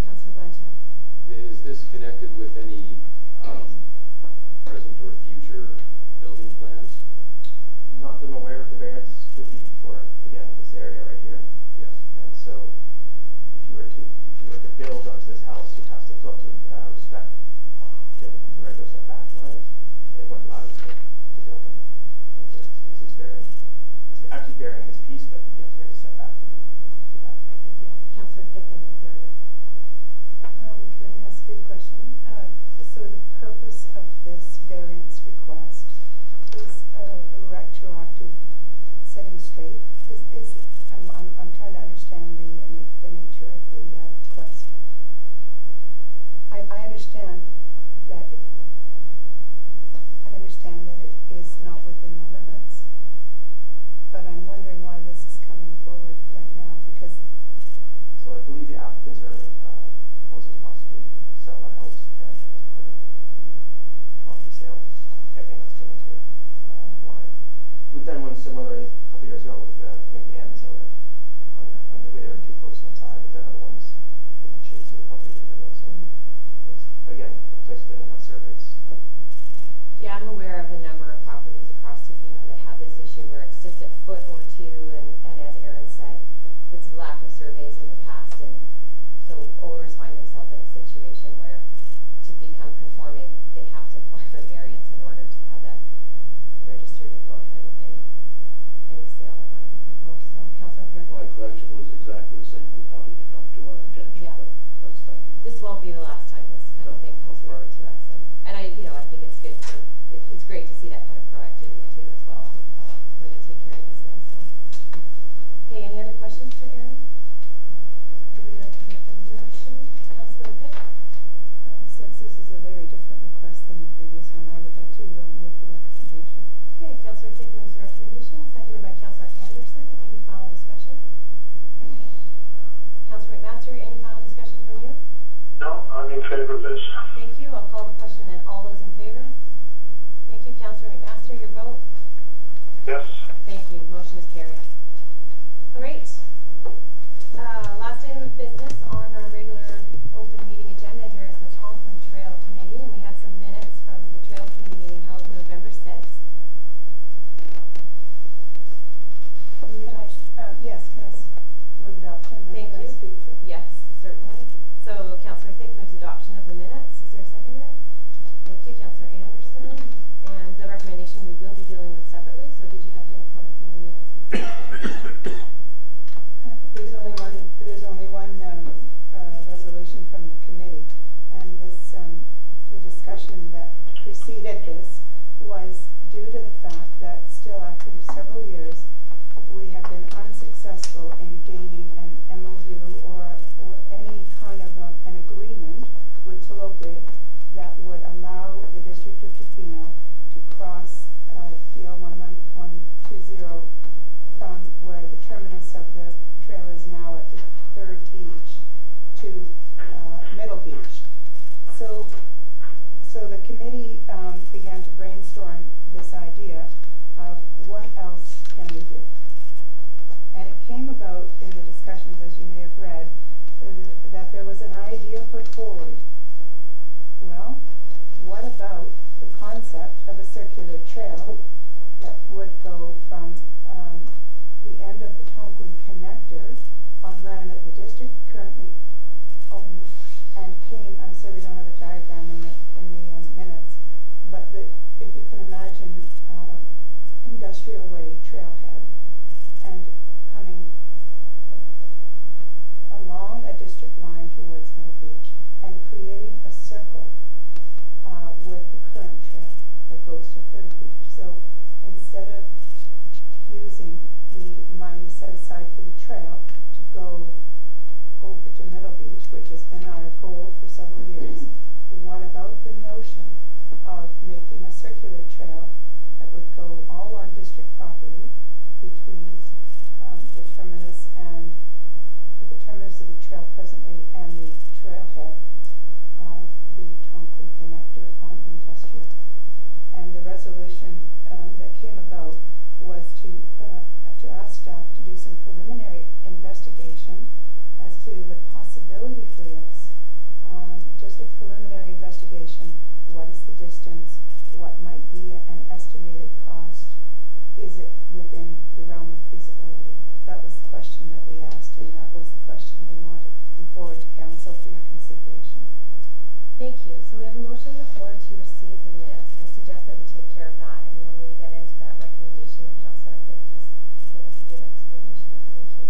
Councillor Blanchett. Is this connected with any present or future building plans? Not that I'm aware of. The variance would be for, again, this area right here. Yes. And so if you were to build onto this house, you'd have to respect the regular setback lines. It wouldn't allow you to build them. So this is it's actually bearing this piece, but you have to raise a setback to do that. Thank you. Councillor Thicke and then third. Can I ask you a question? So the purpose of this variance request is a retroactive setting straight. I'm trying to understand the nature of the request. I understand that it is not within the limits, but I'm wondering why this is similarly a couple years ago with McNam's on the way they were too close on the side, but then other ones chasing a couple of years ago. So it's, again, places that didn't have surveys. Yeah, I'm aware of a number of properties across Tofino that have this issue where it's just a foot or two, and as Aaron said, it's a lack of surveys in the past, and so owners find themselves in a situation where to become conforming, they have to apply for variance in order to have that registered and go ahead with any sale that might be proposed. So, Councillor Perry? My question was exactly the same as how did it come to our attention, Yeah. but let's thank you. This won't be the last time this kind of thing comes forward to us, and I think it's good for, it's great to see that kind of proactivity too as well, when you take care of these things. So. Okay, any other questions for Aaron? Would you like to make a motion, Councillor Thicke? Since this is a very different request than the previous one, I would like to move the recommendation. Okay, Councillor Thicke moves the recommendation, seconded by Councillor Anderson. Any final discussion? Councillor McMaster, any final discussion from you? No, I'm in favour of this. Thank you. I'll call the question then. All those in favor? Thank you. Councillor McMaster, your vote? Yes. Thank you. Motion is carried. All right. Last item of business on our regular open meeting agenda here is the Tonquin Trail Committee, and we have some minutes from the Trail Committee meeting held November 6th. Yes, can I move adoption? Thank you. Speak to it? Yes, certainly. So Councillor Thicke moves adoption of the minutes. Is there a seconder? Thank you, Councillor Anderson. And the recommendation we will be dealing with separately. So did you have any comment from the minutes? There's only one resolution from the committee, and this the discussion that preceded this was due to the fact that still after several years we have been unsuccessful in gaining an MOU or any kind of an agreement with Tolokwe that would allow the District of Tofino to cross DL 11120 from where the terminus of the trail is now at the third beach to Middle Beach. So the committee began to brainstorm this idea of what else can we do. And it came about in the discussions, as you may have read, that there was an idea put forward. Well, what about the concept of a circular trail that would go from the end of the Tonquin connector on land that the district currently owns and came, I'm sorry we don't have a diagram in the minutes, but if you can imagine industrial way trailhead and coming along a district line towards Middle Beach and creating a circle with the current trail that goes to Third Beach. So instead of using the money set aside for the trail to go over to Middle Beach, which has been our goal for several years, what about the notion of making a circular trail that would go all on district property between the terminus of the trail presently and the trailhead of the Tonquin connector on industrial. And the resolution that came about was to ask staff to do some preliminary investigation as to the possibility for this. Just a preliminary investigation. What is the distance? What might be an estimated cost? Is it within the realm of feasibility? That was the question that we asked, and that was the question we wanted to come forward to council for your consideration. Thank you. So we have a motion on the floor to receive the minutes. I suggest that we take care of that, and then we get into that recommendation that Councillor Thicke just gave us a good explanation of. Thank you.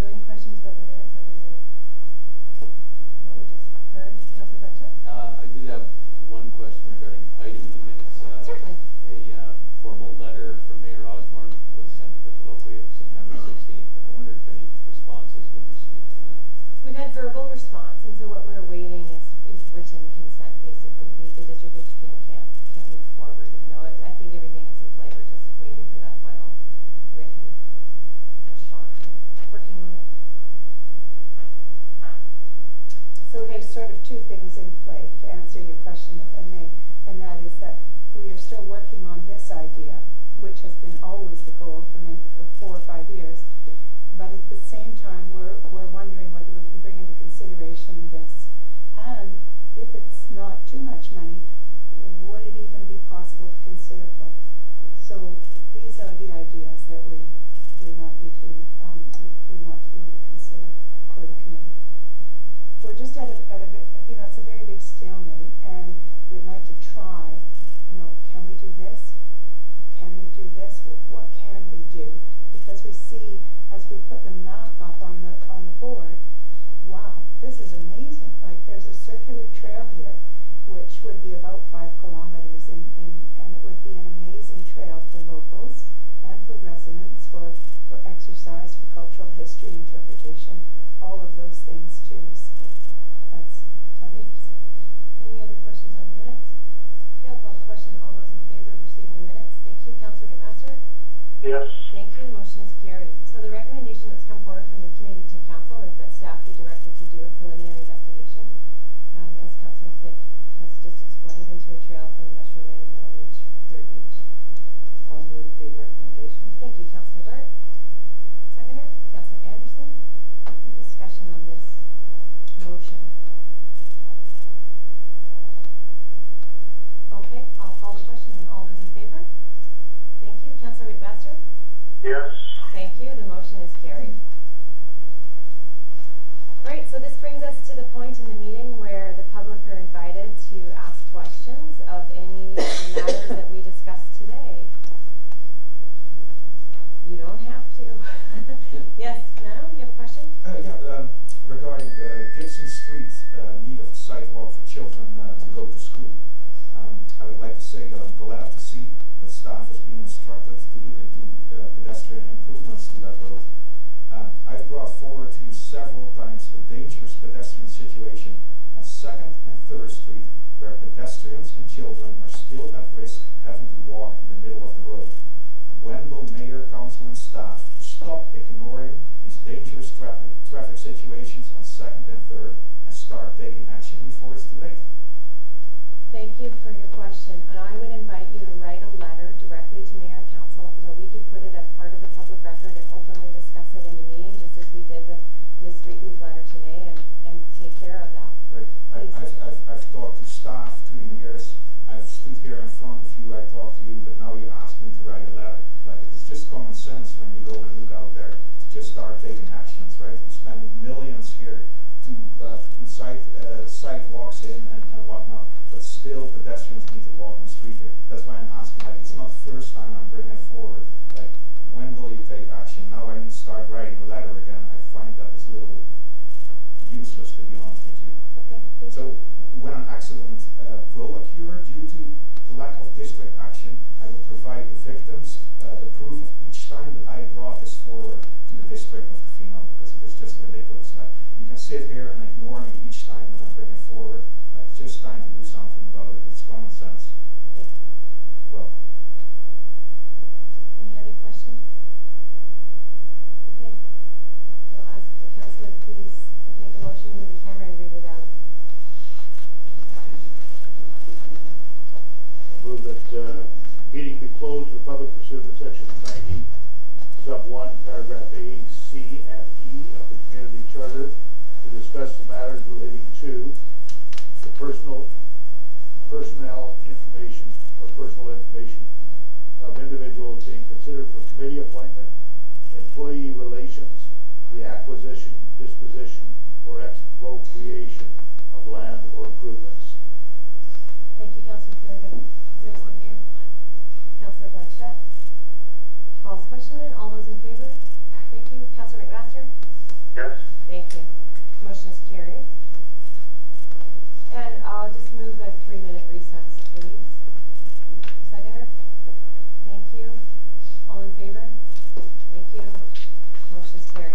So any questions about the minutes other than what we just heard? Councillor Blanchett? I do have one question regarding an item in the minutes. Certainly. A formal letter from Mayor Osborne was sent to the Tolokwe on September 16th, and I wonder if any response has been received from that. We've had verbal response, and so what we're awaiting is written consent, basically. The District of Tofino can't move forward, even though I think everything is in play. We're just waiting for that final written response and working on it. So there's sort of two things in play to answer your question, if I may, and that is that we are still working on this idea, which has been always the goal for 4 or 5 years. But at the same time, we're wondering whether we can bring into consideration this. And if it's not too much money, would it even be possible to consider both? So these are the ideas that we want you to consider for the committee. We're just at a it's a very big stalemate, and we'd like to try, can we do this? Can we do this? What can we do? Because we see, as we put the map up on the board, wow, this is amazing. Like, there's a circular trail here, which would be about 5 kilometers, and it would be an amazing trail for locals and for residents, for exercise, for cultural history, interpretation, all of those things too. So that's what it is. Any other questions on the minutes? Okay, I'll call the question. All those in favor of receiving the minutes? Thank you. Councillor McMaster? Yes. Thank you. The motion is carried. So the recommendation that's come forward from the committee to council is that staff be directed to do a preliminary investigation, as Councillor Thicke has just explained, into a trail from Industrial Way to Middle Beach, Third Beach. I'll move the recommendation. Thank you, Councillor Burt. Seconder, Councillor Anderson. Any discussion on this motion? Okay, I'll call the question, and all those in favor? Thank you. Councillor McMaster? Yes. Thank you. The motion is carried. Great, so this brings us to the point in the meeting where the public are invited to ask questions of any of the matters that we discussed today. You don't have to. Yes, now you have a question? Regarding Gibson Street, need of a sidewalk for children to go to school. I would like to say that I'm glad to see that staff has been instructed to look into pedestrian improvements to that road. I've brought forward to you several times the dangerous pedestrian situation on 2nd and 3rd Street, where pedestrians and children are still at risk having to walk in the middle of the road. When will Mayor, Council and staff stop ignoring these dangerous traffic situations on 2nd and 3rd and start taking action before it's too late? Thank you for your question, and I would invite you to write a letter directly to Mayor and Council so we could put it as part of the public record and openly discuss it in the meeting, just as we did with Ms. Streetly's letter today, and take care of that. Right. I've talked to staff through the years. I've stood here in front of you, I talked to you, but now you ask me to write a letter. Like, it's just common sense when you go and look out there to just start taking actions, right? We're spending millions here to put sidewalks in and whatnot, but still pedestrians need to walk on the street here. That's why I'm asking, like, it's not the first time I'm bringing it forward. Like, when will you take action? Now I need to start writing a letter again. I find that it's a little useless, to be honest with you. Okay, thank you. So when an accident will occur due to lack of district action, I will provide the victims the proof of each time that I brought this forward to the district of Tofino, because it is just ridiculous. Like, you can sit here and ignore me each time when I bring it forward. Like, it's just time to do something about it. It's common sense. Well. Any other questions? Okay. I'll ask the councillor, please make a motion to the camera and read it out. I move that meeting be closed to the public pursuant to section 90, sub 1, paragraph A, C, and E of the community charter to discuss the matters relating to the personnel information or personal information of individuals being considered for committee appointment, employee relations, the acquisition, disposition, or expropriation of land or improvements. Thank you, Councillor Flanagan. Is there a second? Councillor Blanchette. Calls question in. All those in favor? Thank you. Councillor McMaster? Yes. Thank you. Motion is carried. And I'll just move a 3-minute recess, please. Seconder? Thank you. All in favor? Thank you. Motion is carried.